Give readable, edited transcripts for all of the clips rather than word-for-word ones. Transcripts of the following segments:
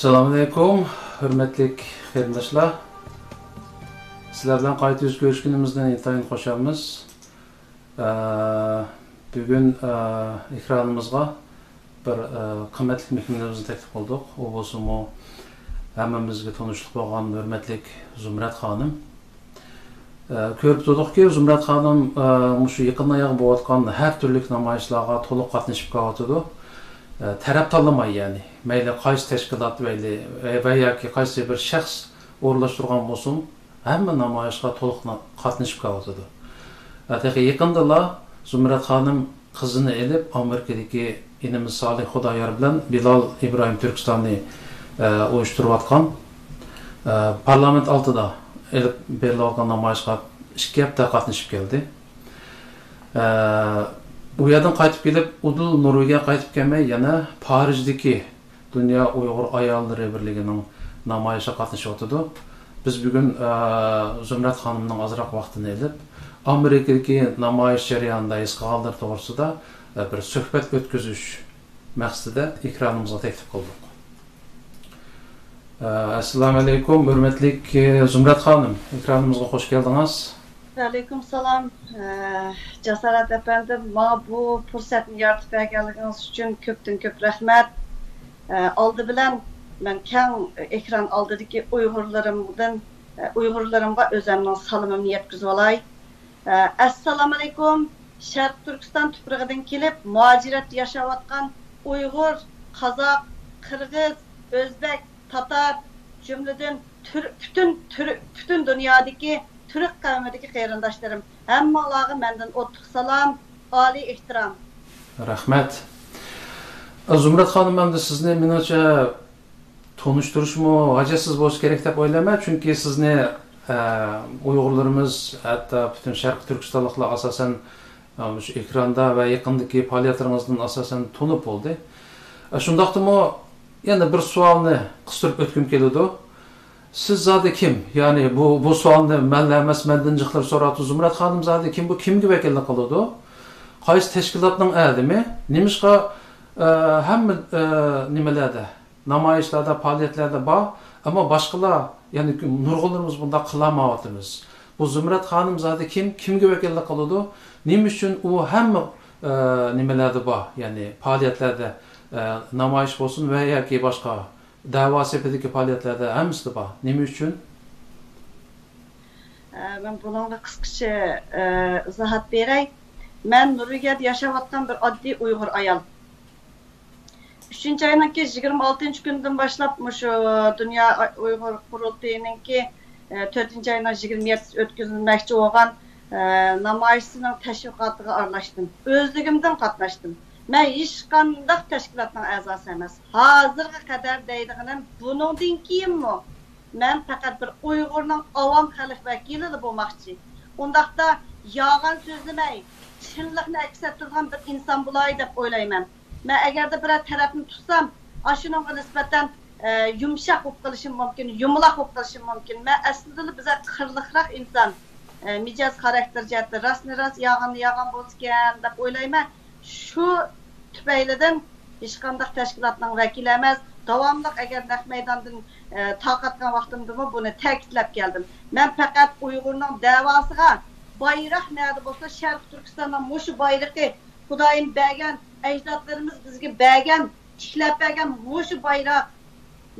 Assalamu alaykum, hurmatli qarindoshlar. Sizlar bilan qayta yuz ko'rishganimizdan intayin xo'shamiz. Bugun ekranimizga bir qimmatli mehmonimizni taklif qildik. U bo'lsa-mu hammamizga tanishlik bo'lgan hurmatli Zumrat xonim. Ko'rib turdikki, Zumrat xonim shu yaqin oyog'i bo'layotgan har turli namoyishlarga to'liq qatnashib qo'yatdi. Taraf tanlamay yani. Mayli qaysi tashkilot va yoki qaysi bir shaxs o'rlashtirgan bo'lsin, hamma namoyishga to'liq qatnashib qo'yatdi. Haqiqiy yaqindalar Zumrat xonim qizini elib Amerikadagi inimiz Solih Xudoyor bilan Bilol Ibrohim Turkistonni uyushtirayotgan parlament oldida elib berilgan namoyishga 2 hafta qatnashib keldi. Bu yerdan qaytib kelib, Udul Norvegiyaga qaytib kelmay, yana Parijdagi Dunyo Uyg'ur ayollari birligining namoyishga qatnashib o'tdi. Biz bugun Zumrat xonimning ozroq vaqtini elib, Amerikadagi namoyish jarayonida his qilganlar to'g'risida bir suhbat o'tkazish maqsadida ekranimizga taklif qildik. Assalomu alaykum, hurmatli Zumrat xonim, ekranimizga xush keldingiz. Aleyküm selam. Cesaret efendim, bana bu fırsatını yaratып berganligingiz uchun köpten köp rahmat. Aldı bilen ben keng ekran aldidagi Uyg'urlarimga o'zimning salomimni yetkazib olay. Assalomu alaykum. Sharq Turkiston tuprog'idan kelib, muajirat yashayotgan Uyg'ur, Qozoq, Qirg'iz, O'zbek, Tatar cümleden bütün dünyadaki Türk kavmidagi qarindoshlarım, hammalarga mendan o'ttiq salom, oliy ehtirom. Rahmat. Zumrat xonim, men sizni menimcha tanishtirishmi hojasiz bo'lishi kerak deb o'ylayman, chunki sizni Uyg'urlarimiz, hatto butun Sharq Turkistonliklar asosan shu ekranda va yaqindagi faoliyatlaringizdan asosan tanib bo'ldi. Shundaqdimi, yana bir savolni qistirib o'tkim keladi. Siz zade kim? Yani bu sualni menla emas, mendan jiqlar so'radi. Zumrat xonim zade kim? Bu kimga vakillik qiladi? Qaysi tashkilotning adimi? Nimishqa hamma nimalarda, namoyishlarda, faoliyatlarda bor, ammo boshqalar, ya'ni nurg'unlarimiz bunda qilmayapmiz. Bu Zumrat xonim zade kim? Kimga vakillik qiladi? Nima uchun u hamma nimalarda bor, ya'ni faoliyatlarda namoyish bo'lsin va yoki boshqa dava sepetidagi faoliyatlarda hammasi bor. Nima uchun? Ben bununla qisqacha izohat beray. Men Norvegiyada yashayotgan bir oddiy Uyg'ur ayol. 3-oyning 26-kundan boshlab shu Dunyo Uyg'ur qurultayininki 4-oyning 27-sida o'tkazilmoqchi bo'lgan namoyishning tashviqotiga aralashdim. O'zligimdan qatnashdim. Men hech qanday tashkilotning a'zosi emas. Hozirga qadar deydiganim buningdan keyinmi? Men faqat bir Uyg'urning avom xalq vakili bo'lmoqchi. Undaqda yolg'on so'zlamay, chinlikni aks ettirgan bir inson bo'lay deb o'ylayman. Men agarda bir tarafni tutsam, ashunga nisbatan yumshoq bo'lib qolishim mumkin, yumaloq bo'lib qolishim mumkin. Men aslida bizlar qirliqroq inson, mijoz xarakter jihatda rost yolg'on bo'lgan deb o'ylayman. Shu tüpeylidən hech qanday tashkilotning vakili emas, davomli agar naq maydondan taqatgan vaqtimda buni ta'kidlab keldim. Men faqat Uyg'urning davosiga bayroq nerede bo'lsa Sharq Turkistonning mushu bayrog'i Xudoyim bergan, ajdodlarimiz bizga bergan, tiklab bergan mushu bayroq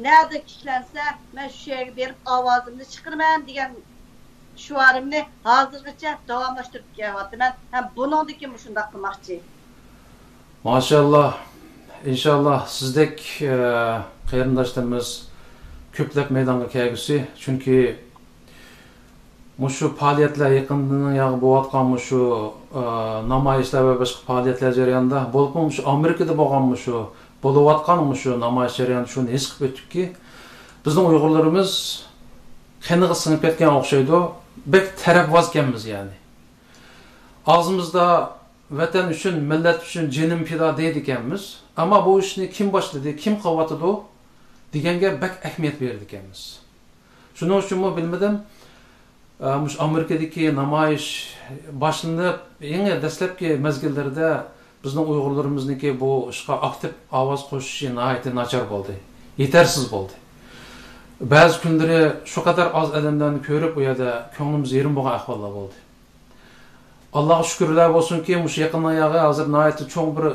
nerede tiklansa, men shu yerga berib ovozimni chiqarman degan shuarimni hozirgacha davomlashtirib kelyapman. Ham buningdagi shunday qilmoqchi. Maşallah, inşallah sizdek qarindoshlarimiz ko'plab maydonga kelgusi, chunki mushu faoliyatlar yaqindan yog'i bo'layotgan mushu namoyishlar va boshqa faoliyatlar jarayonida bo'lib, mushu Amerikada bo'lgan mushu bo'layotgan mushu namoyish jarayonida shuni his qilib o'tdikki, bizning Uyg'urlarimiz qiniga singib ketgan o'xshaydi, bek tarafvoz ekanmiz ya'ni. Og'zimizda vatan uchun, millat uchun jinim fido deydi ekanmiz, ammo bu ishni kim boshladi, kim qilyotdi deganga bak ahamiyat berdi ekanmiz. Shuning uchunmi bilmadim, mush Amerikadagi namoyish boshlanib, eng dastlabki mezgillarda bizning Uyg'urlarimizniki bu ishga aktiv ovoz qo'shishi nihoyatda nachar bo'ldi. yetersiz bo'ldi. Ba'zi kunlari shu qadar az odamlarni ko'rib, u yerda ko'nglimiz yerim bo'lgan ahvollar bo'ldi. Allohga shukrlar bo'lsinki, mush yaqin oyog'i hozir nihoyatda cho'ng bir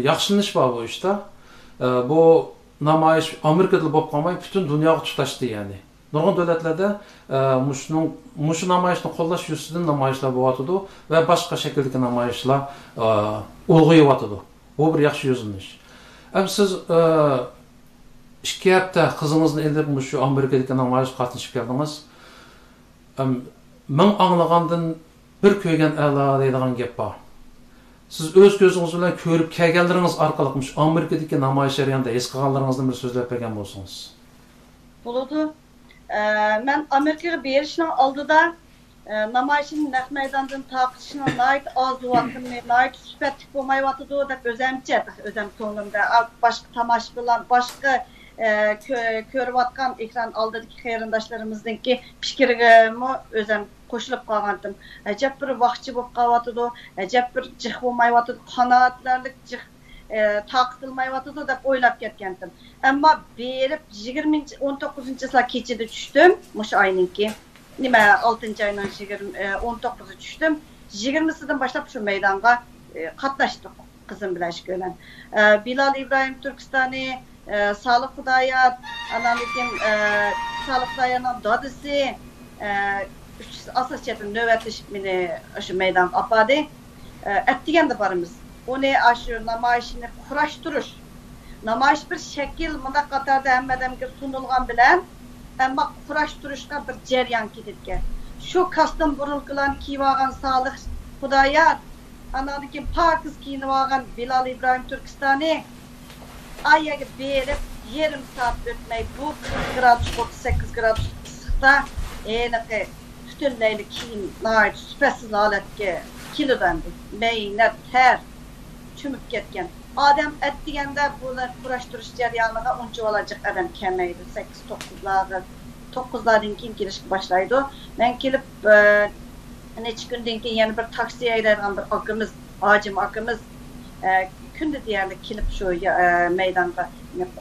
yaxshilanish bor bu ishda. Bu namoyish Amerikada bo'lib qolmay, butun dunyoga tutashdi ya'ni. Nurg'un davlatlarda mushu namoyishni qo'llash yuzidan namoyishlar bo'lyotdi va boshqa shakldagi namoyishlar ulg'ayyotdi. Bu bir yaxshi yo'zilnish. Siz 2 hafta qizingizni elib mushu Amerikadagi namoyishga qatnashib keldingiz. Men anglagandan bir ko'rgan a'lo deydigan gap bor. Siz o'z ko'zingiz bilan ko'rib kelganlaringiz orqali mush Amerikadagi namoyish jarayonida his qilganlaringizni bir so'zlab bergan bo'lsangiz. Bo'ladi. Men Amerikaga berishning oldida namoyishni naq maydondan taqishni nayt oz vaqtni nayt sifatli bo'lmayotdi deb o'zim ko'nglimda boshqa tomoshabinlar boshqa ko'rayotgan ekran oldidagi qarindoshlarimizninki fikriga o'zim qo'shilib qolgandim. Ajab bir vaqtchi bo'lib qolyotdi, ajab bir jiq bo'lmayotdi, qanoatlarlik jiq taqtilmayotdi deb o'ylab ketgandim. Ammo berib 19-yil kechida tushdim, mush oyninki. Nima 6-oyning 19-i tushdim. 20-sidan boshlab shu maydonga qatnashdik qizim bilan ishko'lan. Bilal Ibrohim Turkistoni, Salih Xudoyat, anamikin Salih Xudoyatning dadisi asosiyatdan navbatlashib meni shu maydonga apadi. Atdiganda boramiz. Onu shu namoyishni kurashtirish. Namoyish bir shakl bunda qatorda hammadamga sunilgan bilan, ammo kurashtirishga bir jarayon ketgan. Shu kostyum burulqilarni kiyib olgan Salih Xudoyat, anadagi pokiz kiyinib olgan Bilal Ibrohim Turkistoni ayaga berib yarim soat o'tmay bu 40 gradus 38 gradus issiqda aniqi butunlayli kiyim sifatsiz holatga kelgandi. Meynat ter çümüp ketken. Adam etdigende bunu kurashtirish jarayoniga uncha olacak adam kelmaydi. 8-9'lardan keyin kelishga boshlaydi. Men kelib necha kundan keyin yana bir taksi aylaydigan bir akamiz, Hacim akamiz kunda deyarli kelib shu maydonga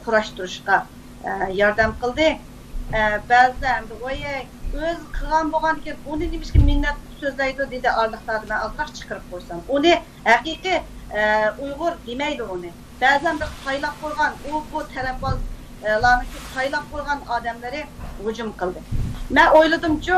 kurashtirishga yordam qildi. Ba'zida endi o'z qilgan bo'lgan ekan, uni nimishga minnat so'zlaydi dedi arliqlarni men azroq chiqarib qo'ysam. Uni haqiqiy Uyghur demaydi onu. Bazen bir saylab qo'ygan, bu taraflarni saylab qo'ygan odamları hücum qildi. Men o'yladimki,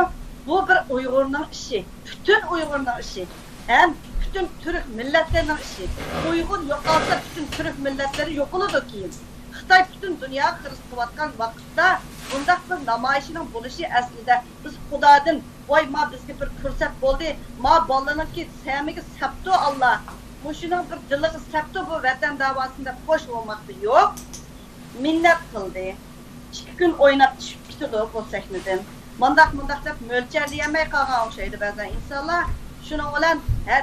bu bir Uyg'urning ishi, bütün Uyg'urning ishi. Hem bütün Türk milletlerinin ishi. Uyg'ur yo'qolsa bütün Türk milletleri yo'qoladi keyin. Xitoy bütün dünya qirishayotgan vaqtda bundaq bir namoyishning bo'lishi aslida biz Xudodan, voy ma bizga bir fursat bo'ldi, ma bolalarniki samiga sapto Allah. Muşunun bir diliga sapto bu vatan davasında qo'sh olmoqda yo'q. Minnat qildi. 2 kun o'ynab tushib ketdi bu sahnadan. Mundaq deb mo'ljallayamay qolgan o'xshaydi ba'zan insonlar. Shuning bilan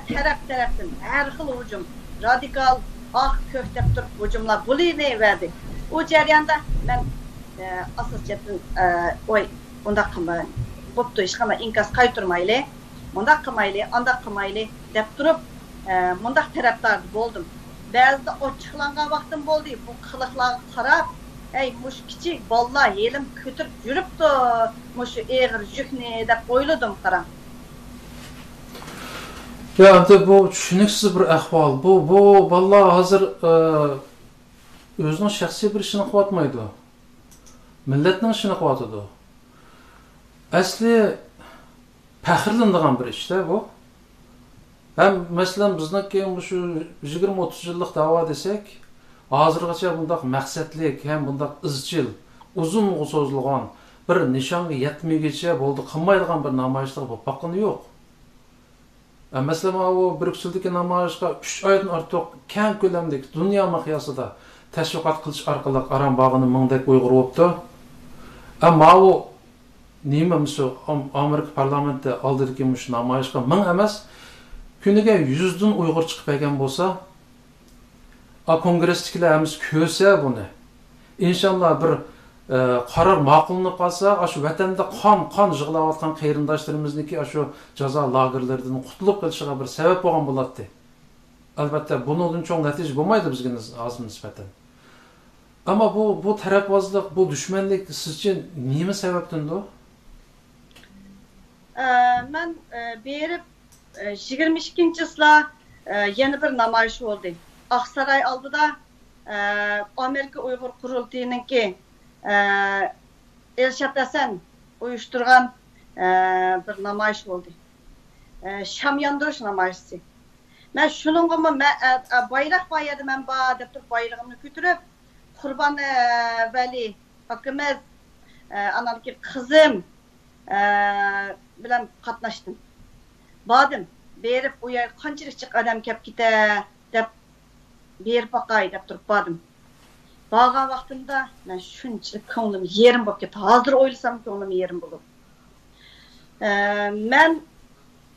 tarafdan har xil hujum, radikal, ko'k deb turib hujumlar bo'laveradi. U jarayonda men asosiyatdan undaq qilmay, bo'pti hech qanday inkas qaytarmayli, undaq qilmayli, andaq qilmayli deb turib mundaq taraftar bo'ldim. Ba'zida ochiqlangan vaqtim bo'ldi. Bu qiliqlarga qarab, ey mush kichik bolalar yelim ko'tirib yuribdi, mush eg'ir yukni deb o'yladim qarang. Ya bu tushuniksiz bir ahvol. Bu bolalar hozir o'zining shaxsiy bir ishini qilyapmaydi. Millatning ishini qilyapti. Asli faxrlanadigan bir ishda bu. Hem mesela bizniki şu 20-30 yıllık dava desek, hozirgacha bundaq maqsadlik, hem bundaq izchil, uzun so'zilgan bir nishonga yetmaguncha bo'ldi qilmaydigan bir namoyishlar bo'lib boqqani yo'q. Mesela o Brükseldagi namoyishga 3 oydan ortiq keng ko'lamdagi dunyo miqyosida tashviqot qilish orqali aram bog'ini mingdak Uyg'ur bo'libdi. Ammo u nima misol Amerika parlamenti oldidagi shu namoyishga ming emas, kuniga 100'dan Uyg'ur chiqib kelgan bo'lsa, kongressdagilar hamiz ko'rsa buni, inshaalloh bir qaror ma'qullanib qolsa, shu vatanda qon yig'layotgan qarindoshlarimizniki shu jazo lagerlaridan qutulib qolishiga bir sabab bo'lgan bo'ladi. Albatta bundan cho'ng natija bo'lmaydi bizga hozir nisbatan. Ama bu tarafbozlik, bu düşmanlık sizce nima sababdan o? Ben berip 22 yılda yeni bir namayış oldu. Aksaray aldıda Amerika Uygur Kurultayı'nınki Elşad Esen uyuşturgan bir namayış oldu. Şam yandırış namayışı. Ben şunun gibi bayrak bayadı ben bağırıp durup bayrağımı götürüp Kurban Veli Akımez anadaki kızım bilen katlaştım. Badım berip o yer qanchalik adam kep kete dep berip bakay dep durup badım. Bağan vaqtımda men şunchalik ko'nglim yerim bo'lib ketdi. Hozir o'ylasam ko'nglim yerim bo'lib. Men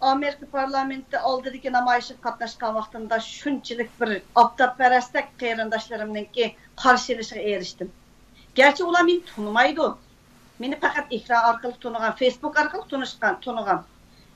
Amerika parlamenti oldidagi namoyishga qatnashgan vaqtimda shunchalik bir obdobparastak qarindoshlarimningki qarshilishiga erishdim. Gerçi ular meni tunimaydi. Meni faqat ekran orqali tunigan, Facebook orqali tunigan.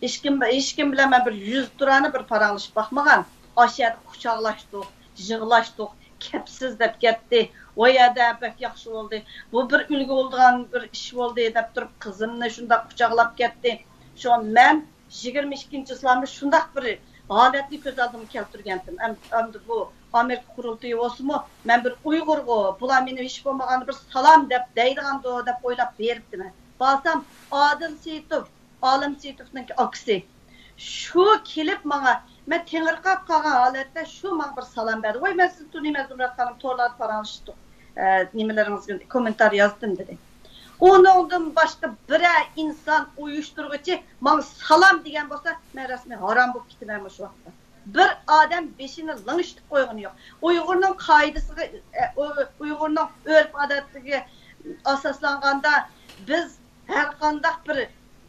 Hech kim bilan men bir yuz turani bir paranglashib bakmagan. Aşağıda quchoqlashdik, yig'lashdik, kepsiz deb ketdi. O yerda bak yaxshi bo'ldi. Bu bir ulgu bo'lgan bir ish bo'ldi deb turib qizimni shunda quchoqlab ketdi. Şu men 22 yıllarımda şundaq bir holatni ko'z oldimga keltirgandim. Endi bu Amerika Kurultayı olsunmu, men bir Uygurgo, bular meni hech bo'lmaganda bir salom deb deydigando deb o'ylab beribdim. Basam Adil Seyitov, Alim Seyitovning aksi. Şu kelib menga men tengirqab qolgan holatda şu menga bir salom berdi. Voy men sizni tunayman Zumrat xonim, to'rlarda paranglashdik. Nimalaringizga kommentar yozdim dedi. Ondan başka bir insan uyuşturucu bana salam degan bo'lsa, men rasmiy haram bo'lib ketaman shu vaqtda. Bir adam beşini lingishib qo'ygan yo'q. Uyg'urning qoidasiga, Uyg'urning urf odatiga asoslanganda biz har qanday bir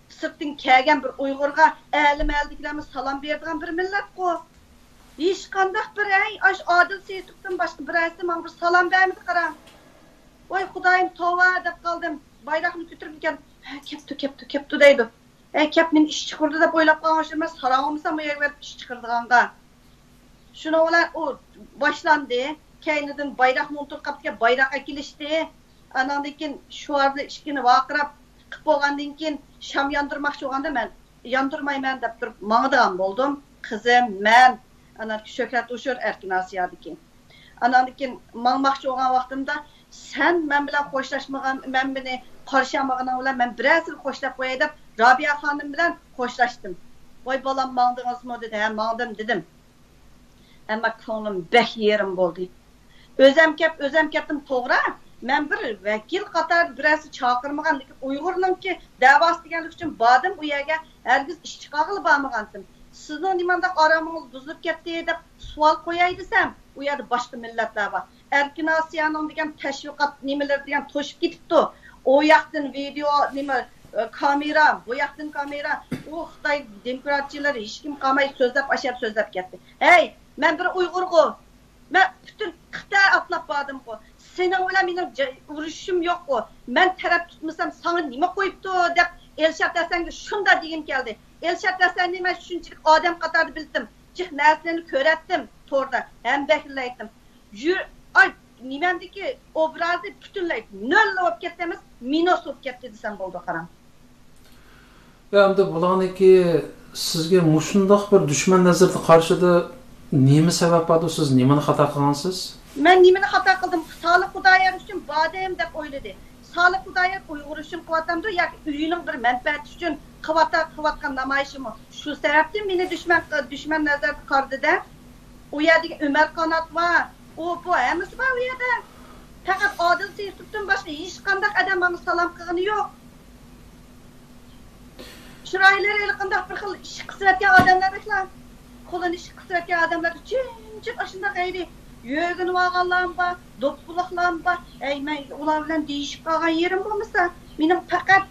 sirtdan kelgan bir Uyg'urga alim-aldiklarini salam beradigan bir millat-ku. Hech qanday bir ash Adil Seyitovdan boshqa birisi menga bir salam bermadi qarang. Voy Xudoyim tova deb qoldim. Bayraqni ko'tarib ekan, kepti deydi. Kep men ish chiqirdi deb o'ylab qolgan emas, haramomsa bu yerga ish chiqirdiganga. Shuni ular o boshlandi. Keynidan bayraqni o'tirib qapga bayraqqa kelishdi. Andan keyin shuarni ishkini vaqirab qilib bo'lgandan keyin sham yondirmoqchi bo'lganda men yondirmayman deb turib mangdigan bo'ldim. Qizim, men ana Shokat Ushur Erkin Asiyadiki. Andan keyin mangmoqchi bo'lgan vaqtimda sen men bilan xo'shlashmagan, men meni qarşılamagan bilan men birazil xo'shlab qo'yay deb Rabia xonim bilan xo'shlashdim. Voy bolam mangdingizmi dedi. Ha, mangdim dedim. Ammo ko'nglim bek yerim bo'ldi. O'zim ketdim to'g'ri. Men bir vakil qator birazil chaqirmagan, lekin Uyg'urningki da'vosi deganlik uchun bordim u yerga, hargiz ish chiqarib bormagandim. Sizning nimanda aramingiz buzilib ketdi deb savol qo'yay desam, u yerda boshqa millatlar bor. Erkin Asiyaning degan tashviqot nimalar degan to'shib ketibdi. O yoqdan video nima kamera, bu yoqdan kamera, u Xitoy demokratchilari hech kim qolmay so'zlab ketdi. Hey, men bir Uyg'urgo. Men butun Xitoy atlab bordim-ku. Sening bilan mening urushim yo'q-ku. Men taraf tutmasam sana nima qo'yibdi deb Elshad Asenga shunda degim keldi. Elshad Asenni men shunchalik odam qatorida bildim. Jiq narsalarni ko'ratdim to'rda. Ham beklaydim. Ay nimandaki obrazi butunlay nol bo'lib ketdimiz, minus bo'lib ketdi desam bo'ldi qaram. Endi bularniki sizga mushundoq bir dushman nazarda qarshida nima sabab bo'ldi? Siz nimani xato qilgansiz? Men nimani xato qildim? Solih Xudoyar uchun bodam deb o'yladi. Solih Xudoyar Uyg'ur uchun qilyapti yoki uyining bir manfaati uchun qilayotgan namoyishimi? Shu sababdan meni dushman nazarda qardida. U yerdagi Umar Qanot va bu hammasi bor u yerda. Faqat Adil Seyitovdan boshqa hech qanday odam menga salom qilgani yo'q. Chiroylari qanday bir xil ish qilayotgan odamlar bilan qo'lini ish qilayotgan odamlar jimjit ashunda qaydi yurgin olganlar bor, do'ppiloqlar bor. Men ular bilan deyishib qolgan yerim bo'lmasa, mening faqat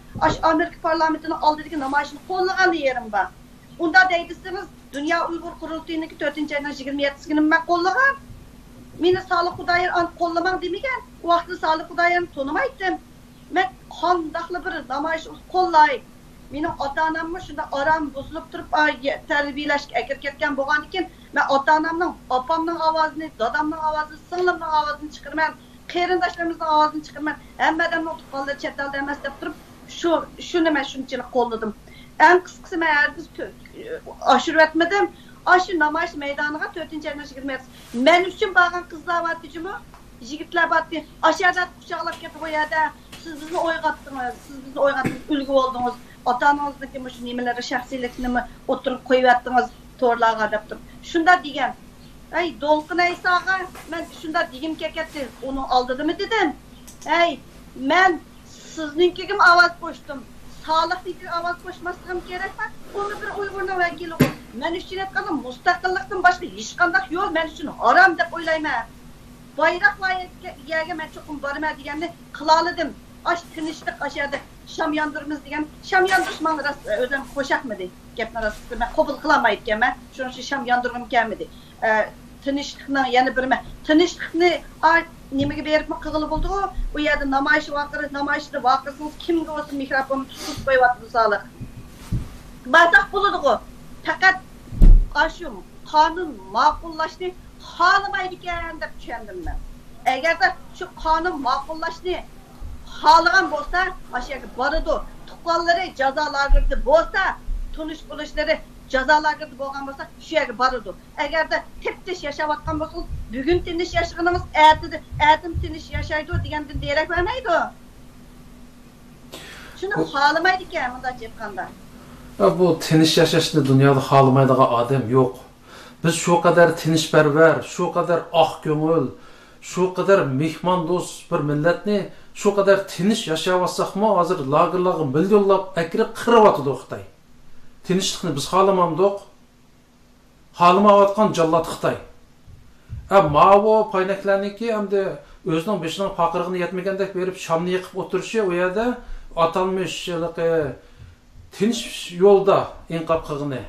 Amerika parlamentining oldidagi namoyishni qo'llagan yerim bor. Unda deydisiniz, Dünya Uyghur Kurultayı'nın 4-ayının 27-sini men qo'llagan. Meni Solih Xudoyar qo'llamang demagan. U vaqtda Solih Xudoyarni tonimaydim. Men qandaqli bir namoyish qo'llay. Mening ota-onamni shunda aram buzilib turib tarbiyalashga akir ketgan bo'lgan ekan, men ota-onamning, opamning ovozini, dadamning ovozini, singlimning ovozini chiqirman. Qarindoshlarimizni ovozini chiqarman. Hamma odamning tuqqanlari chet elda emas deb turib, shuni men shunchalik qo'lladim. Eng qisqasi men hargiz oshirib etmadim. Aşı namoyish maydoniga 4-20 men uchun borgan qizlar batdimi? Yigitlar batdi. Aşağıda quchoqlab ketib bu yerda siz bizni o'yg'otdingiz, ulgu oldingiz. Ota-onangizniki shu nimalar shaxsiylikni o'tirib qo'yibdingiz to'rlarga deb turib. Shunda degan. Ay, Dolqin Aysoga men shunda degim keldi. Uning oldidimi dedim. Ay, men siznikiga ovoz qo'shdim. Sağlıklı avaz koşmasam gerekmi? Onu bir Uygur'un vekili o. Men üçün etkanım müstakillikten başka hiç kandak yol men üçün haram dep oylayma. Bayrak yerge men çokum barıma digenini kılaladım. Aş tinişlik aşağıda şam yandırımız digen. Şam yandırışmanı özüm koşak mıydı? Gepne rastı ben kabul kılamayıp gelme. Şunun için şam yandırım gelmedi. Tinişlikni yani birime. Tinişlikni nimaga berib qilib bo'ldi u yerda namoyishda vaqtisiz kimga o'zi mikrofonni tutib qo'yapti soliq bazaq bo'ladi faqat shu qonun ma'qullashni xohlamaydi ekan deb tushundim men agarda shu qonun ma'qullashni xohlagan bo'lsa o'shaga boradi tuqqanlari jazolarga bo'lsa tunish bo'lishlari jazolarga bo'lgan bo'lsa shu yerga boradi agarda teptish yashayotgan bo'lsa bugun tinch yashaganimiz ertadim tinch yashaydi degandan derak bermaydi shuni xohlamaydi ekan bunday aytganda bu tinch yashashni dunyoda xohlamaydigan odam yo'q biz shu qadar tinchparvar shu qadar oq ko'ngil shu qadar mehmondo'st bir millatni shu qadar tinch yashayotsak-mu hozir lagerlarga millionlab akirib qirib Xitoy tinchlikni biz xohlamaydik xohlamayotgan jallod Xitoy Mavo paynaklarniki hamda o'zining beshining faqirligini yetmagandek berib shamni yiqib o'tirishi u yerda atalmish tinch yo'lda inqob qilgani.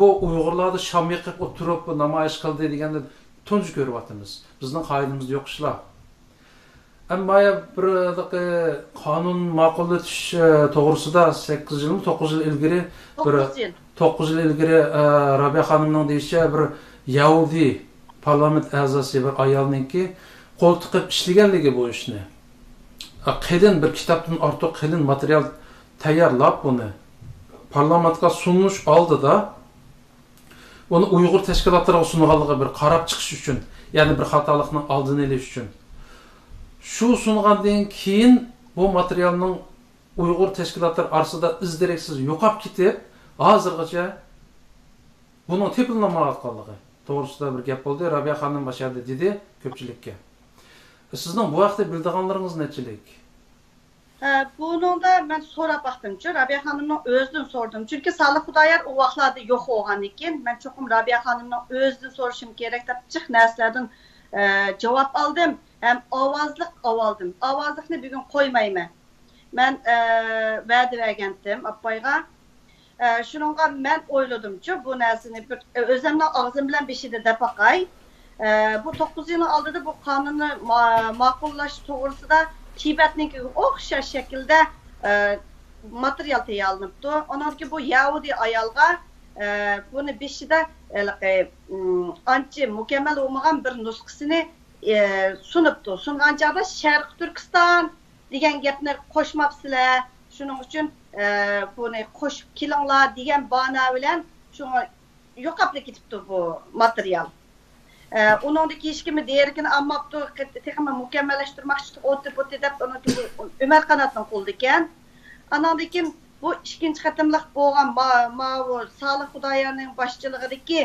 Bu Uyg'urlarni sham yiqib o'tirib namoyish qildi deganda tunji ko'ryapmiz. Bizning qoidamiz yo'q ishlar. Ammo bir qonun ma'qullatish to'g'risida 8 yil 9 yil ilgari 9 yil ilgari Rabiya xonimning deyishicha bir Yahudi parlament a'zosi bir ayolningki qo'l tiqib ishlaganligi bu ishni. Qilin bir kitobdan ortiq qilin material tayyorlab buni parlamentga sunilish oldida buni Uyg'ur tashkilotlariga sunganligiga bir qarab chiqish uchun, ya'ni bir xatolikning oldini olish uchun. Shu sungandan keyin bu materialning Uyg'ur tashkilotlar orasida izdireksiz yo'qolib ketib, hozirgacha buni tepilmaganligi to'g'risida bir gap bo'ldi. Rabiya xonim bashada dedi ko'pchilikka. Sizning bu vaqtda bildiganlaringiz nechilik? Bununda men so'rab baxtimchi, Rabiya xonimning o'zidan so'rdim. Chunki Salih Xudoyor u vaqtlarda yo'q bo'lgan ekan, men cho'qim Rabiya xonimning o'zidan so'rashim kerak deb jiq narsalardan javob oldim. Hem ovozliq oldim. Ovozliqni bugun qo'ymayman. Men va'da bergandim Appoyga. Shuningga men o'yladimchi, bu narsani o'zimning og'zim bilan beshida deb qo'y. Bu 9 yil oldida bu qonunni ma'qullash to'g'risida Tibetniki o'xshash shaklda material tayyorlanibdi. Onarki bu Yahudi ayolga buni beshida ancha mukammal bo'lmagan bir nusxasini sunibdi. Sungan chog'da Sharq Turkiston degan gapni qo'shmabsizlar. Shuning uchun buni qo'shib kelinglar degan bana bilan shunga yo'qolib ketibdi bu material. Uningdagi hech kimni derkini ammabdi, texnik mukammallashtirmoqchi o'tib deb Umar Qanotning qo'lida ekan. Anandikin bu ikkinchi qatimliq bo'lgan Salih Xudoyorning boshchiligidagi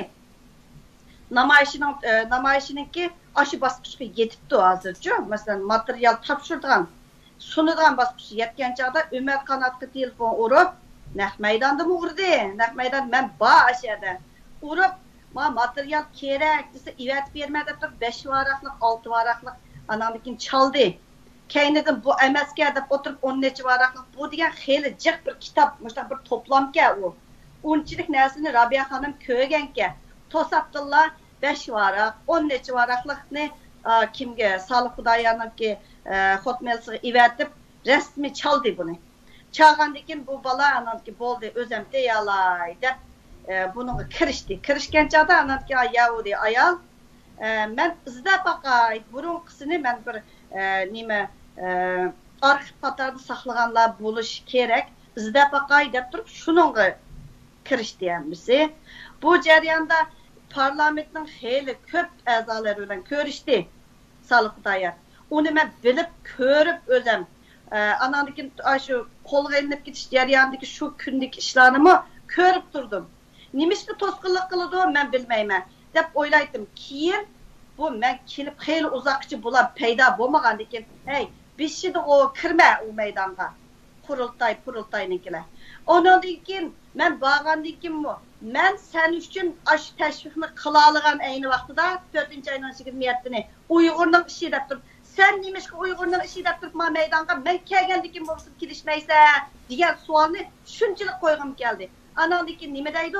namoyishiningki aşı basqıçqa yetibdi hozircha. Masalan, material topshirgan, sunilgan basqıch yetgan chog'da Umar Qanotga telefon urib, naq maydonda urdi. Naq maydon men boshida urib, material kerak desa, ivat berma deb 5 varaqliq, 6 varaqliq anandikin chaldi. Keynidan bu emasga deb o'tirib 10 necha varaqliq bu degan xeyli jiq bir kitob, mushta bir to'plamga u. Unchilik narsani Rabiya xonim ko'rganka. To'satdillar 5 varaq, 10 necha varaqliqni kimga Salih Xudoyorningki xotmelsiga ivatib rasmiy chaldi buni. Chalgandan bu bola ananki bo'ldi, o'zim tayyorlay deb bunga kirishdi. Kirishgan chog'da ananki Yahudi ayol Ben izlep bakay, burunqısını ben bir arxiv qatarda saqlaganlar bo'lish kerak. İzlep bakay deb turib shuningga kirishdi. Bu jarayonda parlamentning xeyli ko'p a'zolari bilan ko'rishdi. Salıqdaya. Onu men bilib ko'rib o'zim anandikin shu qo'lga ilinib ketish jarayonidagi shu kunlik ishlarni ko'rib turdim. Nimishga to'sqinlik qiladi men bilmayman deb o'ylaydim. Keyin bu men kelib xeyli uzoqchi bular paydo bo'lmagandan keyin, hey, beshida o kirma u maydonga. Qurultaynikilar. Ondan keyin men borgandan keyin men sen uchun ash tashviqni qila olgan ayni vaqtida 4-oyning 27-ni Uyg'urning ishi deb turib, sen nimishga Uyg'urning ishi deb turib maydonga men kelgandan keyin bo'lsa kelishmaysa degan savolni shunchalik qo'ygim keldi. Andan keyin nima deydi?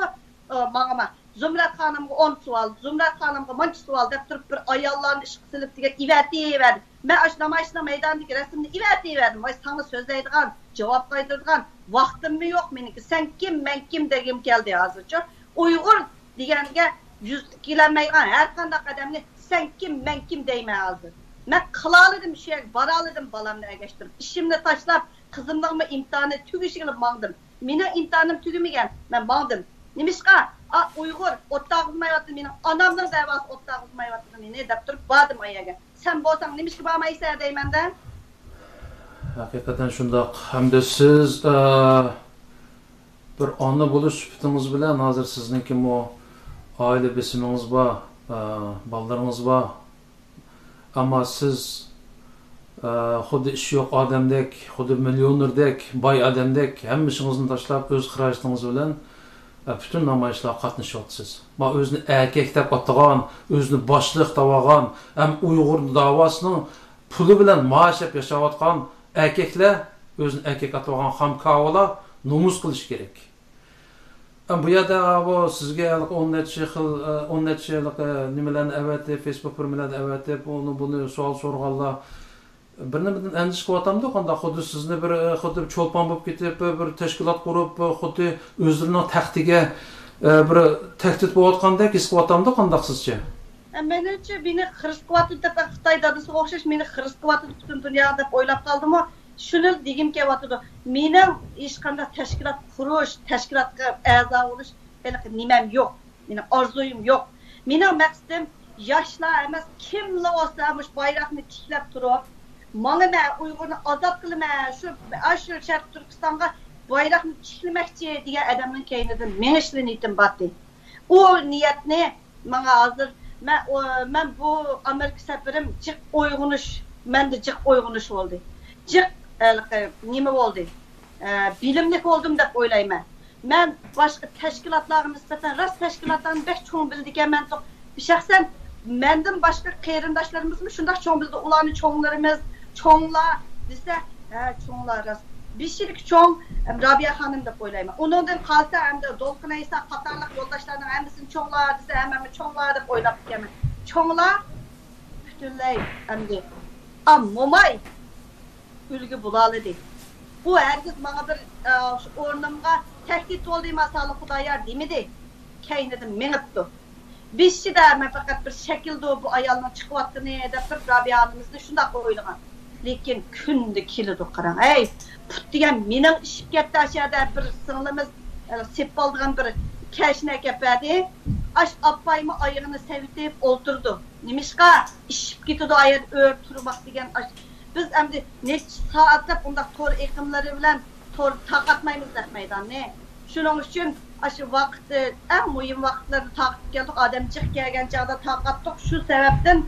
Mağama Zumrat Xonimga 10 savol, Zumrat Xonimga 10 savol deb turib bir ayollarni ish qilib degan ivativerdi. Men ash namoyishning maydonidagi rasmni ivativerdim. Voy sana so'zlaydigan, javob qaytaradigan vaqtimmi yo'q meniki. Sen kim, men kim degim keldi hozircha. Uyg'ur deganga yuz kelmaydigan har qanday qadamni sen kim, men kim deyman hozir. Men qilaladim shu yerga boraladim balamni agashtirib. Ishimni tashlab qizimning imtihoni tugishiga mangdim. Mening imtihonim tugamagan. Men mangdim. Nimishqa Uyg'ur o'tag'izmayapti, mening onamning da'vosi o'tag'izmayapti meni deb turib bordim ayaga. Sen bo'lsang nimishqa bormaysan deymanda. Haqiqatan shundoq. Hamda siz bir ona bo'lish sifatingiz bilan hozir sizningki bu oila besimingiz bor, bolalarınız bor. Ammo siz xuddi ish yo'q odamdek, xuddi millionerdek, boy odamdek hamma ishingizni tashlab o'z xarajatingiz bilan bütün namoyishlarga qatnashyapsiz. Ma o'zini erkak deb atagan, o'zini boshliq deb olgan, ham Uyg'ur davosining puli bilan maosh yashayotgan erkaklar o'zini erkak deb olgan hamkavolar nomus qilish kerak. Bu yerda bu sizga 10 necha yil nimalarni avatib, Facebook firmalarni avatib, buni savol so'rganlar bir-biridan andish qilyapti, qanda xuddi sizni bir xuddi cho'lpon bo'lib ketib, bir tashkilot qurib, xuddi o'zlarining taxtiga bir tahdid bo'layotgandek his qilyapti, qandaq sizcha? Menimcha meni xiris qilyapti deb Xitoy dadasiga o'xshash meni xiris qilyapti butun dunyoda deb o'ylab qoldim-ku. Shuni degim kelyapti. Mening hech qanday tashkilot qurish, tashkilotga a'zo bo'lish nimam yo'q. Mening orzuyim yo'q. Mening maqsadim yoshlar emas, kimlar olsa mush bayroqni tiklab turib, mana men Uyg'urni ozod qilaman, shu Sharq Turkistonga bayroqni tiklamoqchi degan odamning keynidan menishli niyatim bordi. U niyatni menga hozir men bu Amerika safarim jiq uyg'unish, menda jiq uyg'unish bo'ldi. Jiq nima bo'ldi? Bilimli bo'ldim deb o'ylayman. Men boshqa tashkilotlarga nisbatan ras tashkilotlarni bek cho'ng bildigan men shaxsan mendan boshqa qarindoshlarimizmi shunday cho'ng bildi, ularni cho'nglarimiz cho'nglar desa, cho'nglar ras. Bishlik cho'ng Robiya xonim deb o'ylayman. Undan qolsa hamda Dolqin Aysa qatorliq yo'ldoshlarning hammasini cho'nglar desa, hammani cho'nglar deb o'ylab ketaman. Cho'nglar butunlay hamda mo'may ulgu bo'ladi. Bu herkes bana bir o'rnimga tahdid bo'ldi, masalan Xudoyor demidi. Keynidan menibdi. Beshida men faqat bir shaklda bu ayolning chiqyaptini deb bir Robiya xonimizni shunday o'ylagan. Lekin kundi keladi qarang. Ey, put degan mening ishib ketdi aşağıda bir singlimiz sep oldigan bir kashna kapadi. Ash appaymi oyog'ini sevitib o'ltirdi. Nimishqa ishib ketdi ayol o'r turmoq degan biz endi necha soatlab unda to'r eqimlari bilan to'r taqatmaymiz deb maydonni. Shuning uchun shu vaqtni eng muhim vaqtlarda taqib keldik, odamchiq kelgan chog'da taqatdik. Shu sababdan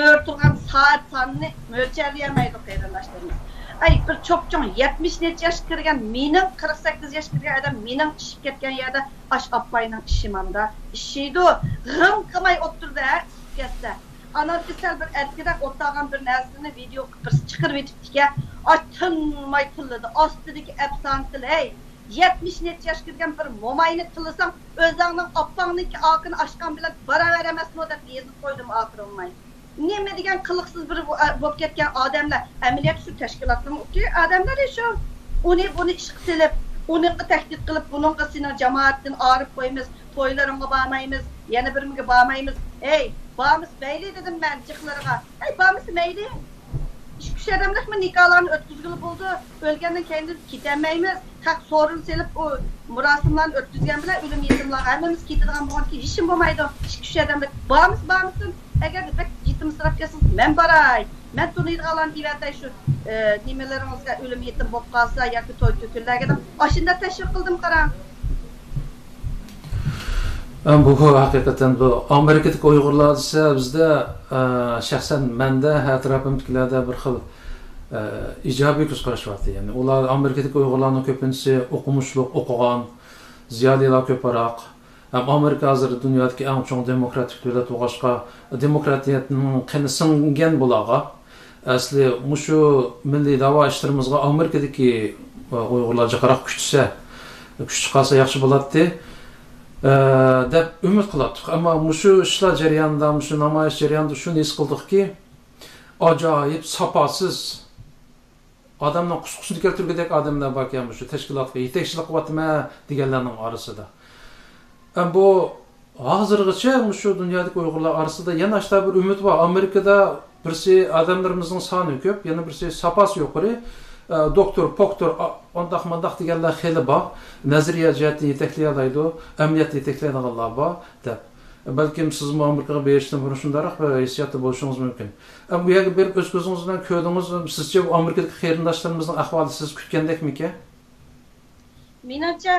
o'r turgan soat sonini mo'ljallayolmaydik qarindoshlarimiz. Ay bir cho'pchong 70 necha yosh kirgan, mening 48 yosh kirgan odam mening ishib ketgan yerda ash appayning ishimanda ishiydi. G'im qilmay o'tirdi, ketdi. Ana kisel bir erkek otagan bir narsani video bir chiqirib etibdi-ki, tinmay tilladı. Ostidagi afson til, hey, 70 necha yosh kirgan bir mo'mayni tillasang, o'zingning oppangning oqini ochgan bilan baravar emasmi deb yezib qo'ydim oxiri olmay. Nima degan qiliqsiz bir bo'lib ketgan odamlar, amaliyot shu tashkilotning odamlar shu uni buni ish qilib Onunla tehdit kılıp bununla senin cemaatin ağrıp koyumuz, toylarına bağmayımız, yeni birimize bağmayımız. Hey, bağımız meyli dedim ben çıklarına. Hey, bağımız meyli. İş güç adamlık mı nikahlarını ötküzgülü buldu. Ölgenden kendimiz kitemeyimiz. Tak sorun selip o murasımlarını ötküzgen bile ölüm yetimler. Hemimiz kiteden bu ki işim olmaydı. İş güç adamlık. Bağımızsın. Eğer de yetim sıraf kesin. Ben baray. Ben tunuydu kalan divetay şu nimelerimizde ölüm yetim bolup kalsa yakı toy tükürler dedim. Aşında teşvik kıldım karan. Bu hakikaten bu Amerikadaki Uygurlar ise bizde şahsen mende etrafımdakilerde bir xil ijobiy ko'z qarash var. Yani ular Amerikadaki Uygurlarning ko'pincha o'qimishliq, o'qigan, ziyolilar ko'proq. Ham Amerika hozir dunyodagi eng chong demokratik davlat bo'lg'achqa demokratiyatning qini singan bularga asli mushu milliy da'vo ishlarimizga Amerikadagi Uygurlar jiqroq kuch chiqarsa yaxshi bo'ladi deb umid qilardik. Ammo mushu ishlar jarayonida, mushu namoyish jarayonida shuni his qildikki, ajoyib sapasiz odamning qusqusini keltirgudek odamlar bor ekan shu tashkilotga yetakchilik qilyaptimi deganlarning orasida. Bu hozirgacha shu dunyodagi Uyg'urlar orasida yana shunday bir umid bor. Amerikada birisi odamlarimizning soni ko'p, yana birisi sapasi yuqori. Doktor, poktor, ondaq mandaq deganlar xeyli bor. Nazariya jihatdan yetaklay oladi, amaliyotda yetaklaydiganlar bor deb. Balkim siz Amerikaga berishdan burun shundaroq bir hissiyotda bo'lishingiz mumkin. Bu yerga berib o'z ko'zingiz bilan ko'rdingiz, sizcha bu Amerikadagi qarindoshlarimizning ahvoli siz kutgandekmi? Menimcha,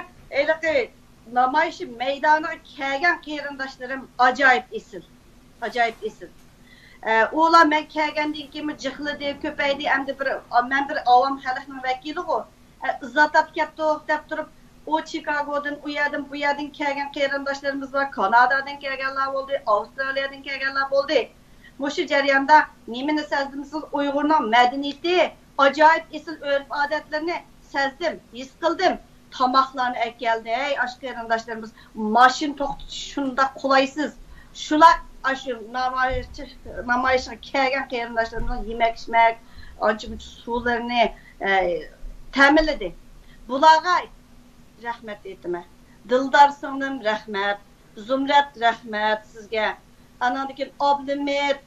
namoyish maydoniga kelgan qarindoshlarım acayip isil. Acayip isil. Ular men kelgandan keyin jixlidi, ko'paydi, endi men bir avam xalqning vakili ku. Izzatap ketdi deb turib, o Chicago'dan, u yerdan kelgan qarindoshlarimiz var, Kanadadan kelganlar bo'ldi, Avstraliyadan kelganlar bo'ldi. Mushu jarayonda nimani sezdimsiz Uyg'urning madaniyati, ajoyib isil urf odatlarini sezdim, his qildim. Tamaklarını ekgeldi, ey aşk qarindoshlarimiz, mashin to'xtatish shunda qulaysız. Shular aşı namoyishga kelgan qarindoshlarimiz yemek içmek, ancha-muncha suvlarni ta'minladi. Bularga rahmat aytaman. Dildor singlim rahmat, Zumrat rahmat sizga. Anandaki Abdumit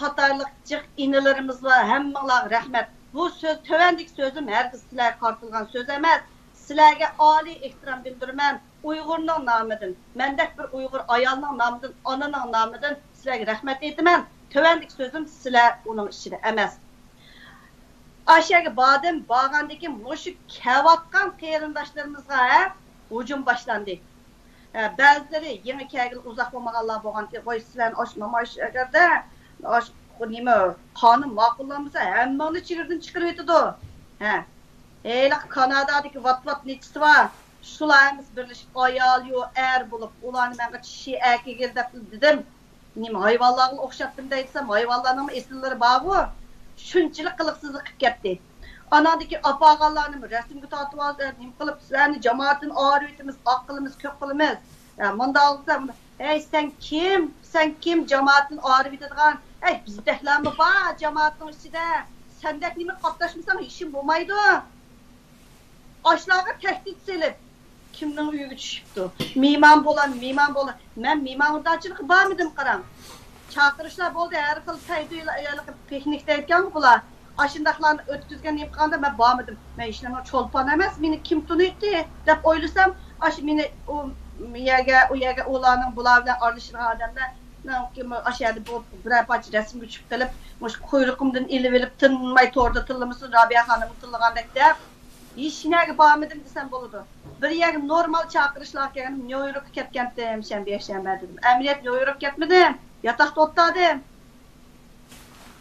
qatorliq jiq inalarimiz var, hammalar rahmat. Bu söz tövendik sözüm hergiz sizlarga qartilgan söz emas. Sizlarga oliy ehtirom bildiraman. Uyg'urning nomidan, mendek bir Uyg'ur ayolning nomidan, onaning nomidan sizlarga rahmat aytaman. Tövendik sözüm sizlar uning ichida emas. Aşağı bağgandaki mushu kevatkan qarindoshlarımızga hujum boshlandı. Ba'zilari yangi kelgan uzoq bo'lmaganlar bo'lgan ki, qo'y sizlarni osh namoyish agarda osh nima qonun ma'qullanmasa hammani chigirdan chiqarib o'tadi. Kanadadaki vat nechisi var. Şularımız birleşip ayal yo bulup ularni menga çişi erkegel dedim. Nima hayvanlarga o'xshatdim deysam, hayvanlarning eslari bor-ku. Shunchalik qiliqsizlik qilib ketdi. Anadagi apag'anlarni rasmga tortib oldi, nima qilib sizlarni jamoatdan oriyatimiz, aqlimiz ko'p qilamiz. Munda olsam, ey sen kim jamoatdan oriyatadigan? Ey bizdeklarmi bor jamoatning ichida? Sendek nima qatnashmasam ishim bo'lmaydi. Aşlarga tehdit selip kimning uyiga tushibdi? Mehmon bo'lan. Men mehmonxonachilik bormidim qaram. Chaqirishlar bo'ldi, har xil saydoylar piknikda aytgan bular. Ashundaqlarni o'tkazgan imkonda men bormidim. Men ishlarni cho'lpon emas, meni kim tunuydi deb o'ylasam, ash meni u yerga ularning bular bilan aralashgan odamlar kim ashadi bu bir parcha rasmga tushib qilib, mush quyruqimdan ilib olib tinmay to'rda tilimizni Rabia xonim tilgandek deb işine bağımdım desem boludu. Bir yer normal çağırışlar geldim. New York'a ketkendim. Şembe dedim. Emniyet New York'a ketmedim. Yatakta ottadım.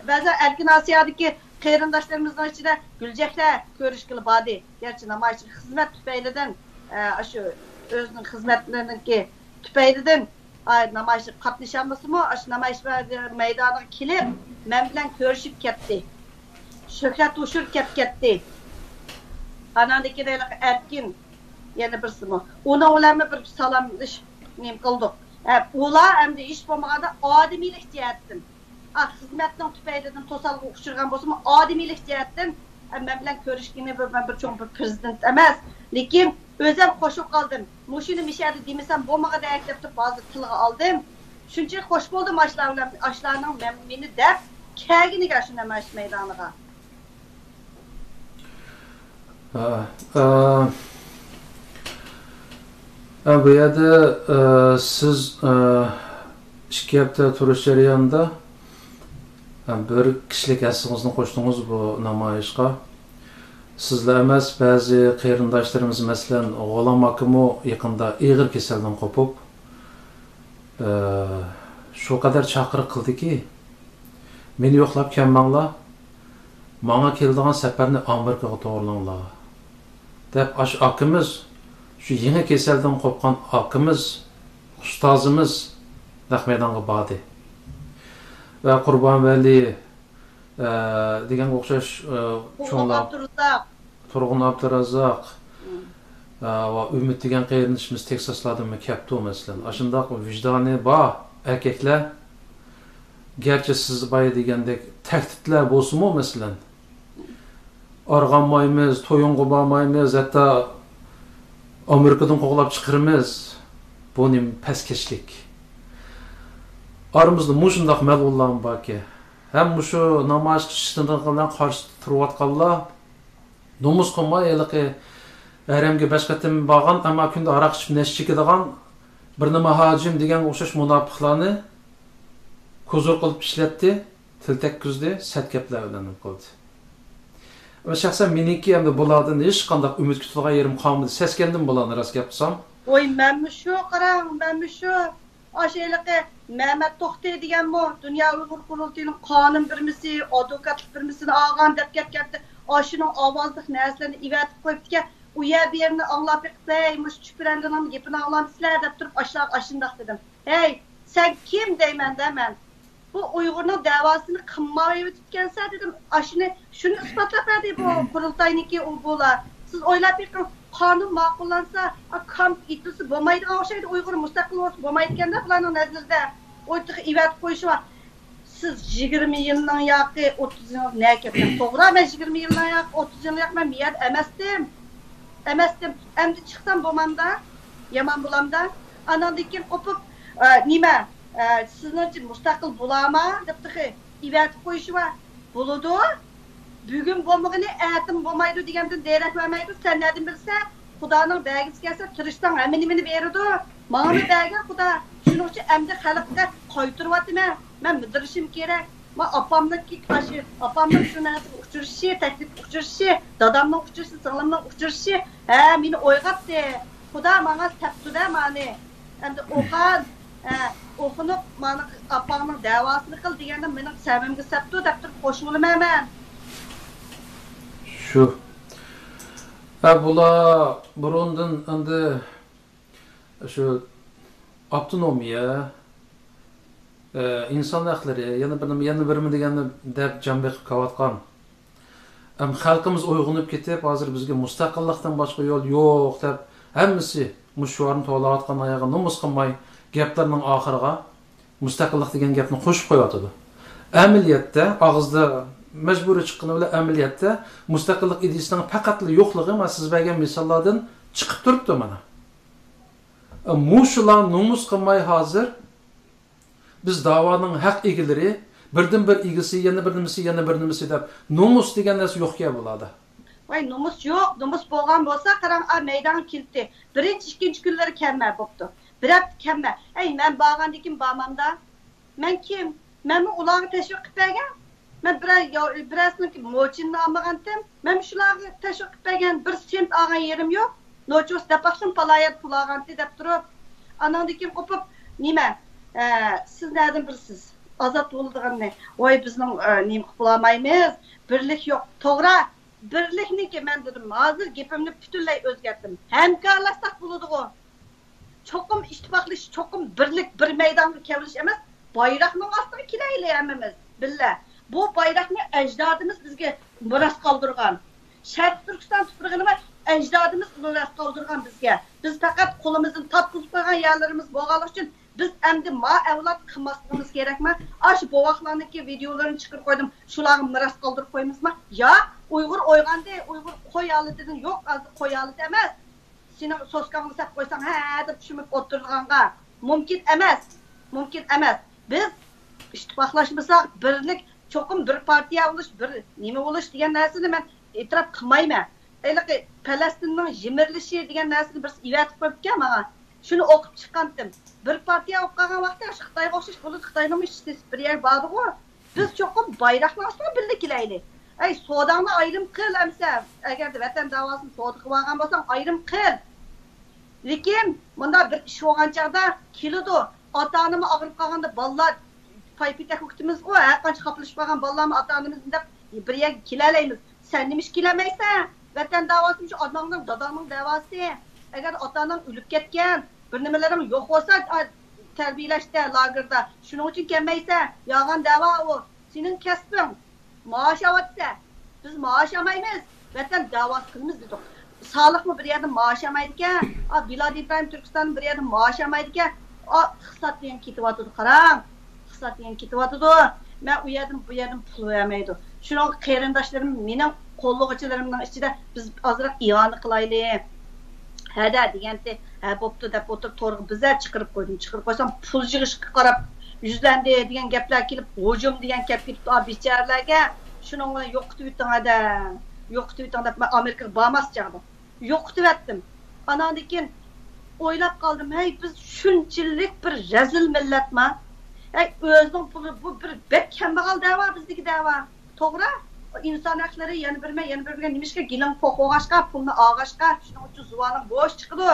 Bazen Erkin Asya'daki qarindoshlarımızın içinde gülecekler. Görüşkili badi. Gerçi namoyish hizmet tüpeyleden şu özünün hizmetlerindeki tüpeyleden namoyish qatnashamasa mı? Şu namoyish meydana kelib men bilan görüşüp ketdi. Shuhrat ushur ketdi. Anandaki de Erkin yana birsimi. Ona ularga bir salomlash nim qildik. Ular endi ish bo'lmaganda odamiylik jihatdan, xizmatning tufaylidan to'salg'i uchirgan bo'lsa, odamiylik jihatdan men bilan ko'rishgani bir cho'ng bir prezident emas, lekin Özüm qo'shib qoldim. Mushuni mishadi demasam bo'lmag'idek deb turib hozir tilga oldim. Shuncha xo'sh bo'ldim ashlarning meni deb kaginiga shu namoyish maydoniga. Bu yerda siz 2 hafta turish jarayonida bir kishilik asingizni qo'shdingiz bu namoyishga. Sizlar emas, ba'zi qarindoshlarimiz masalan G'ulom akamo yaqinda og'ir kasaldan qopib, shu qadar chaqiriq qildiki, meni yo'qlab kelmanglar, menga keladigan safarni Amerikaga to'g'rilanglar deb akamiz, shu yangi kasaldan qopgan akamiz, ustozimiz Naqmaydonga bordi. Va Qurbon Vali degan o'xshash cho'nlar Turg'un Abdurazzoq va Umid degan qarindoshimiz Teksaslardan kelibdi masalan. Ashundaq vijdoni bor erkaklar garchi siz boya degandek tahdidlar bo'lsa-mu masalan org'anmaymiz, to'yinga bormaymiz, hatto Amerikadan qo'g'lab chiqiramiz. Bu nim paskashlik. Aramızda mushundaq ma'lumlar borki, ham shu namoyish qilishdan qarshi turayotganlar nomus qilmay eliqi haramga boshqatim borgan, ammo kunda aroq ichib nashchikidigan bir nima hojim degan o'xshash munofiqlarni ko'zur qilib ishlatdi, til takkuzdi, satgaplar bilan qildi. Va shaxsan meniki ham bulardan hech qanday umid kutilgan yerim qolmadi. Seskandim bularni rost gapsam. Voy, menmi shu qarang, menmi shu Aşağılıqı Mehmet Toxtay degan bu Dünya Uyghur Qurultayının qonun birmisi, advokatlık birmisini alğan deb ketdi. Aşının avazlıq nərslərini ivatib qoyubdu ki, u yer bir yerini anlap eqsaymış, çüpürəndinin gepini anlamsizlər deb turib aşındaq dedim. Hey, sen kim deymen demen? Bu Uygur'un davasını qınmaya ötütkensə dedim. Aşını şunu ispatlap verdi bu Qurultayniki uğbular. Siz oylap eqin. Qanun ma'qullansa, kamp itisi bo'lmaydigan o'xshaydi, Uyg'ur mustaqil bo'lmaydi ekanda, ularning nazarida o'tiq ivat qo'yishi bor. Siz 20 yilning yoki 30 yil ne gapdan to'g'ri, men 20 yilning yoki 30 yil yoki men miyat emasdim. Endi chiqsam bo'lmanda, yomon bo'lamda, anandan keyin o'pib, nima, sizningcha mustaqil bo'lama debdi, ivat qo'yishi bor. Bo'ladi. Bugün bo'lmag'ini atim bo'lmaydi degandan derak vermaydi. Sen nereden bilsen, Xudoning bergisi kelsa, tirishdan hamma-nimani beradi. Menga bergan Xudo. Shuning uchun endi xalqqa qaytiryapman. Men bildirishim kerak. Men opamniki qashi, opamning shu narsani uchirishi, taklif uchirishi, dadamning uchirishi, singlimning uchirishi, meni o'yg'atdi. Xudo menga tapdi-da meni. Endi o'qinib, meni opamning davosini qil deganda mening sabimga sapdi deb turib qo'shilmayman. Şu. Bular burundan endi şu avtonomiya, inson haqlari, yana birimi deganda deb jambiq qavatgan. Xalqimiz uyg'unib ketib, hozir bizga mustaqillikdan boshqa yo'l yo'q deb hammasi mushuarni to'layotgan oyog'i nomus qilmay gaplarning oxiriga mustaqillik degan gapni qo'shib qo'yatadi. Amaliyotda og'izda mecburi çıkkını bile ameliyatda mustaqillik ideyasining faqatli yo'qligi men siz bergan misollardan chiqib turibdi mana. Mushular nomus qilmay hozir biz da'voning haq egalari birdan bir egasi yana bir nimasi deb nomus degan narsa yo'qga bo'ladi. Voy, nomus yo'q, nomus bo'lgan bo'lsa qarang, maydon kildi. Birinchi, ikkinchi kunlari kelmay bo'pti. Birat kelmay. Men borgandan keyin bormamda. Men kim? Menmi ularga tashviq qilib bergan? Men birazdan mochinni olmagandim. Men shularga tashviq qilib bergan 1 sent olgan yerim yo'q. Nochos dapaqsin palayat pul olganti deb turib, anandan keyin o'pib, nima? Siz nereden bilsiz? Azat bo'ladiganni. Voy, bizning nima qilib olmaymiz. Birlik yo'q. To'g'ri, birlikniki men dedim. Hozir gapimni butunlay o'zgartirdim. Hamkorlashsak bo'ladi-ku. Cho'qim ittifoqlash, cho'qim birlik, bir maydonga kelish emas, bayroqning ostiga kelaylik hammamiz. Billa. Bu bayraqni ajdodimiz bizga miros qoldirgan. Sharq Turkiston tuprog'ini ajdodimiz miros qoldirgan bizga. Biz faqat qo'limizdan topqizib qo'ygan yerlarimiz bo'lganligi uchun biz endi avlod qilmasligimiz kerakmi? Shu bovoqlarniki videolarini chiqarib qo'ydim. Shularni miros qoldirib qo'ymizmi? Yo, Uyg'ur o'yg'anda, Uyg'ur qo'y oladidan yo'q, hozir qo'y oladi emas. sening soskangni sap qo'ysang, ha deb tushunib o'tirganga mumkin emas. Mumkin emas. Biz ittifoqlashmasak, birlik, cho'qim bir partiya bo'lish, bir nima bo'lish degan narsani men e'tirof qilmayman. Ayliqi Falastinning jimirlishi degan narsani bir ivatib qo'yibgan menga. Shuni o'qib chiqqandim. Bir partiya o'qigan vaqtda Xitoyga o'xshash bo'lib, Xitoyning ishchisi bir yer bordi-ku. Biz cho'qim bayroqni ostida birlik kelaylik. Ay, sodangni ayrim qil amsa, agar vatan davosini soda qilib olgan bo'lsang, ayrim qil. Lekin bunda bir ish bo'lgan chaqda keladi. Ota-onamiz og'rib qolganda bolalar paypita ko'ktimiz u, har qancha xaplashib qolgan bolalarni ota-onamizni deb bir yerga kelalaymiz. Sen nima ish kelamaysan? Vatan davosi shu onangning, dadangning davosi. Agar ota-onang o'lib ketgan, bir nimalaring yo'q bo'lsa, tarbiyalashda, lagerda, shuning uchun kelmaysan. Yolg'on davo u. Sening kasbing. Maaş avatsa. Biz maaş olmaymiz. Vatan davosi qilamiz dedik. Sağlıqmi bir yerdan maaş olmaydi ekan. Bilad İbrahim Turkiston bir yerdan maaş olmaydi ekan. Hiqsat degan ketyapti, qarang. Hiqsat degan ketyapti. Men u yerdan pul vermaydi. Shuning qarindoshlarim, mening qo'llovchilarimning ichida biz ozroq iyoni qilaylik. Hada deganda, bo'pti deb o'tirib to'g'ri bizlar chiqarib qo'ydim. Chiqarib qo'ysam pul yig'ishga qarab yuzlandi degan gaplar kelib, hujum degan gap kelib, bechoralarga shuni yo'qitib o'tdingada. Yo'qitib o'tding deb men Amerikaga bormas chaqdi. Yo'qitib o'tdim. Andan keyin o'ylab qoldim, hey biz shunchalik bir razil millatmi? Hey o'zining puli bu bir bek kambag'al da'vo bizniki da'vo. To'g'ri? İnsan haqlari yana birga nimishga gilim po'qog'ashqa, pulni og'ashqa, shuning uchun zuvonim bo'sh chiqdi.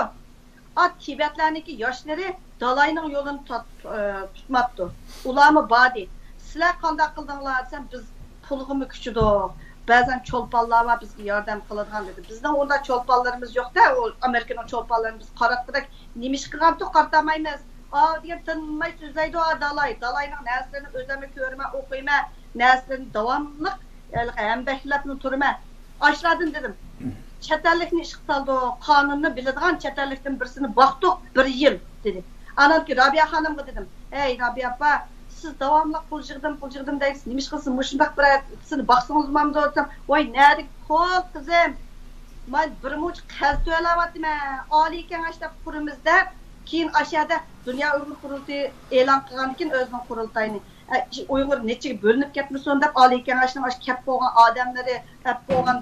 Tibetlarniki yoshlari Dalayning yo'lini tutmabdi. Ularmi badi. Sizlar qanday qildinglar desam, biz pulg'imi kuchidik. Ba'zan cho'lponlar va bizga yordam qiladigan dedi. Bizning o'nda cho'lponlarimiz yo'q-da, o Amerikaning cho'lponlarini biz qaratqidak, nimish qilganto qartamaymiz. Degan tinmay so'zlaydi Dalayning narsalarni o'zim ko'rman, o'qiyman, narsalarni davomli hambahlabni turman. Ashladin dedim. Chet-ellikni ish qildi, qonunni biladigan chet-ellikdan birisini boqdik 1 yil dedi. Anamki Rabia xonimga dedim. Ey Rabia apa, siz davomli pul yig'dim deysiz. Nima ish qilsin? Mushundaq bir sizni boqsangizmi desam, voy nari xo'p qizim. Men bir much qarz to'layapman. Oliy kengash deb qurimizda, keyin ashada Dunyo Uyg'ur qurultayi e'lon qilgan ekan o'zining qurultayini. Uyg'ur nechiga bo'linib ketmasin deb Oliy kengashning ash kap bo'lgan odamlari, kap bo'lgan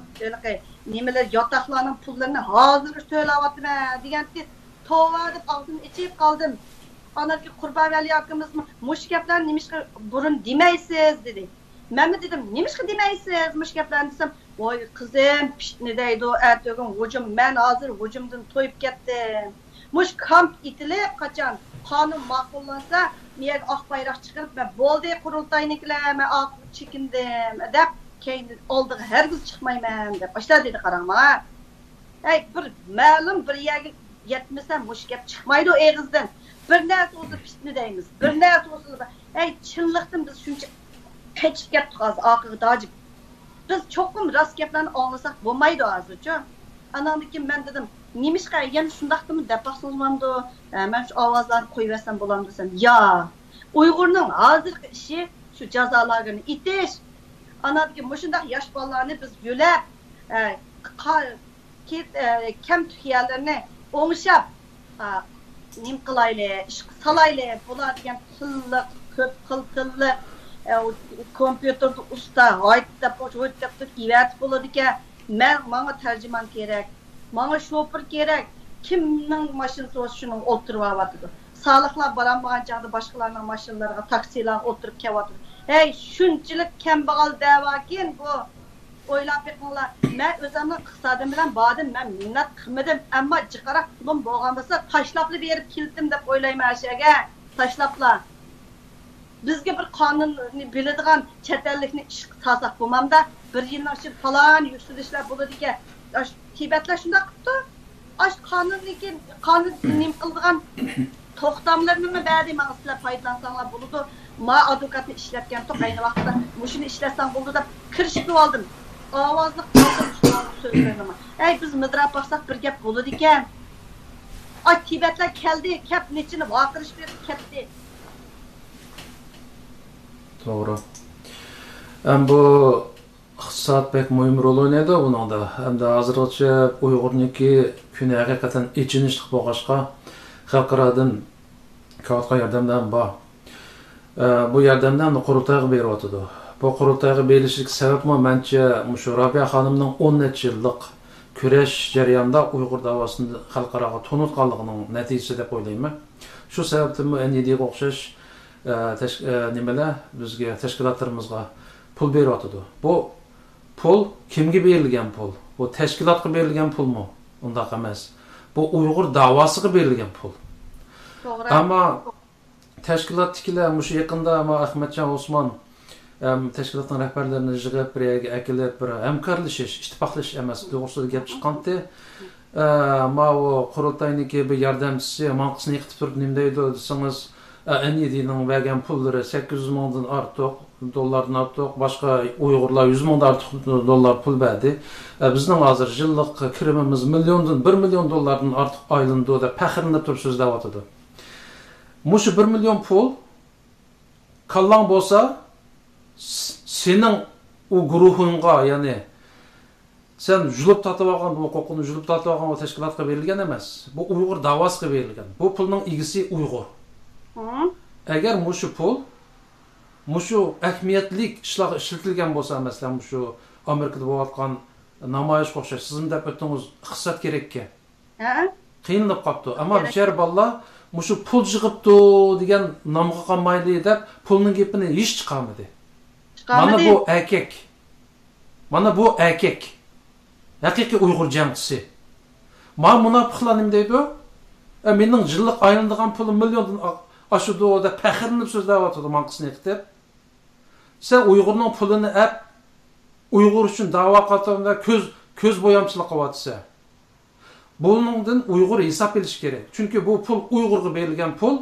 nimalar yotoqlarning pullarini hozir to'layapman deganda tova deb og'zimni ichib qoldim. Anaki Qurbon Vali akamiz mush gaplarni nimishqa burun demaysiz dedi. Men dedim, nimishqa demaysiz mush gaplarni desam, voy qizim, pishni deydi, ertaga hujum, men hozir hujumdan to'yib ketdim. Mush kamp itilib qachon qonun ma'qullansa, men oq bayroq chiqarib, men bo'ldi qurultaynikilar, men oq chekindim deb keyin oldiga hargiz chiqmayman deb boshlar dedi qarangma. Hey bir ma'lum bir yerga yetmasa mush gap chiqmaydi og'izdan. Bir narsa o'zi pishni deymiz. Bir narsa o'zi. Hey chinliqdan biz shuncha qechib ketdik hozir oqiga dojib. Biz cho'qim rost gaplarni anglasak bo'lmaydi hozircha. Anandan men dedim, nimishqa yana shundaqdimi deb baqsizmamdi. Men shu ovozlarni qo'yib versam bo'lamdi desam, yo. Uyg'urning hozirgi ishi shu jazolarni itish. Anadagi mushundaq yosh bolalarni biz yo'lab kam tuhiyalarni o'ngshab nim qilayli, ish salayli, bular degan tilliq, ko'p xil tilliq, kompyuterda usta, haytda, pochvotda ivat bo'ladi ekan. Menga tarjimon kerak, menga shofir kerak. Kimning mashinasi bo'lsa shuni o'tirib oladi. Sog'liqlar baran-baran chaqda boshqalarning mashinalariga, taksilarga o'tirib kelyapti. Hey, shunchalik kambag'al da'vokin bu. O'ylab beqinglar. Men o'zimning iqtisodim bilan bordim, men minnat qilmadim, ammo jiqaraq pulim bo'lgan bo'lsa, tashlabli berib keldim deb o'ylayman ashaga. Tashlablar. Bizga bir qonunni biladigan chet-ellikni ish qilsak bo'lmamda, 1 yilning ichida falon yuksalishlar bo'ladi ekan. Tibetlar shunday qildi. Ash qonunnikin, qonun nim qiladigan to'xtamlarni ba'zi maqsadlar foydalansanglar bo'ladi. Ma advokatni ishlatgan to'q ayni vaqtda mushuni ishlasang bo'ldi deb kirishib oldim. Ovozli so'zlarni. Ey biz midrab baqsaq bir gap bo'ladi ekan. Ay Tibetlar keldi, kap nechini vaqirish berib ketdi. To'g'ri. Bu iqtisod pek muhim rol o'ynaydi buningda. Hamda hozirgacha Uyg'urniki kuni haqiqatan ichinishlik bo'lg'achqa xalqaradan kavatqa yordamdan bor. Bu yordamdan qurultayga beryotdi. Bu qurultayga berishlik sababmi mencha shu Robiya xonimning 10 necha yillik kurash jarayonida Uyg'ur davosini xalqaroga to'nitganligining natijasi deb o'ylayman. Shu sababdan NDDga o'xshash nimalar bizga tashkilotlarimizga pul beryotdi. Bu pul kimga berilgan pul? Bu tashkilotga berilgan pulmi? Undaq emas. Bu Uyg'ur davosiga berilgan pul. To'g'ri. Ammo tashkilotdagilar shu yaqinda Ahmadjon Osmon tashkilotning rahbarlarini yig'ib bir yerga akilib bir hamkorlashish, ittifoqlashish emas, Uyg'ursada gap chiqqanda ma o qurultayniki bir yordamchisi manqisni yiqitib turib nima deydi desangiz, NDDning bergan pullari 800 mingdan ortiq, dollardan ortiq, boshqa Uyg'urlar 100 mingdan ortiq dollar pul berdi. Bizning hozir yillik kirimimiz 1 million dollardan ortiq oylandi deb faxrlanib turib so'zlayotdi. Mushu 1 million pul kallang bo'lsa, sening u guruhingga, ya'ni sen julub tatib olgan bu huquqni julub tatib olgan o tashkilotga berilgan emas. Bu Uyg'ur davosiga berilgan. Bu pulning egisi Uyg'ur. Agar mushu pul mushu ahamiyatli ishlarga ishlatilgan bo'lsa, masalan, mushu Amerikada bo'layotgan namoyish o'xshash sizim deb o'tdingiz, iqtisod kerakka. Qiynalib qopti. Ammo bichar bolalar mushu pul yig'ibdi degan nomga qolmaydi deb pulning gapini hech chiqarmadi. Mana bu erkek. Mana bu erkek. Haqiqiy Uyg'ur jamchisi. Men munofiqlar nima deydi? Mening yillik aylanadigan pulim milliondan oshdi deb faxrlanib so'zlayotdi manqisni yiqitib. Sen Uyg'urning pulini ap Uyg'ur uchun da'vo qatorida ko'z bo'yamchilik qilyapsa. Buningdan Uyg'ur hisob berish kerak. Chunki bu pul Uyg'urga berilgan pul,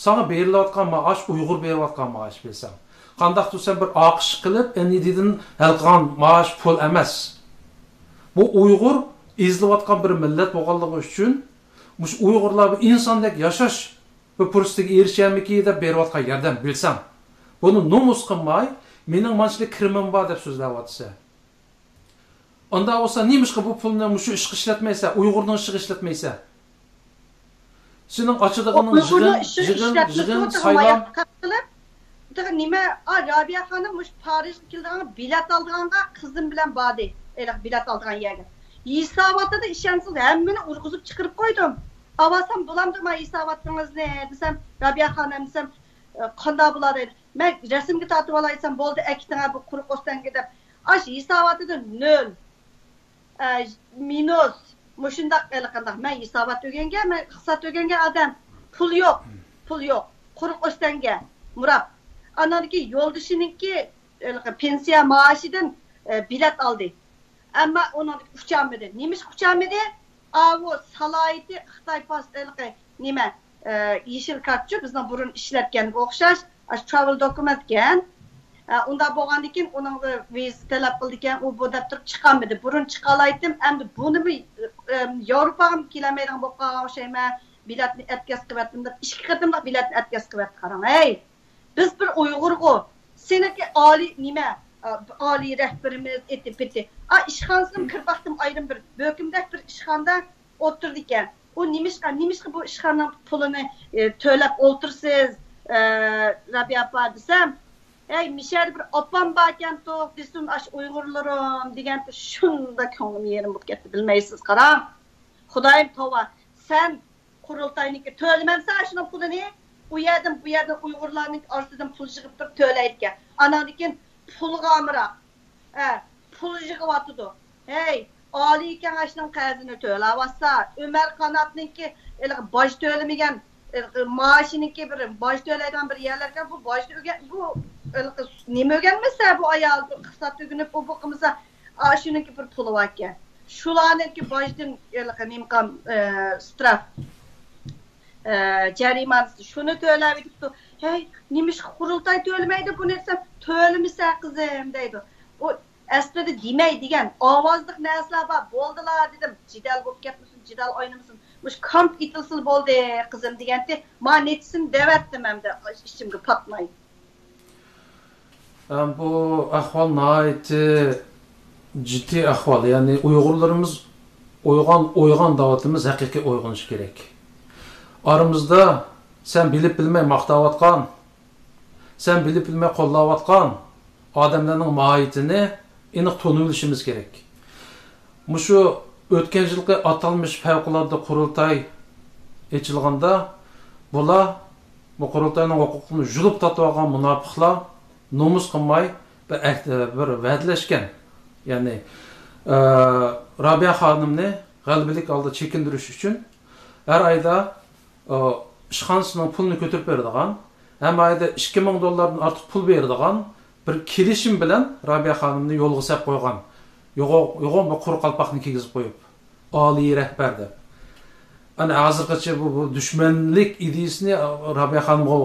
sana berilayotgan maosh Uyg'ur berayotgan maosh bilsam. Qandaqdir sen bir oqish qilib, NDDdan halqan maosh pul emas. Bu Uyg'ur izlayotgan bir millat bo'lganligi uchun, mush Uyg'urlar bir insondek yashash bu fursatiga erishganmiki deb berayotgan yordam bilsam. Buni nomus qilmay, mening manchilik kirimim bor deb so'zlayotsa. Onda olsa nimishqa bu pulni mushu ishga ishlatmaysa, Uyg'urning ishiga ishlatmaysa. Sening ochidig'ining jig'in saylam nima Robiya xonim mush Parijga kelgan bilet olganga qizim bilan bordi. Bilet olgan yerga. Hisobotida ishonsiz hammani urg'izib chiqarib qo'ydim. Avasam bulamdimi hisobotingizni desam, Robiya xonim desam, qanday bo'ladi? Men rasmga tortib olaysam bo'ldi, akitingga bu quruq ostanga deb. Ash hisobotida 0. Minus. Mushundaq qilqandaq. Men hisobot o'rganga, men iqtisod o'rganga odam pul yo'q. Pul yo'q. Quruq ostanga. Murab. Anadagi yo'ldishiningki pensiya maoshidan bilet oldi. Ammo uning uçamedi. Nimish uçamedi? O salohiyati Xitoy postiliqi nima? Yeşil kartçı bizning burun ishlatganga o'xshash, travel document ekan. Unda bo'lgandan keyin uning viza talab qildigan, u bu deb turib chiqamadi. Burun chiqalaydim. Endi buni Yevropaga kelmaydigan bo'lib qolgan o'xshayman. Biletni atkaz qilyaptim deb 2 qatimliq biletni atkaz qilyapti. Qarang, hey. Biz bir Uyg'urg'u. Seniki oliy nima? Oliy rahbarimiz etib-etdi. İşxanasını kırbaktım ayrım bir bökümdek bir işxanda oturdu iken. O nimişqa bu işxanın pulunu töylep otursiz Rabiya apa desem. Ey mişer bir opam bakan toq desin aş Uyg'urlarim degan shunda ko'nglim yerim bo'lib ketdi bilmaysiz qara. Xudoyim tova sen qurultayniki to'lamamsa shuni pulini bu yerdan Uyg'urlarning ortidan pul yig'ib turib to'laydigan. Ananikin pulga amra. Pul yig'yapti. Hey, oliy kengashning qarzini to'layapsa, Umar Qanotningki boj to'lamagan maoshiniki bir boj to'laydigan bir yerlarga bu boj bu nima o'rganmasa bu ayol iqtisod tugunib bu qilmasa shuniki bir puli bor ekan. Shularniki bojdan nimqam straf jarimasi shuni to'lab ketdi. Hey, nimish qurultay to'lamaydi buni desam, to'lamasa qizim deydi. Bu aslida demay degan ovozliq narsalar bor bo'ldilar dedim. Jidal bo'lib ketmasin, jidal o'ynamasın. Mush kamp itilsin bo'ldi qizim deganda, men netsin devatdim hamda ishimga patmay. Bu ahvol nihoyat ciddi ahvol. Yani Uyg'urlarimiz oygan davatımız hakiki oygunuş gerek. Aramızda sen bilip bilmey maqtavatkan, sen bilip bilmey qollavatkan adamlarning mahiyetini aniq tanib bilishimiz gerek. Muşu ötken yılki atalmış favqulodda qurultay açılganda bu qurultayning huquqini julub tatvagan munofiqlar nomus qilmay bir va'dalashgan. Ya'ni Rabia xonimni g'albilik oldi chekindirish uchun har oyda ishxonasining pulini ko'tarib beradigan, ham oyda $2000 ortiq pul beradigan bir kelishim bilan Rabia xonimni yo'lga sap qo'ygan. Yo'g'on bir quru qalpoqni kiygizib qo'yib, oliy rahbar deb. Ana hozirgacha bu dushmanlik ideyasini Rabia xonimga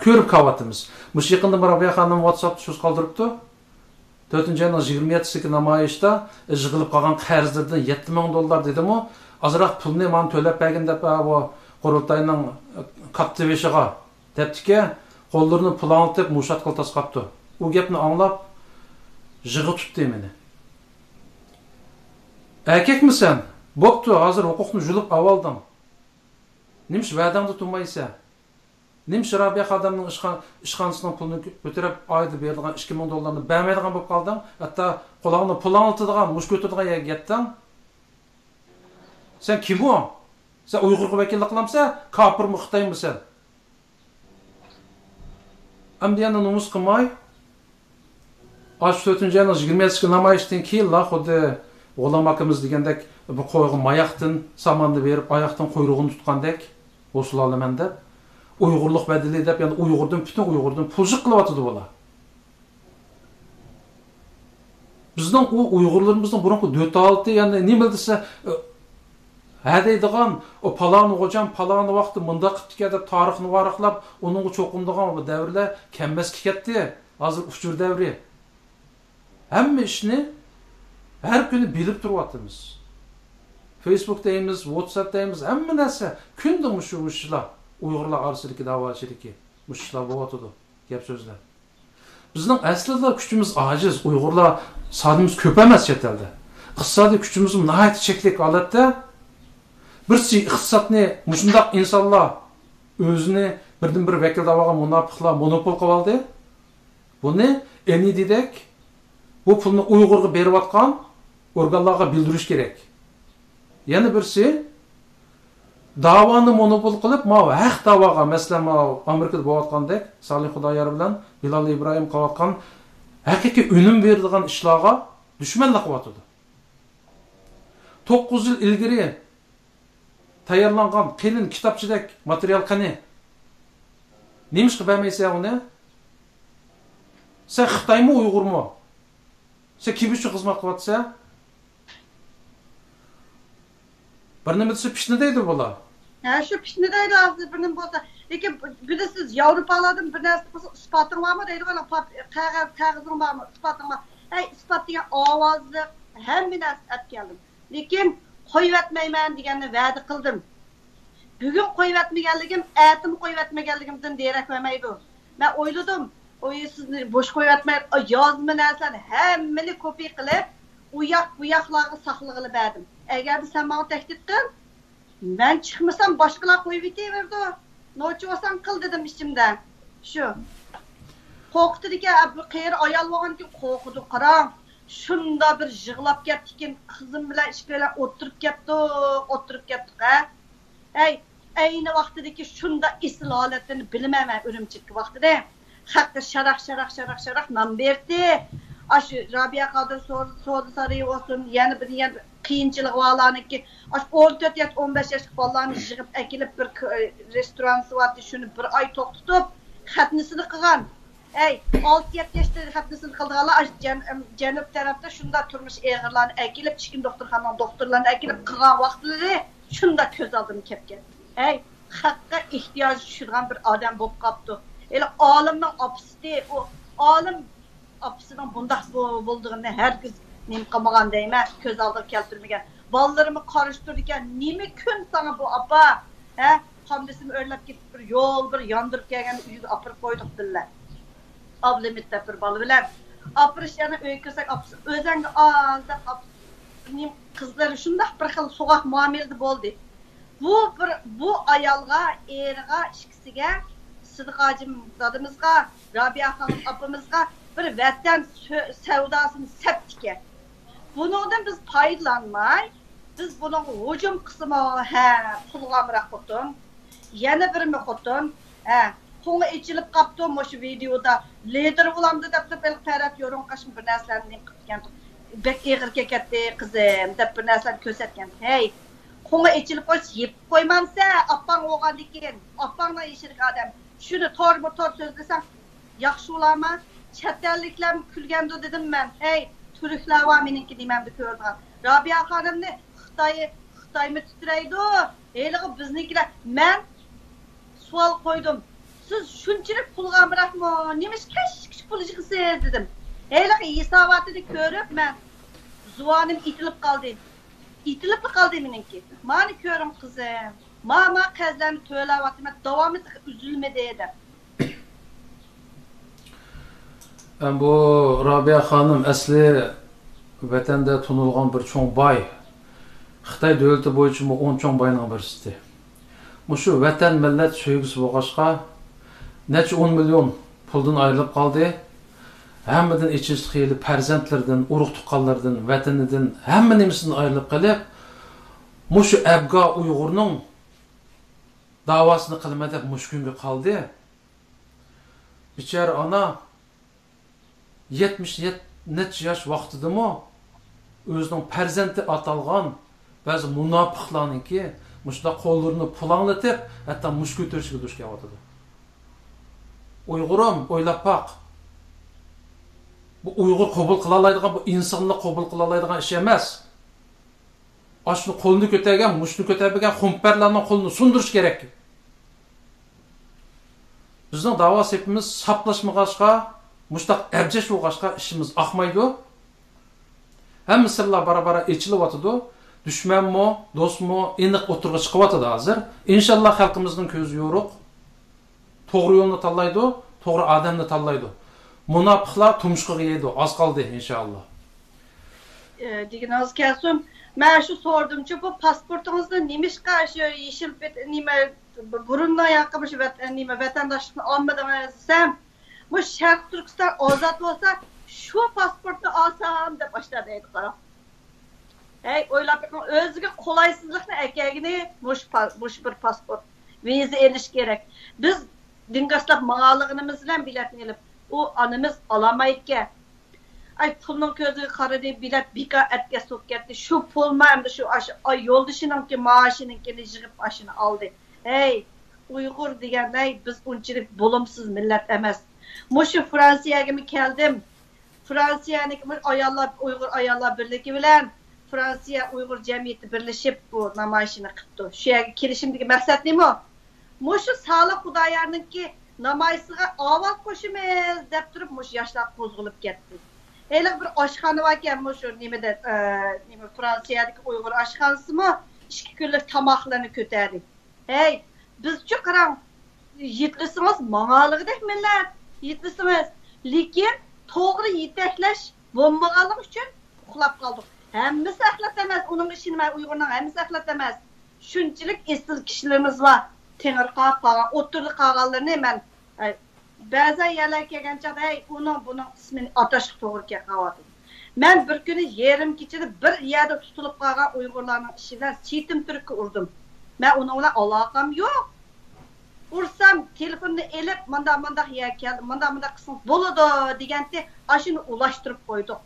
ko'rib qavatimiz. Mush yaqinda Rabia xonim WhatsApp so'z qoldiribdi. 4-ayning 27-siki namoyishda yig'ilib qolgan qarzlardan $7000 dedimi? Azroq pulni men to'lab bergin deb bu qurultayning kattiveshiga debdiki, qo'llarini plantib mushat qiltas qapti. U gapni anglab jig'i tutdi meni. Erkekmisan? Bo'pti, hozir huquqni julib avalding. Nimsh va'dangni tutmaysan? Nimsh Rabia xodimning ishxonasining pulini ko'tarib oyda beradigan $2000 bermaydigan bo'lib qolding? Hatto qo'lingni pul oltadigan, mush ko'taradigan yerga yetding. Sen kim bu? Sen Uyg'urga vakillik qilamsan, kofirmi, Xitoymisan? Amdi yana nomus qilmay, 4-ayning 27-siki namoyishdan keyin xuddi G'ulom akamiz degandek bu qo'yga mayoqdan samanni berib, oyoqdan quyrug'ini tutgandek, o'sulaman deb, Uyg'urlik badili deb, ya'ni butun Uyg'urdan puljiq qilyotdi bular. Bizning u Uyg'urlarimizning burunqi 4-6, ya'ni nima desa, hadaydigan o palani hocam palani vaqti munda qilibdi deb tarixni varaqlab, onun cho'qindigan bu davrlar kammaski ketdi. Hozir uchur davri. Hamma ishni her günü bilip duryapmiz. Facebook deymiz, WhatsApp deymiz, hamma narsa kunda mushlar Uyg'urlar orasidagi da'vochilik, mushlar bo'lyapti, gap so'zlar. Bizning aslida kuchimiz ojiz, Uyg'urlar sonimiz ko'p emas chet elda. Iqtisodiy kuchimiz nihoyat cheklik holatda. Birsi iqtisodni mushundaq insonlar o'zini birdan-bir vakil da'voga munofiqlar monopol qilib oldi. Buni enididek bu pulni Uyg'urga berayotgan organlarga bildirish kerak. Yana birsi davoni monopol qilib, haq da'voga, masalan, Amerikada bo'layotgandek, Salih Xudoyor bilan Bilal Ibrohim qilayotgan haqiqiy unum beradigan ishlarga dushmanlik qilyapti. 9 yil ilgari tayyorlangan qilin kitobchidek material qani? Nemish qilib bermaysan uni? Sen Xitoymi, Uyg'urmi? Sen kim uchun xizmat qilyapsan? Bir nima desa pishni deydi bular. Ha, shu pishni deydi hozir bir nima bo'lsa. Lekin bilasiz, Yevropalardan bir narsa bo'lsa isboting bormi deydigan, qog'ozing bormi, isboting bor. Isbot degan ovozni hamma narsa olib keldim. Lekin qo'yvatmayman deganni va'da qildim. Bugun qo'yvatmaganligim, atim qo'yvatmaganligimdan derak vermaydi. Men o'yladim, sizni bo'sh qo'yvatmay, yozma narsani hammani kopiya qilib, bu yoqlarga saqlag'ili berdim. Agar sen menga tahdid qil, men chiqmasam boshqalar qo'yib ketaverdi. Nochi bo'lsam qil dedim ichimda. Shu. Qo'rqdiki, bu qayr ayol bo'lganki qo'rqdi, qarang. Shunda bir yig'lab ketdikin, qizim bilan ishqalar o'tirib ketdik, ha. Ayni vaqtidagi shunda isl holatini bilmayman, Urumchik vaqtida. Haqqi sharaq nam berdi. Aşı Rabia Qadir so'zi sarayı olsun, yana bir qiyinchilik bo'laniki, 14 yosh 15 yoshli bolalarni yig'ib akilib bir restoran sifatida shuni bir oy to'xtatib, xatnisini qilgan. 6-7 yoshda xatnisini qilganlar janub tarafda shunda turmush eg'irlarni akilib, chikin doktorlarni akilib qilgan vaqtlari shunda ko'z oldim kelgan. Haqqa ehtiyoj tushirgan bir odam bo'lib qopti. Olimning opsiti, o olim apısının bundaq bo'ldig'ini herkes nim qilmagan deyman, ko'z oldiga keltirmagan. Bolalarımı qarıştırırken nima kun sana bu apa? Hamdesini o'rlab ketib bir yo'l bir yondirib kelgan uyga apirib qo'ydik dillar. Ablamitda bir bola bilan apirish yana uyga kirsak apisi o'zanga aldab qizlar shundoq bir xil so'goq muomalada bo'ldi. Bu ayolga, eriga, ikkisiga, Sidiq hacım dadımızga, Rabia Hanım apamızga bir vatan sevdasını septike. Bundan biz paylanmay, biz bunun hücum kısmı pulgamırak otun. Yana bir mi otun? Konu içilip kaptı şu videoda. Lider bulamdı da belki Ferhat yorum kaşın bir neslerini kıtken. Bek eğir keketti kızım da bir neslerini kösetken. Hey, konu içilip yip koymansa apang oğan diken. Apangla işirik adam. Şunu tor sözlesem yaxşı olama. Çetellikler külgende dedim ben. Hey, Türkler var meninki dememdi gördüm. Rabia Hanım ne? Xitay mı titreydi o? Eyliği biznikiler. Ben sual koydum. Siz şunçilik pulga bırakma. Nemiş keşke pulcukası dedim. Eyliği isavatını görüp ben zuvanım itilip kaldı. İtilip kaldı meninki. Mani körüm kızım. Mama kızlarını tölevatıma devamı üzülmedi eder. Bu Rabia Hanım asli vatanda tunulgan bir cho'ng boy. Xitoy davlati bo'yicha 10 cho'ng boyning birisi. Mushu vatan millat so'ygisi bo'lg'achqa necha 10 million puldan ayrilib qoldi. Hammadan ichish xiyli farzandlardan, urug' tuqqanlardan, vatanidan hamma nimasidan ayrilib qolib, mushu Abga Uyg'urning davosini qilma deb mushkunga qoldi. Bichara ona 77 necha yosh vaqtidami o'zining farzandi atalgan ba'zi munofiqlarniki mushda qo'llarini pulanglatib, hatto mush ko'tarishga duch kelyotdi. Uyg'urim o'ylab baq. Bu Uyg'ur qabul qila oladigan, bu insonlar qabul qila oladigan ish emas. Ashni qo'lni ko'targan, mushni ko'tarmagan xumparlarning qo'lini sundirish kerak. Bizning da'vo sepimiz saplashmag'achqa, mushtaq abjash bo'lg'achqa ishimiz oqmaydi. Hamma sirlar bara echilyotdi. Düşmanmi, do'stmi, aniq o'tirg'i chiqyotdi hozir. Inshaalloh xalqimizning ko'zi yo'ruq. To'g'ri yo'lni tanlaydi, to'g'ri odamni tanlaydi. Munofiqlar tumshug'iga yeydi, oz qoldi inshaalloh. Diginoz kelsin. Men shu sordimchi, bu pasportingizda nemishqa shu yeshil nima burundan yaqib shu vatandoshlikni olmadimi desam, bu Sharq Turkiston ozod bo'lsa, shu pasportni olsam deb boshladi edi qarab. Hey, o'ylab o'ziga qulaysizlikni ekagini mush bir pasport viza elish kerak. Biz dingaslab ma'alig'imiz bilan biletni elib, u onamiz olamaydi. Ay pulning ko'ziga qaradi, bilet bika etga so'katdi. Shu pulma endi shu ay yo'ldishininki maoshinikini yig'ib ashini oldi. Hey, Uyg'ur deganday biz unchalik bo'lumsiz millat emas. Mushu Fransiyaga keldim. Fransiyaniki ayollar Uyg'ur ayollar birligi bilan Fransiya Uyg'ur jamiyati birlashib bu namoyishni qildi. Shu yerga kelishimdagi maqsad nima? Mushu Salih Xudoyorninki namoyishiga ovoz qo'shimiz deb turib mush yoshlar qo'zg'alib ketdi. Elə bir aşxana var ki, şu nima Fransiyadagi Uyg'ur aşxanasimi 2 kunlik tamoqlarni ko'tardik. Hey, bizchi qarang, yetlisimiz mang'aligidek millat, yetlisimiz. Lekin to'g'ri yetaklash bo'lmaganligi uchun uxlab qoldik. Hammasi axlat emas, uning ishini men Uyg'urning hammasi axlat emas. Shunchalik esil kishilarimiz bor. Tengirqoq qolgan, o'tirli qolganlarni men ba'zan yerlar kelgan chaqda buning ismini atashga to'g'ri kelyapti. Men bir kuni yarim kechada bir yerda tutilib qolgan Uyg'urlarning ishidan chetim turibga urdim. Men uni bilan aloqam yo'q. Ursam telefonni elib, manda yer keldi, manda qism bo'ladi deganda, ashuni ulashtirib qo'ydik.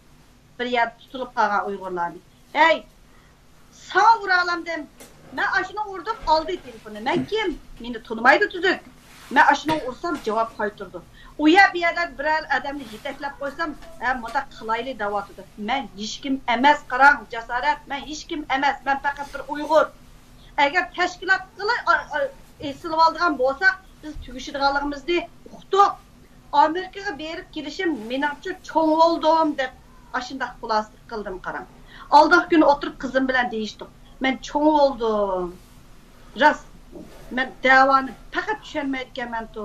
Bir yerda tutilib qolgan Uyg'urlarni. Hey, sağ uralam dem. Men ashuni urdim, oldi telefonni. Men kim? Meni tunimaydi tuzuk. Men ashuni ursam javob qaytirdi. U yerda biror odamni yetaklab qo'ysam, bunda qilayli da'votidir. Men hech kim emas, qarang, jasorat, men hech kim emas, men faqat bir Uyg'ur. Agar tashkilot esilib olgan bo'lsa, biz tugishadiganligimizni uqdik. Amerikaga berib kelishim menimcha cho'ng bo'ldim deb ashundaq xulosa qildim qarang. Oldingi kuni o'tirib qizim bilan deyishdik. Men cho'ng bo'ldim. Ras men davoni faqat tushunmayotganman to.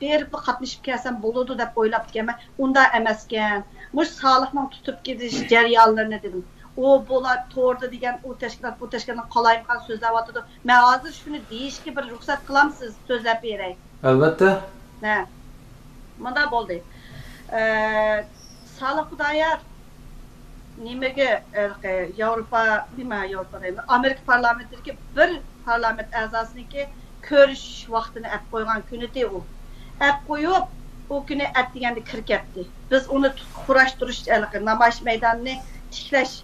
Berib qatnashib kelsam bo'ladi deb o'ylab kelman. Unda emas ekan. Mush Solihning tutib ketish jarayonlarini dedim. o bola torda degan o tashkilot bu tashkilotning qalayimqan so'zlayotdi. Men hozir shuni deyishga bir ruxsat qilamsiz, so'zlab beray. Albatta. Ha. Bunda bo'ldi. Salih Xudoyor nimaga Yevropa deyman, Amerika parlamentidagi bir parlament a'zosiniki ko'rish vaqtini ap qo'ygan kunida u. Ap qo'yib, o kuni at deganda kirib ketdi. Biz uni qurashtirish, namoyish maydonini tiklash,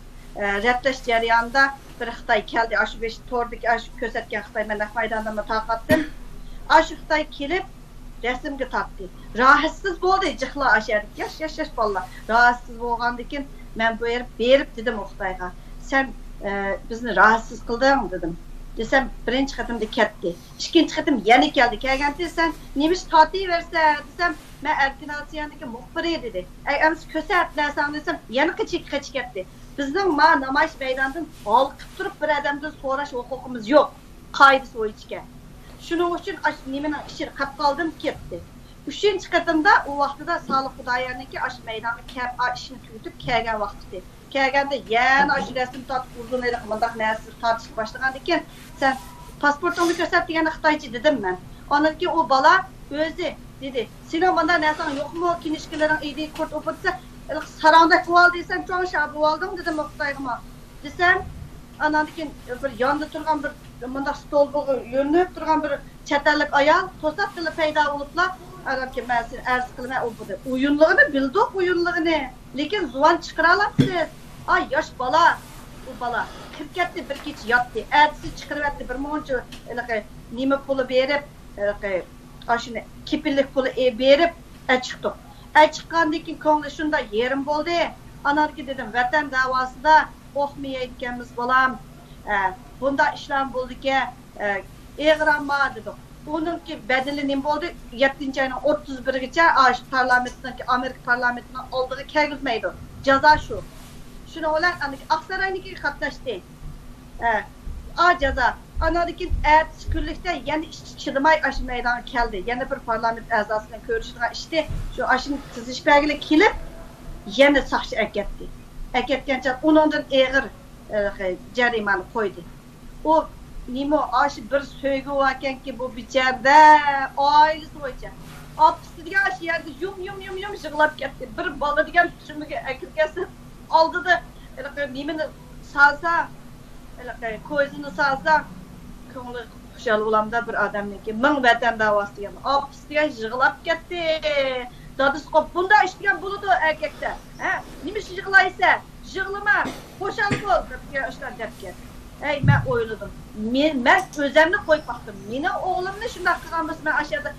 ratlash jarayonida bir Xitoy keldi. Shu 5 tordagi shu ko'rsatgan Xitoy men maydonda mutaqatdim. Shu Xitoy kelib rasmga tortdi. Rahatsiz bo'ldi, jiqlar ashardik. Yash bolalar. Rahatsiz bo'lgandan keyin men bu yer berib dedim Xitoyga. Sen bizni rahatsiz qilding dedim. Desem birinchi qatimda ketdi. Ikkinchi qatim yana keldi. Kelganda sen nemish tortayversa desem men Erkinasiyadagi muxbir dedi. Amiz ko'rsatlasam desem yana qichib ketdi. Bizning namoyish maydonidan olqib turib bir odamdan so'rash huquqimiz yo'q. Qoida bo'yicha. Shuning uchun nimani ishini qilib qoldim ketdi. 3-qatimda u vaqtida Salih Xudoyorniki ash maydonni kelib ishini tugatib kelgan vaqtida. Kelganda yana ash rasm tortib urgunlar bunday narsa tortish boshlagandan keyin sen pasportingni ko'rsat degan Xitoycha dedim men. Ondan keyin u bola o'zi dedi. Sening bunday narsang yo'qmi? Kinishkilaring ID kod o'pirsa, sarangda qilib desam, cho'ng shabu oldim dedim Xitoyga. Desam, ondan keyin bir yonda turgan bir bunda stol bo'lib yonib turgan bir chatallik ayol to'sat qilib paydo bo'liblar. Arabki men seni arz qilmay o'pdi. O'yinligini bildik, o'yinligini. Lekin zuvan chiqara olasiz. Ay yosh bola, u bola kirib ketdi, bir kech yotdi. Ertasi chiqaryapti, bir muncha nima puli berib, ashuni kepillik puli berib chiqdik. Chiqqandan keyin ko'ngli shunda yerim bo'ldi. Anarki dedim, vatan davosida o'qmayotganmiz bolam. Bunda ishlar bo'ldiki, eg'ranma dedik. Onunki bedeli nima bo'ldi? 7-oyning 31gacha parlamentning Amerika parlamentining oldiga kelgizmaydi. Jazo shu. Shuni bilan Aqsarayniki qatnashdi. Jazo. Anadaki ertesi kunlikda yana chidamay ash maydonga keldi. Yana bir parlament a'zosini ko'rishga ishdi. Shu ashini tizish belgili kelib yana soqchi aketdi. Aketgancha uningdan eg'ir jarimani qo'ydi. O nima ash bir so'ygu ekanki bu bichada oilasi bo'yicha. Opsiga ash yerda yum yig'lab ketdi. Bir bola degan tushimiga akirgasi oldida nimani salsa ko'zini salsa ko'ngli xushal bo'lamda bir odamniki ming vatan davosi degan opsiga yig'lab ketdi. Dadisi qop bunda ish degan bo'ladi erkakda. Nima yig'laysa yig'lama xushal bo'l deb ishlar deb ketdi. Men o'yladim. Men o'zimni qo'yib baxtim. Meni o'g'limni shunday qilgan bo'lsa men ashada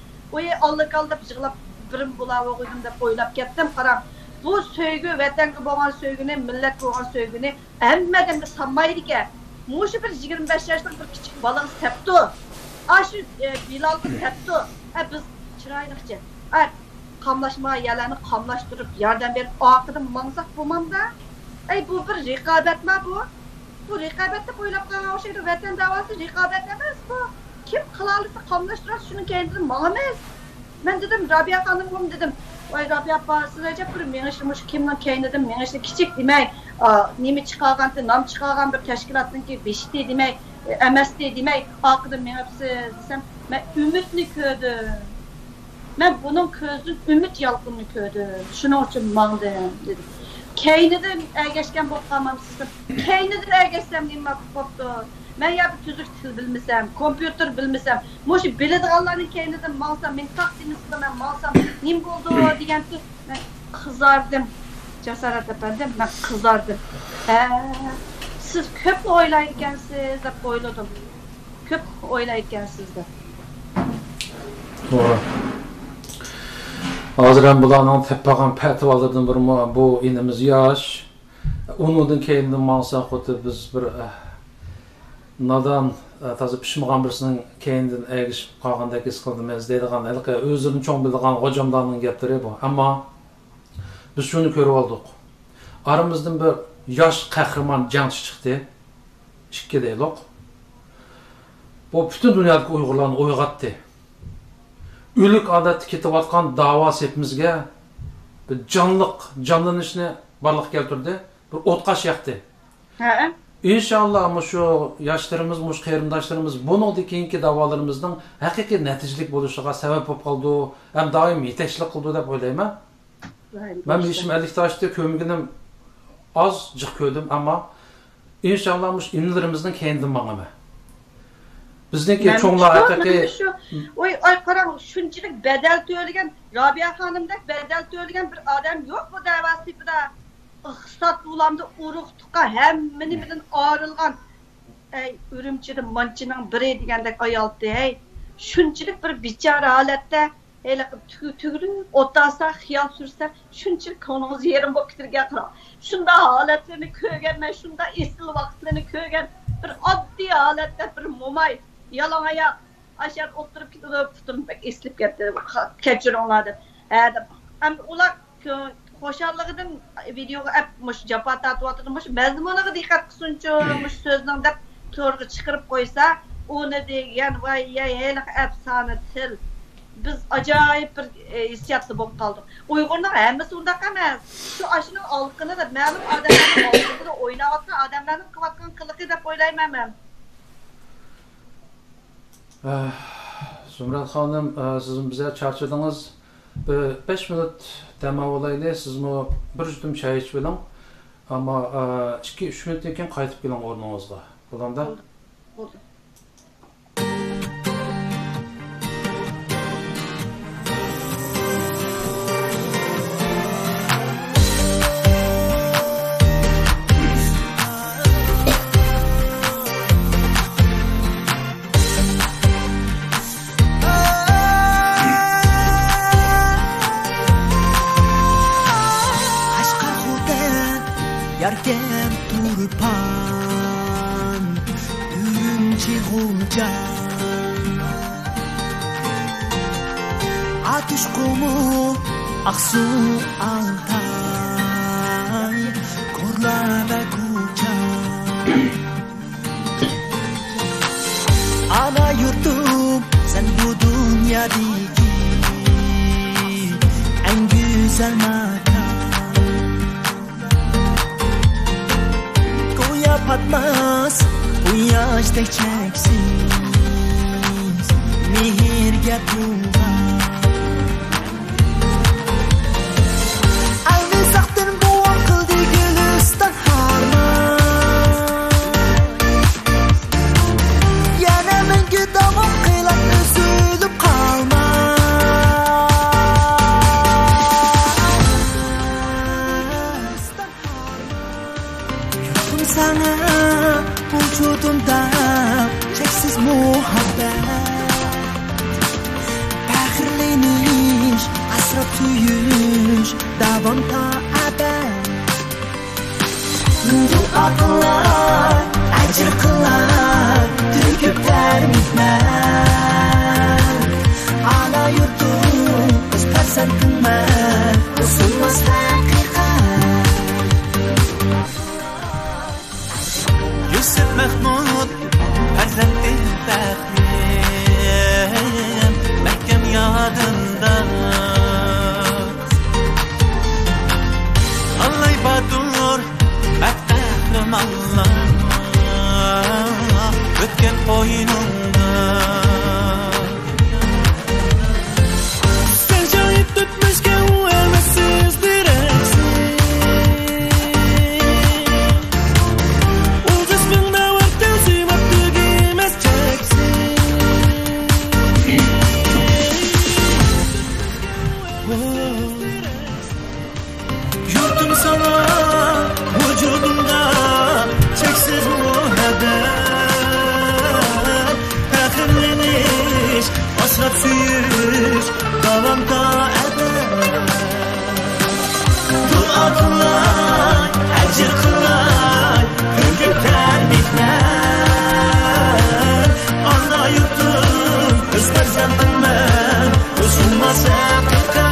allaqaldab yig'lab birim bo'lar o'g'lim deb o'ylab ketdim. Qarang, bu so'ygu vatanga bo'lgan so'yguni, millat bo'lgan so'yguni hammadan sanmaydi ekan. Mushu bir 25 yoshlik bir kichik bolani tepdi. Shu Bilalni tepdi. Biz chiroyliqcha. Qamlashma yalarni qamlashtirib yordam berib oqidan mangsak bo'lmamda. Bu bir raqobatmi bu? Bu raqobatni qo'ylab qo'ygan o'xshaydi. Vatan davosi raqobat emas bu. Kim qilolsa qamlashtiradi shuni kendidan ma'lummas. Men dedim Rabiya xonimga dedim, "Voy Rabiya apa, siz ajab bir mengishmush kimdan keynidim, mengishni kichik demay, nima chiqarganda, nom chiqargan bir tashkilotniki beshti demay, emasdi demay, oqidan mengibsiz desam, men umidni ko'rdim. Men buning ko'zidan umid yolqinini ko'rdim. Shuning uchun mangdim" dedim. Keynidan ergashgan bo'lib qolmamsiz. Keynidan ergashsam nima bo'pti? Men ya bir tuzuk til bilmasam, kompyuter bilmasam, mushu biladiganlarning keynidan mang'sam, men taqdimisidan men mang'sam, nim bo'ldi deganda men qizardim. Jasorat epandim, men qizardim. Siz ko'p o'ylayotgansiz deb o'yladim. Ko'p o'ylayotgansiz deb. To'g'ri. Hozir ham bularning teppagan patvallardan bir bu inimiz yosh. Undan keyin mang'sa xuddi biz bir nadan toza pishmagan birisining keyindan ergishib qolgandek his qildimiz deydigan o'zini cho'ng bildigan hojamlarning gaplari bu. Ammo biz shuni ko'rib oldik. Aramizdan bir yosh qahramon jangchi chiqdi. Ikki deylik. Bu butun dunyodagi Uyg'urlarni uyg'otdi. O'lik odatda ketayotgan davo sepimizga bir jonlanishni barliq keltirdi. Bir o'tqash yoqdi. He. İnşallah şu yaşlarımız, muş qarindoshlarimiz buningdan keyingi da'volarimizning haqiqiy natijalik bo'lishiga sabab bo'lib qoldi, ham doim yetakchilik qildi deb o'ylayman. Men ishim 50 yoshda ko'mginim az jiq ko'rdim, ammo inshaalloh mush inlarimizning keyindan mangama. Bizniki cho'nglar haqiqiy oy qarang, shunchalik badal to'lagan, Robiya xonimdek badal to'lagan bir odam yo'q bu davasida. İqtisat bulamda uruqtuqa hammini bilan ağrılgan Ürümçi'de mançının biri degandek ayaldı. Şunçilik bir bichara holatda tügülü otasa xiyal sürse şunçilik konuğuz yerim bu kitirgen qara. Şunda holatlarını ko'rgan, men şunda esil vaqtlarını ko'rgan bir oddiy holatda bir momay yalan ayak aşar o'tirib ketib putim eslib ketdi. Kechiringlar deb. Ham ular Xoşallıqdan videoga apmış, japat atıyotmuş, mazmuniga diqqat qilsinchi, so'zning deb to'g'ri chiqarib qo'ysa, uni degan voy hali afsona til. Biz ajoyib bir hissiyatli bo'lib qoldik. Uyg'urning hammasi undaq emas. Shu ashning olqini da ma'lum odamlarning olqini o'ynayotgan odamlarning qilayotgan qiliqi deb o'ylayman men. Zumrad xonim, siz bizga charchadingiz. 5 minut dam olayli, sizmi bir jutum çay ichib oling. Ammo 2-3 minutdan keyin qaytib keling o'rningizga. Bo'ldi? Bo'ldi. Yarken turpan Ürümçi hoca Atış kumu Aksu Altay Korlara kuca Ana yurtum sen bu dünyadaki En güzel makan Patmaz bu yaşta çeksiz Mihirga tuğan Ayni saqtin bu aqldi gülistan harman Yana menga davom qilib üzülüp qalma Sana vücudumda çeksiz muhabbet Faxrlanish, asrab suyush, davomda abad Duo qilar, ajr qilar, to'kiblar mehnat Ana yurtum, o'z farzandimman, o'zimiz haqiqat Yusuf Mahmud farzandim taxmin mahkam yodimda Allah batur qahramonlar o'tgan o'yinimda Serjoyib tutmishga u emassiz deraksiz Yurtum sana vücudumda çeksiz muhabbet Faxrlanish, asrab suyush, davomda abad Duo qilay, ajr qilay, to'kiblar mehnat Ana yurtum, o'z farzandimman, o'zimiz haqiqat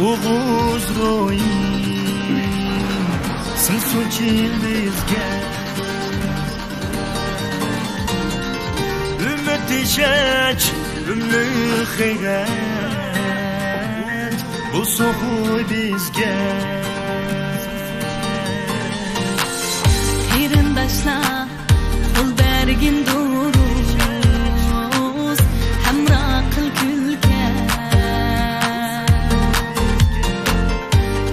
Uğuz royi shuncha yil bizga umid ishonch umri hayrat bu so'g'u bizga Qarindoshlar qo'l bergin duruz hamroh qil kulga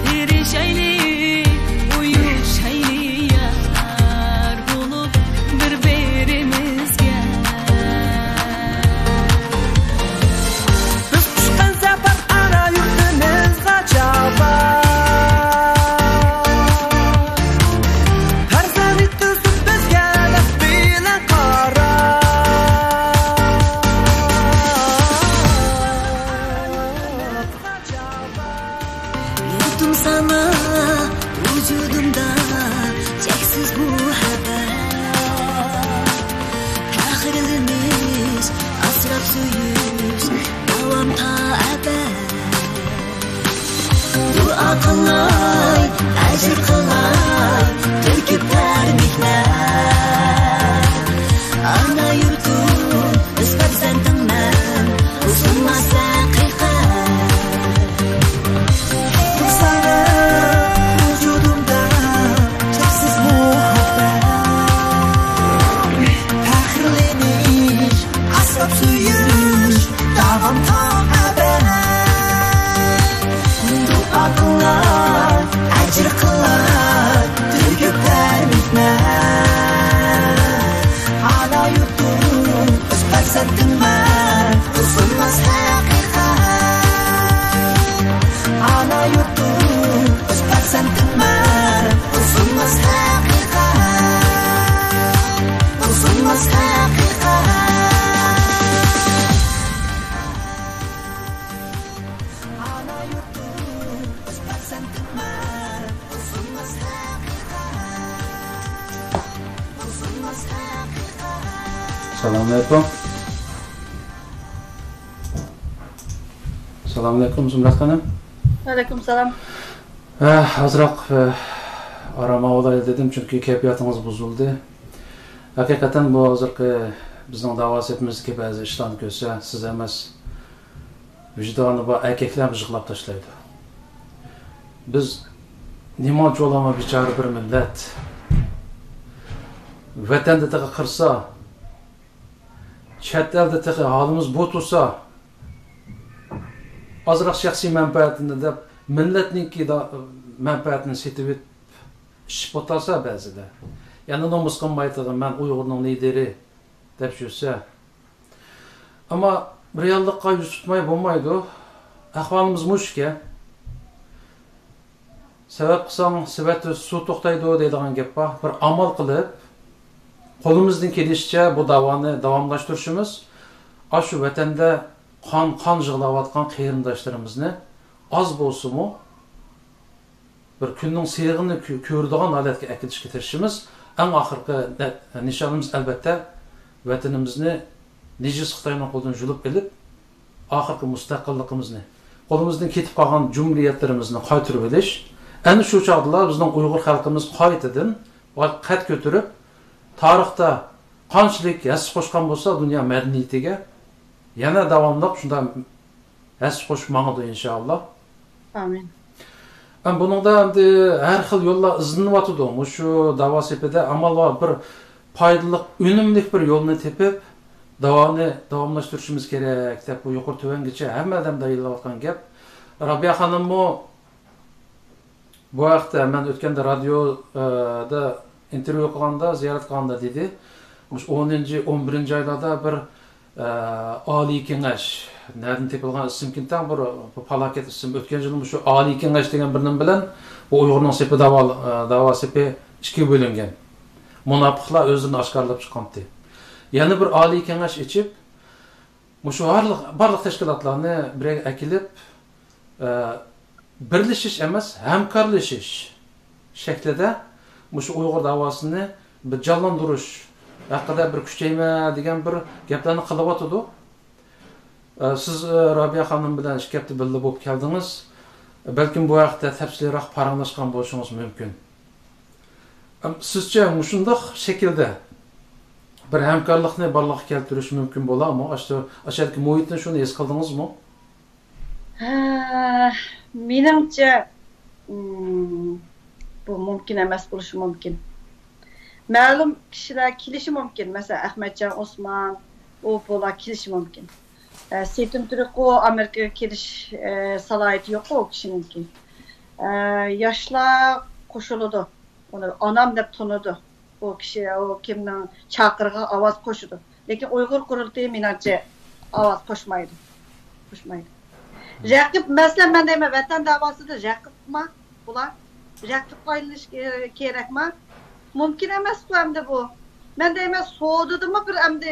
Tirishayli uyushayli yar bo'lib bir-birimizga biz tushgan safar ara yurtimizga chopar sana vücudumda cheksiz muhabbat Faxrlanish asrab so'yish davom ta abad Duo qilay ajr qilay to'kib tarmiklar Ana yurtum biz farzandimman uzunmas Assalamualaikum. Assalamualaikum Zumrat Hanım. Aleykümselam. Azroq arama olay dedim çünkü kayfiyatınız bozuldu. Hakikaten bu hozirgi bizning davosetmizga ba'zi ishlarni ko'rsa, siz emas vijdoni bor erkaklar yig'lab tashlaydi. Biz nima jo'lama bichora bir millat. Vatanda taqa qirsa, chet elda taqa holimiz bu tursa, ozroq shaxsiy manfaatini deb millatniki manfaatini setib ish bo'tasa ba'zida. Yani nomus qilmaydigan men Uyg'urning lideri deb yursa. Ammo reallikqa yuz tutmay bo'lmaydi. Ahvolimiz mushka. Sabab qilsang, sabati suv to'xtaydi deydigan gap bor. Bir amal qilib, qo'limizdan kelishicha bu davoni davomlashtirishimiz, shu vatanda qon yig'layotgan qarindoshlarimizni oz bo'lsa-mu bir kunning sig'ini ko'radigan holatga akilishga tirishimiz. Eng oxirgi nishonimiz albatta vatanimizni Nejis Xitoyning qo'lidan yulib kelib, oxirgi mustaqilligimizni, qo'limizdan ketib qolgan jumriyatlarimizni qaytarib olish. Ana shu chog'da bizning Uyg'ur xalqimiz qaytadan qad ko'tarib, tarixda qanchalik hassa qo'shgan bo'lsa, dunyo madaniyatiga yana davomli shunda hassa qo'shmoqdi inshaalloh. Amin. Buningda endi har xil yo'llar izlanyapti. Shu davosepida amal var bir foydali, unumli bir yo'lni tepib, davomlashtirishimiz kerak deb bu yuqori tuvangacha hammadan dayilayotgan gap. Robiya xonimmi bu vaqtda men o'tganda radioda intervyu qilganda, ziyorat qilganda dedi, 10-11 oylarda bir oliy kengash nereden tepilgan isimkinten bir falaket isim ötken yılın şu Ali Kengaş degen birinin bilen bu Uygur'un sepi dava sepi iki bölüngen. Münafıklar özünü aşkarlap çıkantı. Yani bir Ali Kengaş içip şu barlık teşkilatlarını bir ekilip birleşiş emas, hemkarlaşış şeklinde şu Uygur davasını bir canlandırış, hakkında bir küçeyme degen bir gaplarni qilib o'tdi. Siz Robiya xonim bilan ishkapti birga bo'lib keldingiz. Balkim bu vaqtda tafsilroq paranglashgan bo'lishingiz mumkin. Sizce mushundaq şekilde bir hamkorlikni barliqqa keltirish mumkin bo'ladimi? Aşağıdaki muhitni shuni es qildingizmi? Menimcha bu mumkin emas bo'lishi mumkin. Ma'lum kishilar kelishi mumkin. Masalan, Ahmadjon Osman, o bola kelishi mumkin. Setim Turko Amerikaga kelish salohiyati yo'q o kishininki. Yoshlar qo'shiladi. Onu anam deb tanıdı. O kishi, o kimning chaqirig'iga ovoz qo'shdi. Lekin Uyg'ur qurultiyi menimcha ovoz qo'shmaydi. Raqib, masalan, men deyman, vatan davosida raqibmi bular? Raqib qo'yilish kerakmi? Mumkin emas bu hamda bu. Men deyman, so'didimi bir hamda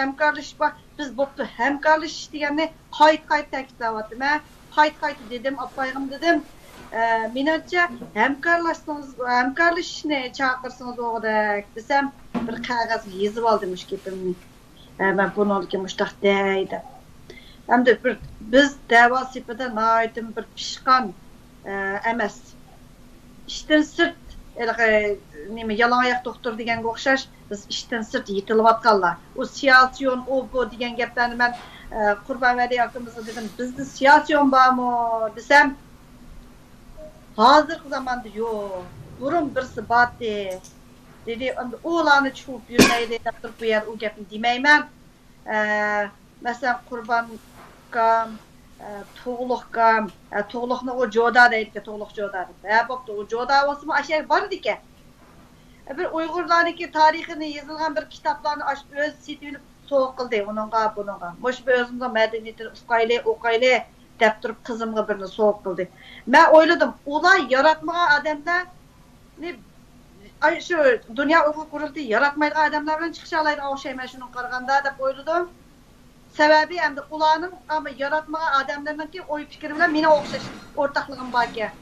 hamkorlashish bor. Biz bo'pti, hamkorlashish deganni qayt ta'kidlayapti. Men qayt dedim, apayim dedim. Menimcha hamkorlashishni chaqirsangiz o'g'dak desam, bir qog'ozga yozib oldim shu gapimni. Men buniki mushtaq deydi. Hamda biz da'vo sifida noyitim bir pishqon emas. Ishdan sirt yalan oyoq doktor deganga o'xshash, biz ishdan sirt yetilayotganlar. O siyosiyon, o bu degan gaplarni men Qurbon Vali akamizga dedim, bizda siyosiyon bormi desam, hozirgi zamonda yo'q. Burun birsi batdi. Dedi, ularni chuvib yurmaydi deb turib bu yer u gapni demayman. Masalan, Qurbonga, Tug'luqni o joda deydi, Tug'luq joda. Bo'pti, o joda bo'lsa ashay bor ekan. Bir Uyg'urlarniki tarixini yozilgan bir kitoblarni o'z setilib so'q qildi buningga. Mush bir o'zimizning madaniyatini o'qayli deb turib qizimga birini so'q qildi. Men o'yladim, ular yaratmagan odamlar shu dunyo Uyg'ur qurultiyi yaratmaydigan odamlar bilan chiqisha oladi o'xshayman shuni qaraganda deb o'yladim. Sababi endi ularning ama yaratmagan odamlarningki o'y fikri bilan meni o'xshash o'rtaqligim bor ekan.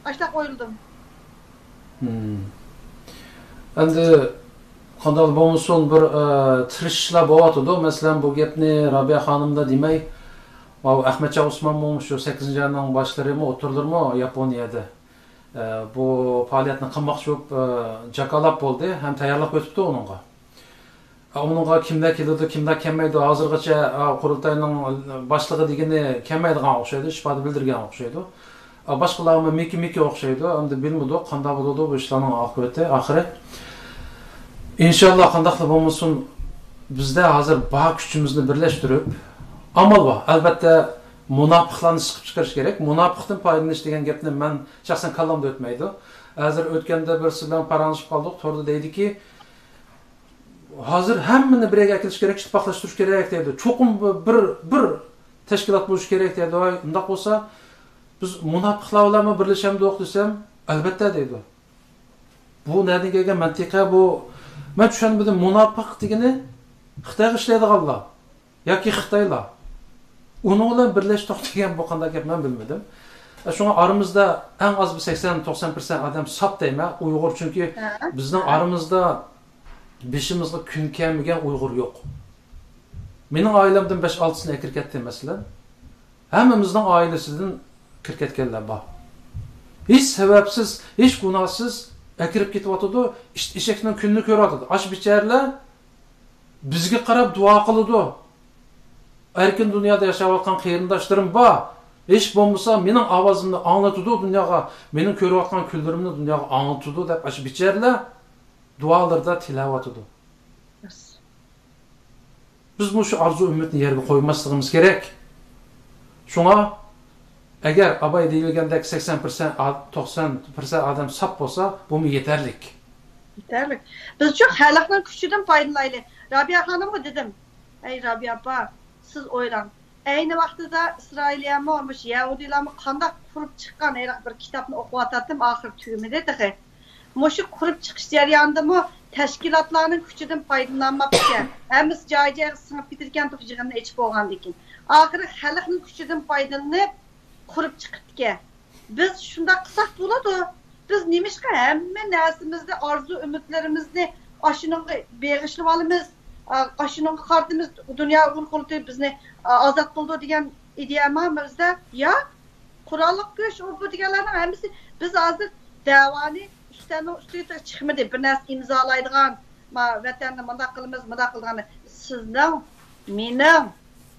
Ashta qo'yildim. Endi qanday bo'lmasin bir tirishlar bo'lyotdi. Masalan, bu gapni Robiya xonimda demay, Ahmadjon Osmonmi shu 8-yilning boshlarimi o'tirdirmi Yaponiyada. Bu faoliyatni qilmoqchi bo'lib jakalab bo'ldi, ham tayyorlab o'tibdi uningga. Uningga kimlar keladi, kimlar kelmaydi, hozirgacha qurultayning boshlig'i degani kelmaydigan o'xshaydi, isbot bildirgan o'xshaydi. Boshqalarga meki o'xshaydi, endi bilmadi qanday bo'ladi bu ishlarning oxiri. İnşallah qandaqla bo'lmasin, bizda hozir bor kuchimizni birlashtirib, amal bor. Albatta, munofiqlarni chiqib chiqarish kerak. Munofiqdan foydalanish degan gapni men shaxsan kallamda o'tmaydi. Hozir o'tganda birisi bilan paranjib qoldik, to'g'ri deydiki, hozir hammani birga keltish kerak, ittifoqlashtirish kerak deydi. Cho'qim bir tashkilot bo'lish kerak deydi. Undaq bo'lsa, biz munofiqlar bilan birlashamiz desam, albatta deydi. Bu nereden kelgan mantiqa bu? Men tushunmadim, munofiq degani Xitoyga ishlaydiganlar yoki Xitoylar. Uni bilan birlashdik degan bu qanday gap men bilmadim. Shunga aramizda eng az bir 80-90% odam sap deyman, Uyg'ur, chunki bizning aramizda beshimizga kun kelmagan Uyg'ur yo'q. Mening oilamdan 5-6sini kirib ketdi masalan. Hammamizning oilasidan kirib ketganlar bor. Hech sababsiz, hech gunohsiz kirib ketyotdi, eshakning kunini ko'radi. Ash bicharalar bizga qarab duo qiladi. Erkin dunyoda yashayotgan qarindoshlarim bor. Hech bo'lmasa mening ovozimni anglatadi dunyoga, mening ko'rayotgan kunlarimni dunyoga anglatadi deb ash bicharalar duolarda tilovat etadi. Biz bu shu arzu umidni yerga qo'ymasligimiz kerak. Shunga agar abay deyilgandek 80%-90% odam sap bo'lsa, bu yetarlik. Yetarlik. Biz shu xalqning kuchidan foydalanaylik. Robiya xonimga dedim, "Ey Robiya opa, siz o'ylang. Ayni vaqtida Isroiliyami, olmuş Yahudilarmi qanday qurib chiqqan bir kitobni o'qiyotdim oxir tugimida dedi. Mushu qurib chiqish jarayonidami tashkilotlarning kuchidan foydalanmoqchi. Hammasi joy-joy singib ketilgan to'g'jig'ini ichib bo'lgandan keyin oxiri xalqning kuchidan foydalanib qurib chiqibdi. Biz shunda qilsak bo'ladi. Biz nimishqa hamma narsamizni, orzu umidlarimizni ashunga beg'ishlab olamiz. Ashunga qartimiz dunyo qurultiyi bizni ozod qildi degan ideyamizda yo'q. Qurolliq kuch bu deganlarning hammasi biz hozir davoni üstüne chiqmadi. Bir narsa imzolaydigan, vatanni bunday qilamiz, bunday qilgan. Sizning, mening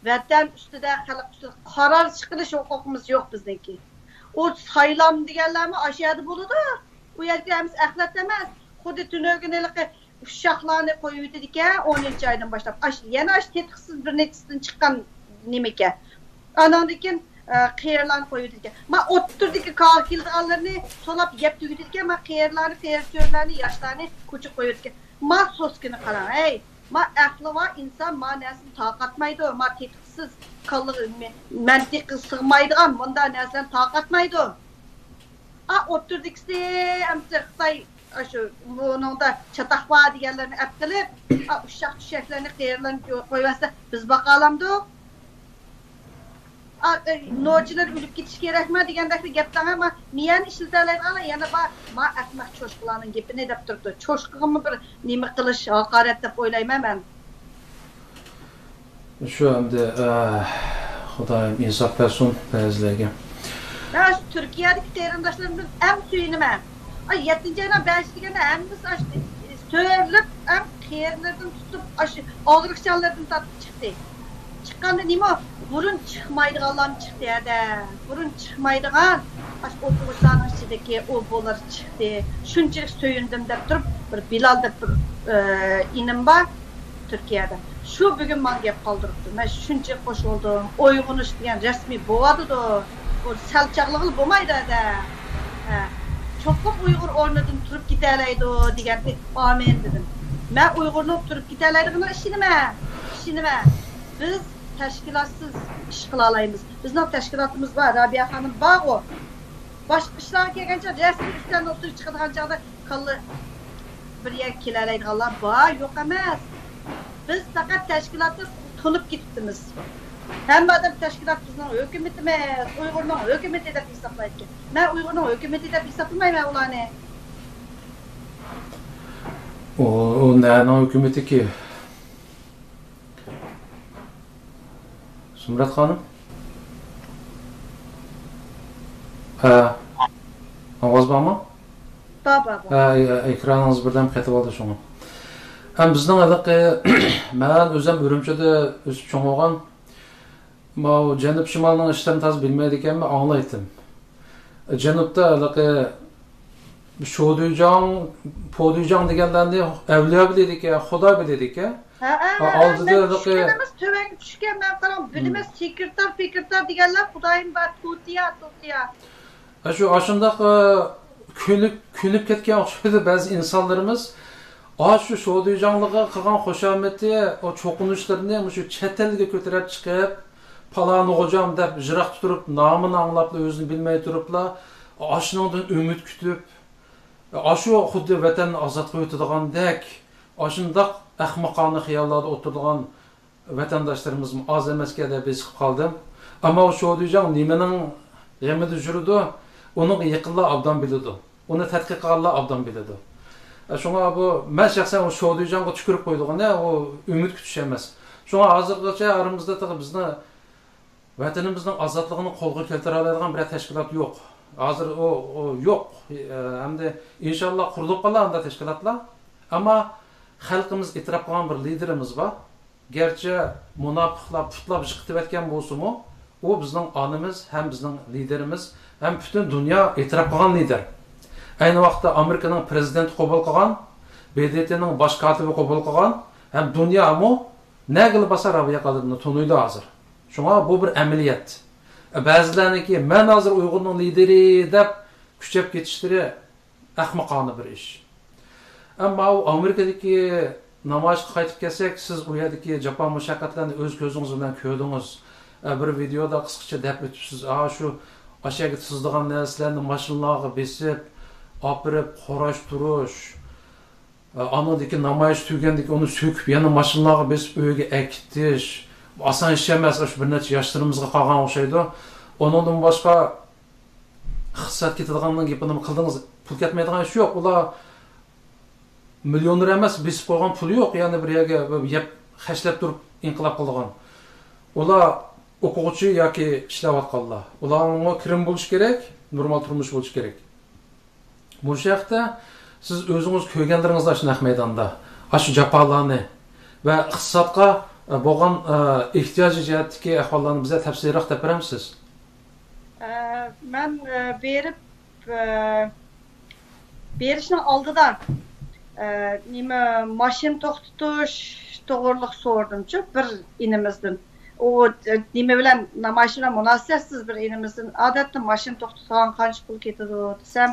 vatan ustida xalq ustida qaror chiqarish huquqimiz yo'q bizniki. O saylam deganlarmi aşağıda bo'ladi. Bu yerga hamiz axlat emas. Xuddi tunögüneliki uşaqlarni qo'yib o'tadigan 10-oydan boshlab. Yana tetiqsiz bir nechasidan chiqqan nimaka. Anandikin qiyerlarni qo'yib o'tadigan. Ma o'tturdiki kalkilganlarni solab yeb tugitadigan, ma qiyerlarni, qiyerlarni, yoshlarni ko'chib qo'yib o'tadigan. Ma soskini qarang, ey. Ma aqli va inson ma'nosini taqatmaydi. Ma tetiqsiz mantiqi sig'maydigan bunday narsalarni taqatmaydi. O'tturdikisi amsa Xitoy shu buningda chataqva deganlarni ap qilib, ushaq tushaklarni qiyerlarni qo'yvasa biz baqalamdik. Nochilar o'lib ketish kerakmi degandagi gapdan ham miyani ishlatalaydigan yana ma ahmoq cho'shqalarning gapini deb turibdi. Cho'shqig'imi bir nima qilish haqorat deb o'ylayman men. Shu endi Xudoyim insof bersin ba'zilarga. Ben Türkiye'deki teyrandaşlarımın en suyunumen. 7. ayına belirtigende hemimiz söylenip hem kıyerlerden tutup ağırlıkçalardan tatıp çıktı. Çıkkanda neymi o? Burun çıkmaydı Allah'ım çıktı ya da. Burun çıkmaydı kan. Okumuşlarının içindeki o boğuları çıktı. Şunçılık söyündüm de durup bir Bilal'da bir inim var Türkiye'de. Şu bugün bana gap kaldırıptı. Ben şunçılık hoş oldum. Oygunuş diyen resmi boğadı da. O salçaqlığı bo'lmaydi da. Çoxum Uyghur o'rnidan turib ketalaydi deganda amen dedim. Men Uyg'urlik turib ketalaydigini ishonima. Biz tashkilotsiz ish qila olamiz. Bizning tashkilotimiz bor, Rabiya xonim bor o. Boshqa ishlar kelgancha rasmiy ishdan o'tirib chiqadigan chog'da qalli bir yer kelalaydiganlar bor, yo'q emas. Biz faqat tashkilotda tunib ketibmiz. Hem adam teşkilat bizden hükümetimiz, Uygur'un hükümeti de hesaplaydı. Ben Uygur'un hükümeti de hesaplamayım ulanı. O ne hükümeti ki? Sumrat Hanım? Avaz var mı? Baba. Ekranınız birden ketip aldı şunu. Hem bizden adık, ben özüm Ürümçi'de üstü çoğun olgan, Janub Şimalının işlerini taz bilmeydiken anlaydım. Janub'da Poduycan degenlerinde evliya biledik ya, Xuda biledik ya. Aldıda düşkenimiz töven düşken ben karam bilmez sekreter degenler Xudayım var tutiya. Şu aşında künüp ketken oxşaydı bazı insanlarımız şu Poduycanlığa kılgan hoşameti, o çokunuşlarını şu çetelge kötürep çıkıp Palanı hocam dep jıraq tuturup, namını anlapla, özünü bilmey turupla, aşınandan ümit kütüp, aşı xuddi vatan azatqa ötüdüğən dek, aşındaq ahmaqanı xiyallarda oturduğan vatandaşlarımız az emeske de bezip kaldım. Ama o şu diyeceğim, nimenin gemidi jürüdü, onun yıqılla abdan bilidi. Onu tədqiqalla abdan bilidi. Şuna bu, ben şəxsən o şu diyeceğim, tükürüp koyduğun, o ümit kütüş emas. Şuna hazırlıqca aramızda bizni vatanımızın azatlığını kolga keltire aladigan bir teşkilat yok. Hazır o yok. Hem de inşallah kurulup kalan teşkilatlar. Ama halkımız itiraf kılan bir liderimiz var. Gerçi münafıklar putlap çıkıp etken bolsun mu? O bizden anımız, hem bizden liderimiz, hem bütün dünya itiraf kılan lider. Aynı vaxtda Amerika'nın prezidenti kabul kılan, BDT'nin baş katibi kabul kılan, hem dünya mı ne kılıp basar abiye kadını tonuydu hazır. Şuna bu bir əməliyyat. Bəzilərinin ki, mən hazır Uyğurun lideri deb küçəb getişləri axmaqanı bir iş. Amma o Amerikadakı namayışqa qaytıb kelsək, siz o yerdəki Japan müşaqqatlarını öz gözünüz bilan gördünüz. Bir videoda qısqaça deb ötübsüz. Şu aşağı sızdığan nəslərini maşınlarga besib, apırıb, qoraş turuş. Anadaki namayış tügəndəki onu söküb, yana maşınlarga besib öyge əkitiş. Asan iş emas, bir neçə yaşlarımızga qalğan oxşaydı. Onundan başqa xissat ketadigandan gapini qildingiz, pul ketmaydigan iş yo'q. Ular millionlar emas, besib qo'ygan puli yo'q. Yani bir yerga yeb xashlab turib inqilab qilgan. Ular o'quvchi yoki ishlayotganlar. Ularning kirim bo'lish kerak, normal turmush bo'lish kerak. Bu yerda siz o'zingiz ko'rganlaringizda shu naq maydonda, shu jafolarni va iqtisodga bo'lgan ehtiyoji jihatdagi ahvollarni bizga tafsilroq deb beramsiz? Men berishning oldida nima mashin to'xtatish to'g'riliq so'radim-chi bir inimizdan. O nima bilan namoyish bilan munosabatsiz bir inimizdan odatda mashin to'xtatgan qancha pul ketadi desam,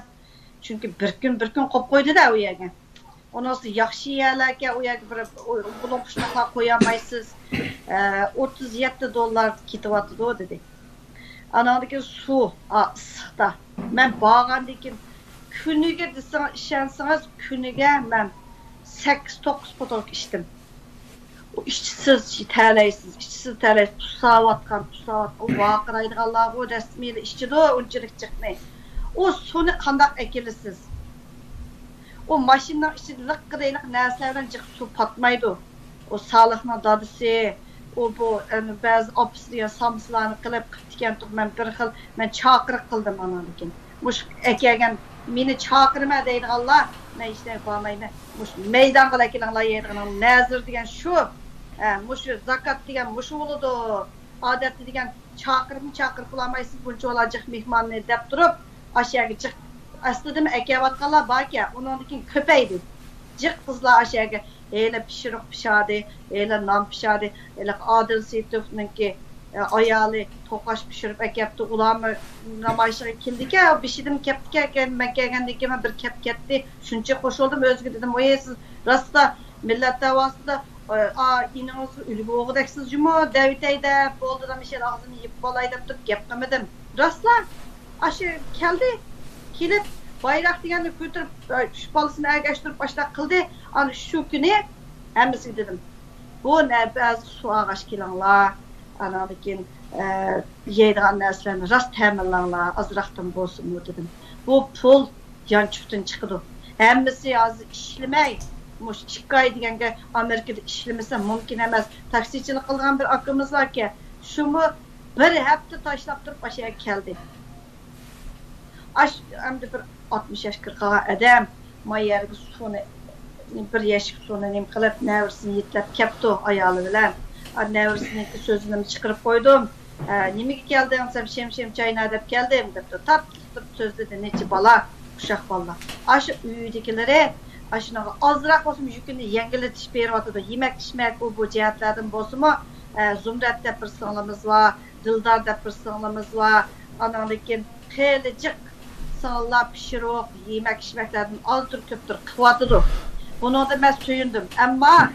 chunki bir kun qo'yib qo'ydi-da u yerga. Onasi yaxshi yerlarga u yerga bir bloqishni qo'yamaysiz. $37 ketyapti dedi. Anadagi suv issiqda. Men borgandan keyin kuniga desam, ishonsangiz kuniga men 8-9 potok ichdim. O ishsiz talaysiz, tusavatgan, o vaqiraydiganlar o rasmiyli ishchida unchalik chiqmay. O suni qandaq ekilisiz. O mashinaning ichida liqqidayliq narsalardan chiqib suv patmaydi. O sog'liqning dadisi, o bu ba'zi opsiya samslarni qilib ketgan men bir xil men chaqiriq qildim ananikin. Mush ekegan meni chaqirma deydiganlar men ishlay bormayman. Mush maydonga kelganlar yeydigan nazir degan shu. Mush zakat degan mush bo'ladi. Odatda degan chaqirib qilmaysiz buncha olajaq mehmonni deb turib, aşağıya chiq. Aslida akavatganlar borki, undan keyin ko'paydi. Jiq qizlar aşağıya elə pişiriq pişadi, elə nam pişadi, elə Adil Seytovninki ayali toqash pişirib akapti. Ularni namoyishga keldik-a, bishidim keptga men kelgandek men bir kep ketdi. Shuncha qo'shildim, o'zga dedim, "Voy, siz rostda millat davosida inangiz ulug' o'g'daksiz jumo, Davitayda bo'ldi da mishel og'zini yeb qolay deb turib gap qilmadim. Rostla aşı keldi, kelib bayroq deganni ko'tarib, shu bolasini agashtirib boshlab qildi. Ana shu kuni hammasiga dedim. Bu ba'zi suv ag'ash kelinglar, anadan yeydigan narsalarni rost ta'minlanglar, azroqdan bo'lsin dedim. Bu pul yanchukdan chiqadi. Hammasi hozir ishlamay, mush 2 oy deganga Amerikada ishlamasa mumkin emas. Taksichilik qilgan bir akamiz borki, shuni bir hafta tashlab turib aşağıya keldi. Endi bir 60 yosh 40 odam mayarga suvni bir yashik suvni nim qilib navrisini yetlab kepti ayoli bilan. Navrisiniki so'zini chiqarib qo'ydim. Nimaga kelding desam, shem chayna deb keldim debdi. Tatib so'zladi necha bola, qushaq bolalar. Ashu uydagilari ashunaqa ozroq bo'lsin yukini yengillatish beryapti. Yemak ichmak bu jihatlardan bo'lsa-mu, Zumrat deb bir singlimiz var, Dildar deb bir singlimiz var. Anandan keyin xeylijiq sağlap pişirib, yemek içmeklerden azdır köptür kıvatıdır. Bunu da ben söyündüm. Ama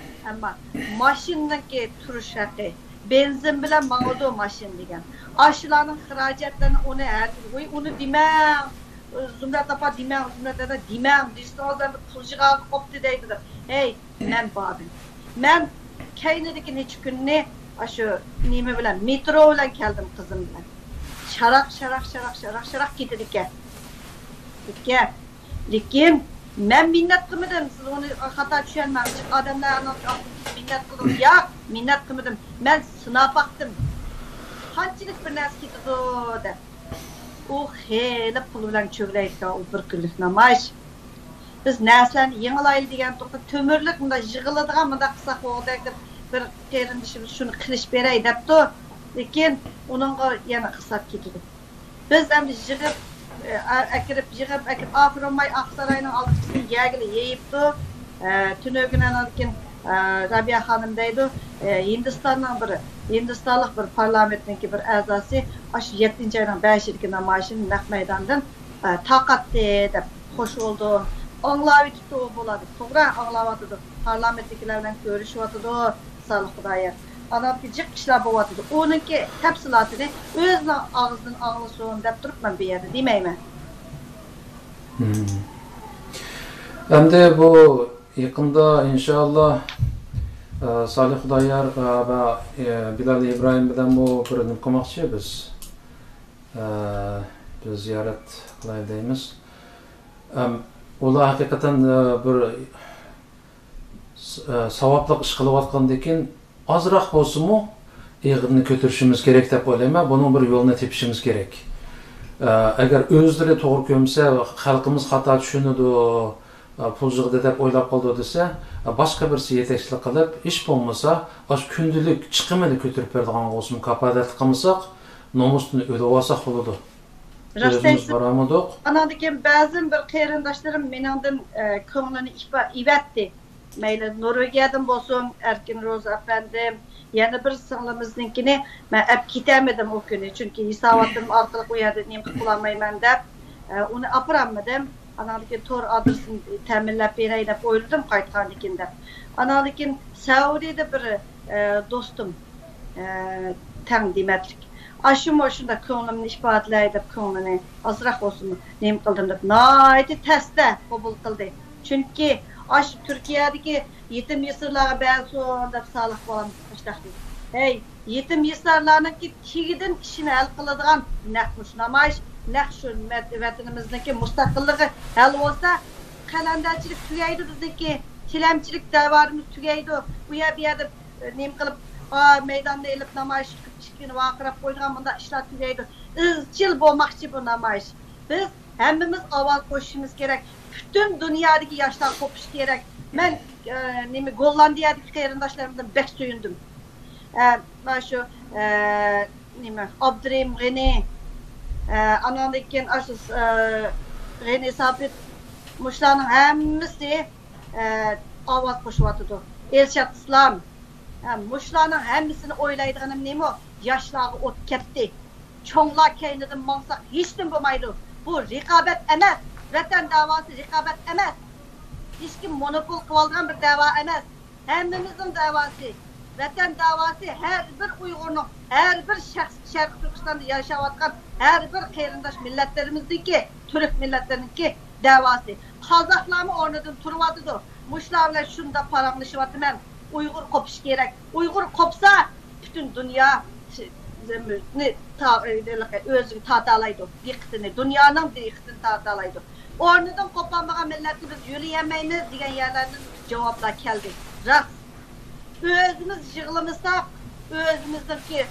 maşindeki turuş hakkı, benzin bilen mağadı maşin degen. Aşıların xiracetlerini onu erdir. Onu demem. Zumrat apa demem. Zumrat da demem. Dişten ağzından kılcığa koptu deydidir. Hey, ben babim. Ben Kaynı'daki hiç gününe aşı nime bilen, metro bilen geldim kızım bilen. Şarak gidedik ya. Lekin men minnat qilmadim. Siz uni xato tushunmaysiz. Odamlarni minnat qildim. Yo'q, minnat qilmadim. Men sinab baqdim. Qanchalik bir narsa ketadi deb. U xeyli pul bilan cho'g'laydi u bir kunlik namoyish. Biz narsalarni yangilayli degan to'xta to'mirlik bunda yig'iladigan bunda qilsak o'g'dak deb bir qarindishimiz shuni qilish beray debdi. Lekin uningga yana hisob ketadi. Biz endi yig'ib akirib Afronmay Aqsarayning oltisini yagili yeyibdi. Tunögünen keyin Rabia Hanım deydi. Hindistonlik bir parlamentniki bir a'zosi aşı 7-ayning 5-idagi namoyishni naq maydondan taqatdi deb xo'sh bo'ldi. Anglayotdi bo'ladi. To'g'ri anglayotdi. Parlamentnikilar bilan ko'rishyotdi. Sağlık Xudoya. Anadagi jiq ishlar bo'lyapti. Oniki tafsilotini o'zining og'zidan anglasin deb turibman bu yerda demayman. Endi bu yaqinda inshaalloh Salih Xudoyar va Bilal İbrahim bilan bu bir nima qilmoqchi biz ziyorat qilay deymiz. Ular haqiqatan bir savobli ish qilayotgandan keyin azroq bo'lsa-mu eğrini götürüşümüz gerek dep oylayman. Bunun bir yolunu tepişimiz gerek. Eğer özleri toğru kömse, halkımız hata düşünüdü, pul jığdı dep oylap kaldı dese, başka birisi yetekçilik kılıp, iş bolmasa, aş kündülük çıkımını götürüp berdiğen olsun kapadatlı kılmasak, nomusunu öde olsak boludu. Özümüz baramadık. Anadaki bazı bir qarindaşlarım meningden ko'nglini ibatdi. Mayli Norvegiyadan bolsun, Erkin Roz efendim, yana bir singlimizninkini men ap ketemedim o kuni. Çünkü hisobatim orqali u yerda nem qilolmayman deb uni aprammadim. Anadaki tor adresini ta'minlab beray deb o'yladim qaytgandan deb. Anadaki Saudiyada bir do'stim tang dematlik. Aşım şunda ko'nglimni ifodalaydi deb ko'nglini azroq olsun nem qildim deb nayti tasda qabul qildi. Chunki aş Türkiye'deki yetim yesirlarga ba'zon deb saliq bolam qishtaqdi. Hey, yetim yesirlarniki tegidin ishini hal qiladigan naqmush namoyish, naqsh vatanimizdagi mustaqilligi hal bo'lsa, qalandachilik tugaydi bizniki, tilamchilik davarimiz tugaydi. Bu yerda nem qilib meydanda elib namoyish ishkini vaqirab qo'ygan bunda ishlar tugaydi. Izchil bo'lmoqchi bu namoyish. Biz hammamiz ovoz qo'shishimiz kerak. Bütün dünyadaki yaşlar kopuş gerek. Ben Gollandiyadaki qarindoshlarımdan bek suyundim. Şu Abdurrahim G'ani, anandaki aşız G'ani Sabit muşlarning hammasi ovoz qo'shyapti. Elshad Islom muşlarning hammasini o'ylaydiganim nima? Yoshlarga o't ketdi. Cho'nglar kaynidan mansaq hech kim bo'lmaydi. Bu raqobat emas. Vatan davası rekabet emas. Hiç kim monopol kıvalgan bir dava emas. Hemmimizin davası. Vatan davası her bir Uygur'un, her bir şahs Şarkı Türkistan'da yaşavatkan her bir qarindosh milletlerimizdeki, Türk milletlerindeki davası. Kazaklarımı ornadan turvadıdı. Muşlarla şunda paramlaşıvatı ben. Uygur kopuş gerek. Uygur kopsa bütün dünya özünü tartalaydı. Dikkatini, dünyanın dikkatini tartalaydı. Ornadan kopanmagan milletimiz yürüyemeymiz degan yerlerden cevaplar geldi. Rast. Özümüz yığılmışsak, özümüzdeki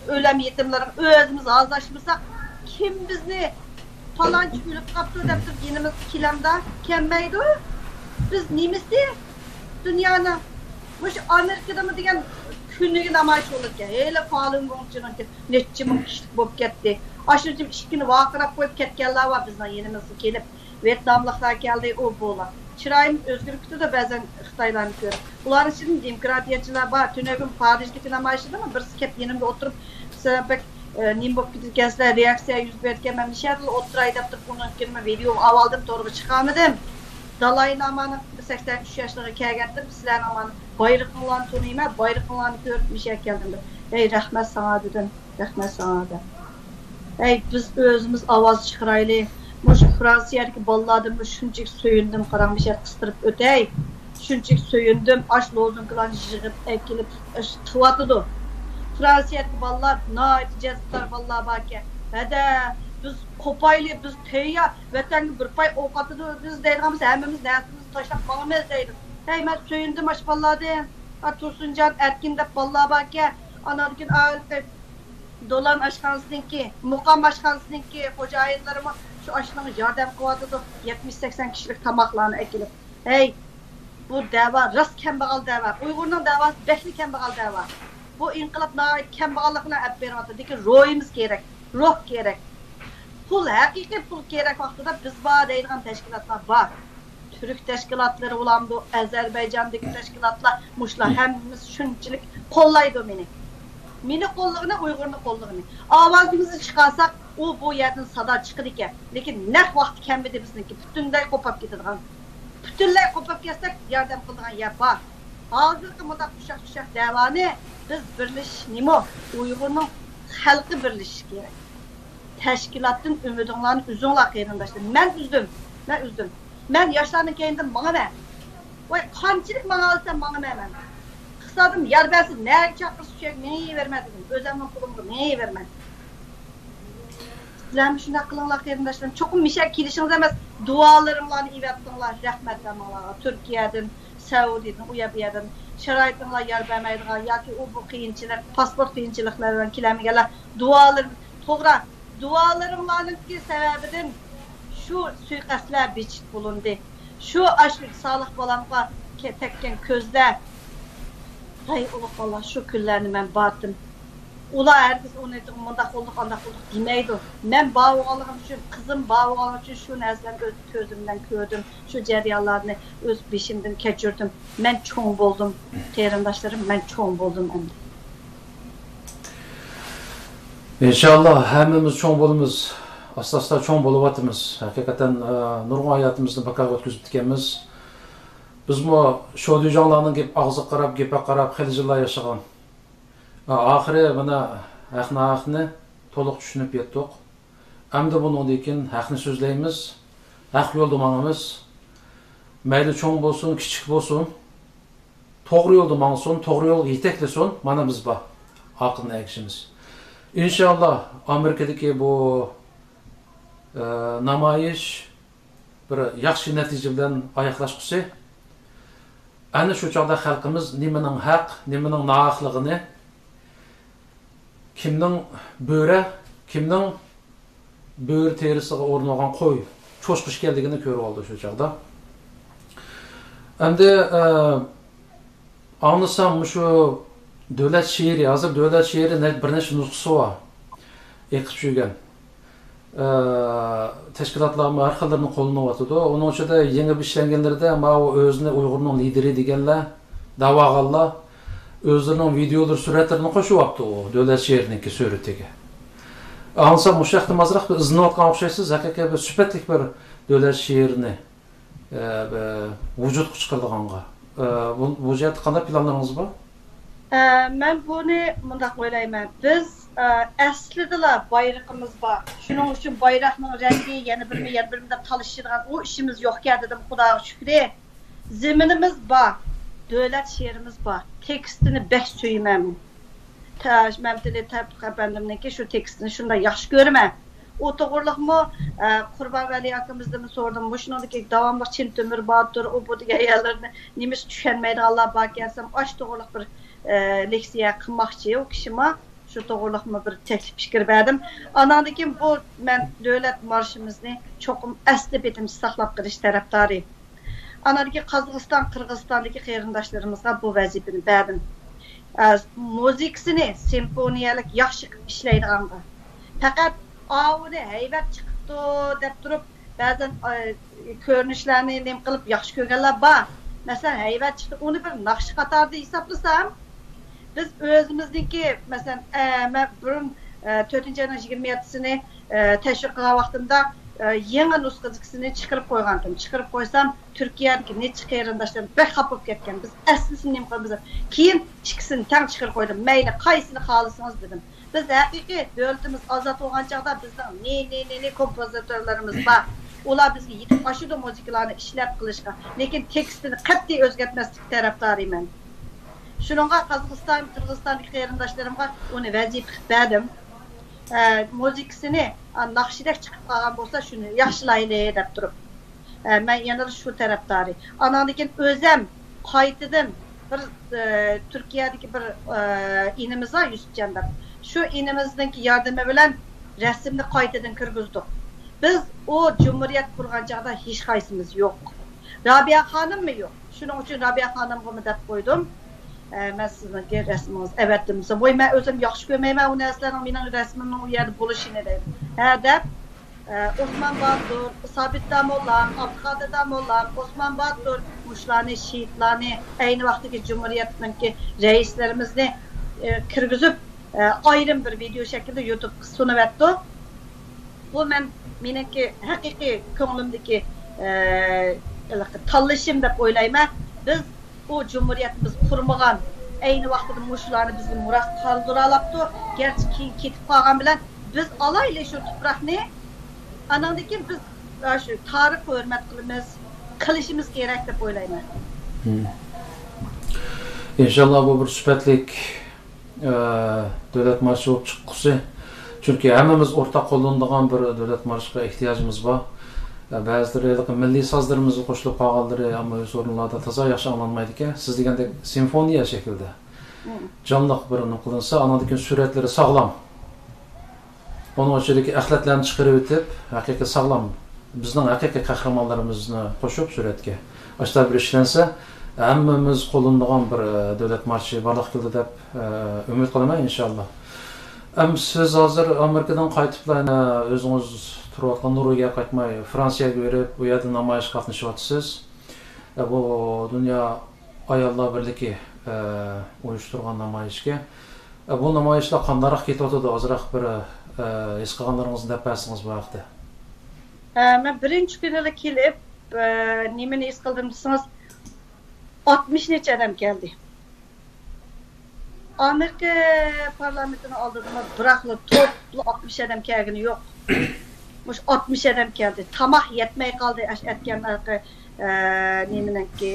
ölüm yetimlerin özümüz azlaşmışsak, kim bizni falanca ölüp kaptı deptir yenimiz kilemde kemmeydi. Biz nemisi dünyanın Amerika'da mı degan günlüğü namoyish olurken, hele Falun Gongchi'nin neçe ming kişilik bo'lib ketdi. Aşırıcım işkini vaqirab qo'yib ketganlar var bizden yenimizga kelib. Vietnamlıqlar geldi o bo'la. Çırayım özgürlükte de bazen Xitoylarni ko'rib. Ularning ichida demokratiyachilar bor. Tunagim Parijga namoyishda birisi kelib yenimda o'tirib, sabab nim bo'lib ketganlar reaksiya yuz bergan men nishadil o'tiray deb turib uning video avaldim to'g'ri chiqarmadim. Dalai Lama'nın 83 yaşlığı kelgandir. Sizlar aman bayraqlarni tunayman, bayraqlarni ko'rib misha keldim. Ey rahmat sana dedim. Rahmat sana dedim. Ey biz özümüz avaz çıkaraylı. Muş Fransiyadaki balalardan şunçuk söyündüm, qaranmışa qıstırıp ötey. Şunçuk söyündüm, aş lozunqlarını yığıp ekilip tıvatıdı. Fransiyadaki balalar nayt cezbtar balalar barken. Hede biz kopaylı, biz teyya, vətənli bir pay ovqatıdı, biz deyilğimiz hemimiz nəsimizi taşlap bağımız deyildim. Hey mən söyündüm aş balalardan. Tursuncan Erkin dep balalar barken. Anadkin ağırlık dolan aşkansınınki, mukam aşkansınınki, hoca ayetlerime şu aşkının yardım kıvatıdı 70-80 kişilik tamaklarını ekilip. Hey, bu dava rast kembağal dava. Uygur'un davası bekli kembağal dava. Bu inkılap nait kembağallıkına hep vermedi. Deki ruhimiz gerek, ruh gerek. Pul, hakiki pul gerek vaxtıda biz var deyilgen teşkilatlar var. Türk teşkilatları olamdı, Azerbaycan'daki teşkilatlar, muşlar hemimiz şunçilik kollaydı beni. Meni qo'llig'ini, Uyg'urni qo'llig'ini. Ovozimizni chiqarsak, u bu yerdan sado chiqar ekan. Lekin naq vaqt kamida bizniki butunlay qo'pab ketadigan. Butunlay qo'pab ketsak, yordam qiladigan yer bor. Hozirgi mudaq ushaq davoni biz birlashish nima? Uyg'urning xalqi birlashishi kerak. Tashkilotdan umidinglarni uzinglar qarindoshlar. Men uzdim. Men yoshlarning keyindan mang'aman. Voy, qanchalik mang'alsam mang'aman. Kısadım yer versin, ne çakırsı şey, neyi vermedim, özlemden pulumdu, neyi vermem. Sizlerimi şunda kılınlar qarindoshlarım, çokum mişak kilişiniz emez, dualarımlarını ivettinler, rahmetlerimler, Türkiye'den, Saudiyadan, uya bu yerden şaraytınla yer vermeydiğen, yoki bu kıyınçılık, pasport kıyınçılıklardan kilemegeler, dualarımlarınki sebebiden şu suikastlar biçit bulundu. Şu aşırı sağlık balamga tekken közler. Hay Allah şu küllerini ben battım. Ula herkes onu mundaq olduk, andaq olduk demeydi. Ben bağırğalığım için, kızım bağırğalığım için şu nəzdən öz közümden gördüm. Şu cəryanlarını öz beşimden keçirdim. Ben çoğun buldum. Qeyrindaşlarım, ben çoğun buldum. İnşallah hemmimiz çoğun bolumuz. Asla çoğun bolup atımız. Hakikaten nurgun hayatımızda bakar ötküzüp dikemiz. Biz bu şu düjanlarının ağzı qarab, gepe qarab, xeyli yıllar yaşagan. Ahire bana haqni to'liq tushunib yetdik. Endi bundan keyin haqni so'zlaymiz. Haq yo'lda mangamiz. Mayli cho'ng bo'lsin, kichik bo'lsin. To'g'ri yo'lda mangsin, to'g'ri yo'lga yetaklasin. Mana biz bor. Haqni aytishimiz. İnşallah Amerikadagi bu namoyish bir yaxshi natija bilan oyoqlashqusi. Ana shu chog'da xalqimiz nimaning haq, nimaning nohaqligini kimning böğür terisiga o'rnagan qo'y, cho'shqish keldigini ko'rib oldi shu chog'da. Endi anlasam shu davlat she'ri, hozir davlat she'ri bir necha nusxasi bor. Eqib yurgan. Tashkilotlarning har xillarni qo'llanayotdi. Uning ichida yangi ishlanganlarda mana o'zini Uyg'urning lideri deganlar, da'vogarlar özlerinin videolar suratlarını qo'shyapti o davlat she'riniki suratiga. Ansam o'sha vaqtda mazraq bir izni otgan o'xshaysiz, haqiqiy bir sifatli bir davlat she'rini vujudga chiqardiganga. Bu jihatda qanday planlaringiz bor? Men buni mundaq o'ylayman. Biz aslida bayrog'imiz bor. Shuning uchun bayroqning rangi yana bir-birini talishadigan o ishimiz yo'q dedim, Xudoga shukr. Zeminimiz bor. Davlat she'rimiz bor. Tekstini beh söyməm. Məmtili təbqəbəndimdəki şu tekstini şunda yaxşı görməm. O toğurluqmu Qurban Vəli haqqımızda mı sordum. Şunundakı davamlı Çin tömür bağdır, o bu diye yerlərini nemiş düşənməydi Allah bak gəlsəm. Aç toğurluq bir leksiya qılmaqçı o kişime. Şu toğurluqmu bir təklif fikir verdim. Anandakı bu mən dövlət marşımızını çoxum əsli betim saxlab qilish tərəfdarıyım. Anadaki Qazaqstan, Qırğızstandaki qeyrindaşlarımızga bu vazifəni verdim. Müziksini simfoniyalik yaxşı işləydiğanga. Faqat avını heyvət çıxdı deb turub, bəzən görünüşlərini nem qılıb yaxşı görgənlər var. Məsələn, heyvət çıxdı, onu bir naqşı qatarda hesablasam, biz özümüzdeki, məsələn, mən burun 4-cü ayın 27-sini təşviq qılğan vaxtında yeni nusxasını çıkarıp koygandım. Çıkarıp koysam Türkiye'deki neçə qeyrindaşlarım bək xapıb ketken. Biz əslisini nem qılmışıq. Keyin ikisini tən çıxarıb koydum. Meyli qaysını xalısınız dedim. Biz həqiqi dövlətimiz azad olğan çağda bizdən ne kompozitörlərimiz var. Ular bizga yetib aşıdı muzikalarni işləb qilishqa. Lekin tekstini qat'iy o'zgartmaslik tərəfdarıyım mən. Şununğa Qazaqstan, Qırğızstandakı qeyrindaşlarımga onu vəzifə verdim. Müzikasini naqşidək çıxıb qalğan bolsa şunu yaxşılayılı deb turub. Mən yana şu tərəfdarı. Anandakin özəm qaytıdım bir Türkiyədəki bir inimiz var Yusuf Cəndab. Şu inimizdeki yardımı bilan rəsmni qaytıdan kirgizdik. Biz o Cumhuriyet qurğan çağda heç qaysımız yox. Rabia xanım mı yox? Şunun üçün Rabia xanımğa deb qoydum. Mən sizinki rəsminiz əvətdimsə, boy mən özüm yaxşı görməyəm, o nəslərin mənim rəsmimin o yerdə buluşunu deyim. Dəb, Osman Bahadur, Sabit Damolla, Abdülkadir Damolla, Osman Bahadur, Muşlani, Şehitlarni, eyni vaxtdaki Cumhuriyet'deki reislərimizni kirgizib, ayrım bir video şəkildə YouTube sunub etdi. Bu mənimki həqiqi könglimdəki tanlışım deb oylayman. Biz o Cumhuriyetimiz kurmagan, aynı vaxtda muşlarını bizim murat kaldıralaptı. Gerçi ketip qalğan bilen biz alayla şu tupraqni anandaki biz şu tarix hörmət qilishimiz kerak deb o'ylayman. İnşallah bu bir sübətlik davlat marşı olub çıxqusi. Çünki hammamiz ortaq qo'llanadigan bir davlat marshiga ehtiyojimiz bor. Ba'zilari milliy sozlarimizni qo'shilib qolganlari, ammo o'z o'rinlarida toza yaxshi anglanmaydi ekan. Siz degandek simfoniya shaklida. Jonliq bir uni qilinsa, anadagi suratlari sog'lom. Onun ichidagi axlatlarni chiqarib o'tib, haqiqiy sog'lom bizning haqiqiy qahramonlarimizni qo'shib suratga. Ashta bir ishlansa, hammamiz qo'llanadigan bir davlat marshi barliq keldi deb umid qilaman inshaalloh. Siz hozir Amerikadan qaytiblar, o'zingiz turayotgan Norvegiyaga qaytmay, Fransiyaga berib, bu yerda namoyish qatnashyapsiz. Bu dunyo ayollar birligi uyushtirgan namoyishga. Bu namoyishlar qandaroq ketyapti, ozroq bir his qilganlaringizni deb bersangiz bu haqda. Men birinchi kunida kelib, nimani his qildim desangiz, 60 necha odam keldi. Amerika parlamentini oldida biroqli topli 60 odam kelgani yo'q. Mush 60 odam keldi. Tamoq yetmay qoldi. Aytganlarga nimaniki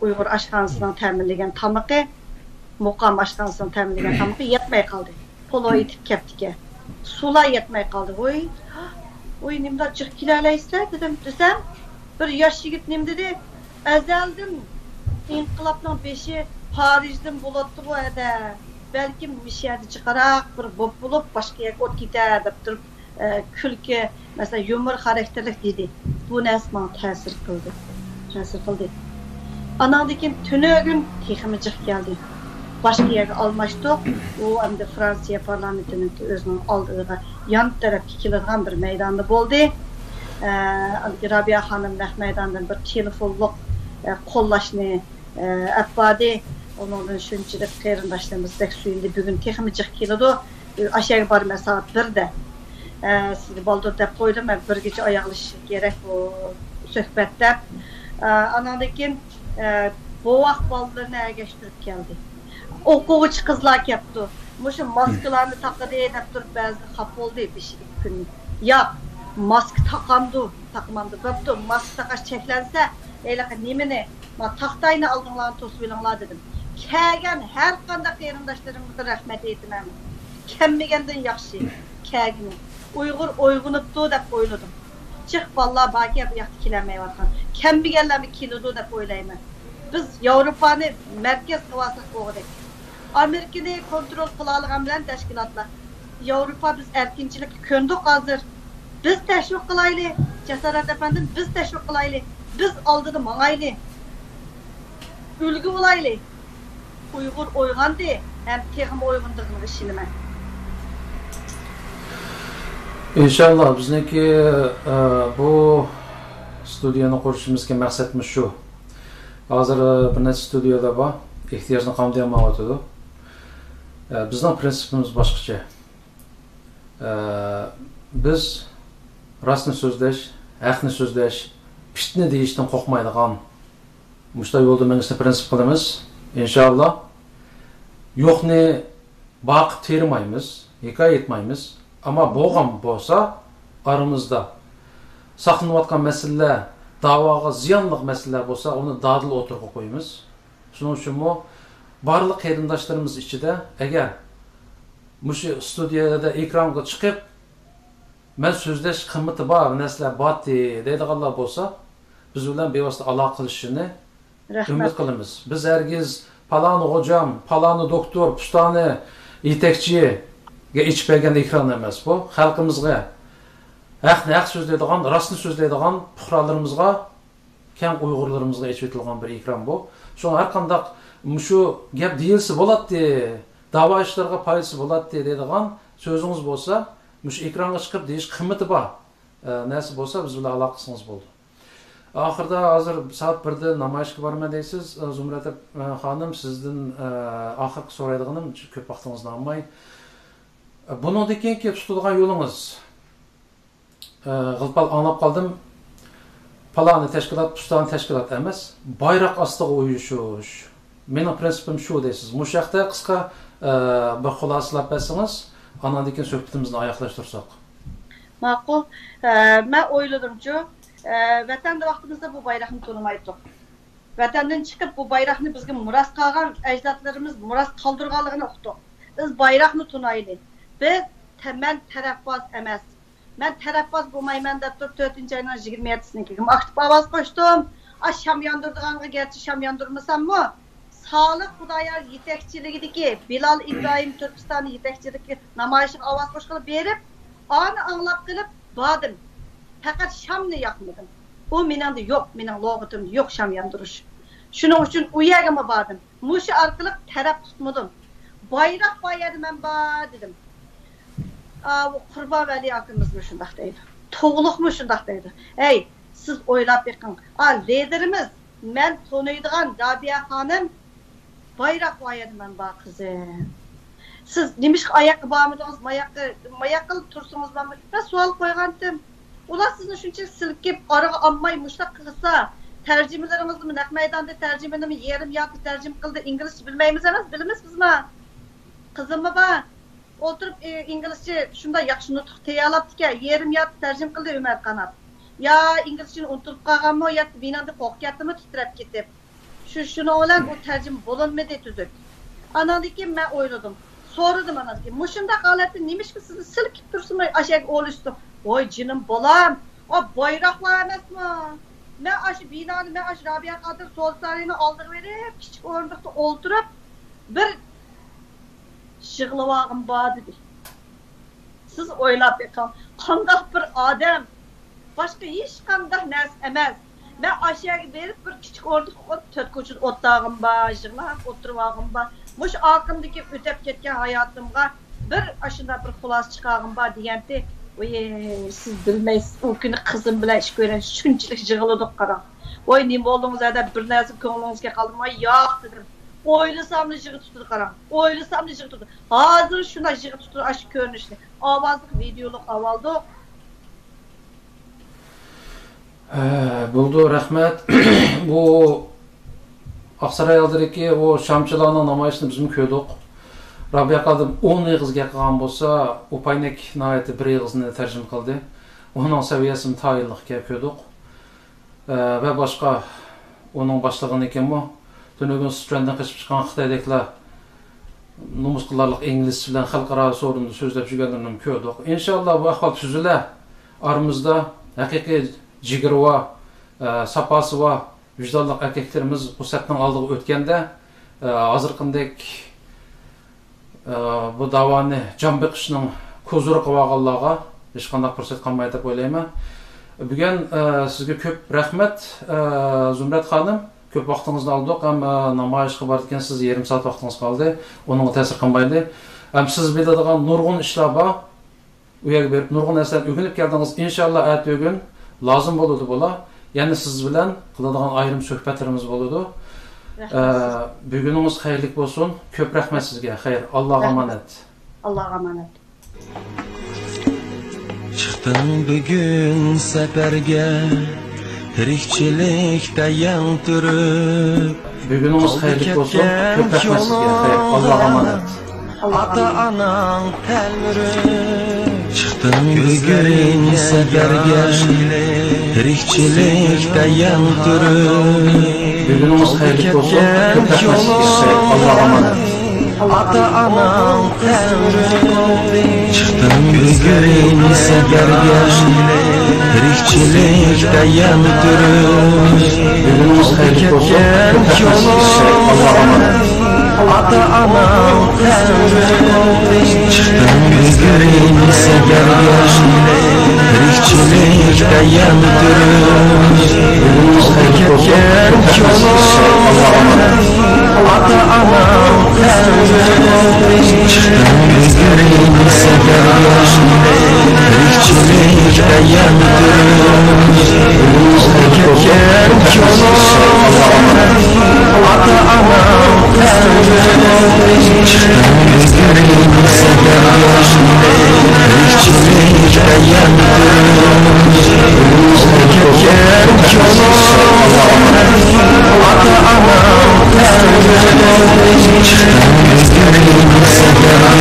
Uyg'ur oshxonasidan ta'minlagan tamoqi, muqam oshxonasidan ta'minlagan tamoqi yetmay qoldi. Polo yetib ketdi. Sular yetmay qoldi. Oy nimda chiq kelalaysiz desam, bir yosh yigit nim dedi, azaldan inqilobning beshi Parijdan bo'ladi bu yerda. Balki mishadi chiqaroq bir bo'lib boshqa yerga o't ketar deb turib kulki, masalan, yumor xarakterlik dedi. Bu narsa menga ta'sir qildi. Anandan tunugun texmijiq keldi. Başqa yerga almashdik. U endi Fransiya parlamentining o'zining oldiga yon tarafga keladigan bir maydonda bo'ldi. Rabia xonim naq maydondan bir telefonliq qo'llashni apadi. Onundan shunchalik qarindoshlarimizdek suyundi bugun texmijiq keladi. Aşağı borma soat 1da. Sizni boldur deb qo'ydim, men birgacha oyoqlash kerak bu suhbatda. Anandan keyin bu vaqt bolalarni ergashtirib keldi. O'quvchi qizlar kelibdi. Mushu maskalarni taqadi deb turib ba'zi xaf bo'ldi beshilik kun. Yo'q, mask taqmamdi. Bo'pti, mask taqash cheklansa, eylaqi nimani, men taqtayni oldinglarni to'sib olinglar dedim. Kelgan har qanday qarindoshlarimga rahmat aytaman. Kelmagandan yaxshi, kelgini. Uyg'ur uyg'unibdi deb o'yladim. Chiq vallah baki bu yoqqa kelmayotgan. Kelmaganlarni keladi deb o'ylayman. Biz Yevropani markaz qilib qo'ydik. Amerikani kontrol qila olgan bilan tashkilotlar. Yevropa biz erkinchilikka ko'ndik hozir. Biz tashviq qilaylik. Jasorat afandim, biz tashviq qilaylik. Biz oldida mangayli. Ulgu bo'laylik. Uyg'ur uyg'ondi, ham texim uyg'unligini ishonaman. İnşallah bizniki bu studiyani qurishimizga maqsadimiz shu. Hozir bir necha studiyada bor, ehtiyojni qamdamayotdi. Bizning prinsipimiz boshqacha. Biz rostni so'zlash, haqni so'zlash, pitni deyishdan qo'rqmaydigan mushta yo'lda mengisni prinsip qilamiz. İnşallah yo'qni baqib termaymiz, hikoya etmaymiz. Ama bo'lgan bo'lsa, aramızda saqlanayotgan masalalar, da'voga ziyonliq masalalar bo'lsa, uni dadil o'tirib qo'yamiz. Shuning uchun barliq qarindoshlarimiz ichida agar mushu studiyada ekranga chiqib, men so'zlash qimmati bor narsalar bordi deydiganlar bo'lsa, biz bilan bevosita aloqa qilishini umid qilamiz. Biz hargiz paloni hocam, paloni doktor, pustoni yetakchi içib bergan ekran emas bu. Xalqimizga haq so'zlaydigan, rostni so'zlaydigan puhralarımızga, keng Uyg'urlarimizga içib etilgan bir ekran bu. Shu har qanday shu gap deyilsa bo'ladi, da'vo ishlarga foydasi bo'ladi deydigan so'zingiz bo'lsa, mush ekranga chiqib deyish qimmati bor. Narsa bo'lsa biz bilan aloqa qilsangiz bo'ldi. Oxirida hozir soat 1da namoyishga borman deysiz. Zumrat xonim, sizdan oxirgi so'raydiganim ko'p vaqtingizni olmay. Bundan keyin tutadigan yo'lingiz. G'ilpal anglab qoldim. Palani tashkilot, pustani tashkilot emas, bayroq ostiga uyushish. Mening prinsipim shu deysiz. Mush yoqda qisqa bir xulosalab bersangiz, andan keyin suhbatimizni oyoqlashtirsak. Ma'qul. Men o'yladim-ku, vatanda vaqtimizda bu bayroqni to'lamaydik. Vatandan chiqib bu bayroqni bizga miros qolgan ajdodlarimiz miros qoldirganligini uqdik. Biz bayroqni tunaylik. Biz temel tarafbaz emas. Ben tarafbaz bulmayman dep tur 4-nji ayının 27-sini aktif avaz koştum. Şam yandırdığanı gerçi şam yandırmasam mı? Sağlık Hudayar yetekçiligideki Bilal İbrahim Türkistan yetekçiligi namayışın avaz koşqılı berip, anı anlap qılıp badım. Fakat şamni yakmadım. O menende yok, menen loğutum yok şam yandırış. Şunun için u yerime badım. Muşu arkalık taraf tutmadım. Bayrak bayadım ben dedim. Qurban Veli akımız mı şundaq deydi. Toğluq mu şundaq deydi. Ey, siz oylap bakın. Liderimiz, men tanıydıgan Rabia Hanım bayrak bayadım ben kızım. Siz demiş ayak bağımıdınız, mayaklı tursunuz ben sual koygandım. Ular sizin şunca silkip arağa ammay muştaq kılsa tercümelerimiz mi nak meydanda tercümeni mi yarım yaptı tercüme kıldı İngilizce bilmeyimiz emas bilimiz biz mi? Kızım baba oturup İngilizce şunda yaxşı nutuk teyalaptı ki yarım yaptı tercüme kıldı Ömer Kanat. Ya İngilizceni unutup qalgan mı ya binanda qo'rqyapti mi titrab ketib. Şunu olan o tercüme bo'lunmadi tuzuk. Anadaki men o'yladim. So'radim anadaki. Mushunda holatda nemish ki sizni silkib tursinmi ashak o'lishdi. Voy jinim bolam. O bayroqlar emasmi? Men ash binani men ash Rabia Qodir So'lsarini oldirib berib, kichik o'rindiqda o'ltirib bir yig'lavag'im bor dedi. Siz o'ylab beqam, qandaq bir odam başka hiç qandaq narsa emas. Men aşağı berib bir kichik o'rindiq qo'yib to'rt ko'chada o'tirag'im bor, yig'lab o'tirag'im bor. Mush orqamdagi o'tib ketgan hayotimga bir ashunda bir xulos chiqag'im bor deganda, voy siz bilmaysiz, u kuni qizim bilan ish ko'ran shunchalik yig'ladik qarang. Voy nima bo'ldingiz ada bir narsa ko'nglingizga qolmay, yo'q dedim. O'ylasamni yig'i tutdi qarang. O'ylasamni yig'i tutdi. Hozir shuna yig'i tutdi ash ko'rinishni. Ovozli videolik avaldi. Buldu rahmet. Bu Aksaray aldırki o Şamçılarının namayışını bizim köydük. Rabia Qodir 10 yığızga qilgan bo'lsa, u paynek nihoyatda bir yığızını tercüme qildi. Onun saviyasini tayinlikka ko'rdik. Va boshqa onun boshlig'ini ekan bu. Tunugun Strandan qishib chiqqan Xitoydagilar nomus qilarliq ingliz bilan xalqaro sorunni so'zlab yurganlarini ko'rdik. Inshaalloh bu ahvol tuzilar. Aramizda haqiqiy jigirva, sapası va vijdonli erkeklerimiz bu satning oldiga o'tganda hozirgidek bu davoni jon biqishning ko'zuri qilib olganlarga hech qanday fursat qolmaydi deb o'ylayman. Bugun sizga ko'p rahmat Zumrat xonim, ko'p vaqtingizni oldik, ham namoyishga borgan siz yarim soat vaqtingiz qoldi. Uning ta'sir qilmaydi. Ham siz biladigan nurg'un ishlar bor. U yerga berib nurg'un narsalarni o'rganib keldingiz. Inshaalloh bugun lazım bo'ladi bola. Yani siz bilan qiladigan ayrim suhbatlarimiz bo'ladi. Bugunimiz xayrli bo'lsin. Ko'p rahmat sizga. Xayr. Allohga omonat. Allohga omonat. Chiqdim bugun safarga, tirikchilikda yan turib. Bugunimiz xayrli bo'lsin. Ko'p rahmat sizga. Xayr. Allohga omonat. Ata anang talmurib. Chiqdim bugun safarga, tirikchilikda yan turib. Bugunimiz xayrli bo'lsin. Ko'p rahmat sizga. Allohga omonat. Ata anang talmurib. Chiqdim bugun safarga, tirikchilikda yan turib. Bugunimiz xayrli bo'lsin. Ko'p rahmat sizga. Allohga omonat. Ata anam talmurib. Chiqdim bugun safarga, tirikchilikda yan turib. Bugunimiz xayrli bo'lsin. Ko'p rahmat sizga. Allohga omonat. Ata anam talmurib. Chiqdim bugun safarga, tirikchilikda yan turib. Bugunimiz xayrli bo'lsin. Ko'p rahmat sizga. Allohga omonat. Ata anam talmurib. Chiqdim bugun safarga, tirikchilikda yan turib. Bugunimiz xayrli bo'lsin. Ko'p rahmat sizga. Allohga omonat. Ata anam talmurib. Chiqdim bugun safarga,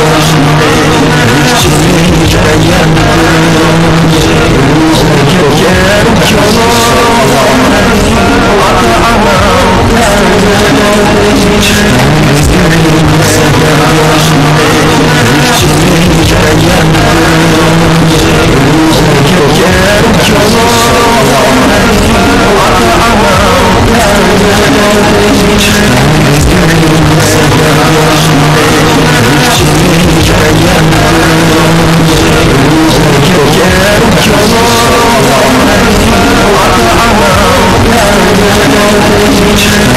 tirikchilikda yan turib. Bugunimiz xayrli bo'lsin. Ko'p rahmat sizga. Allohga omonat. Ata anam Çıkar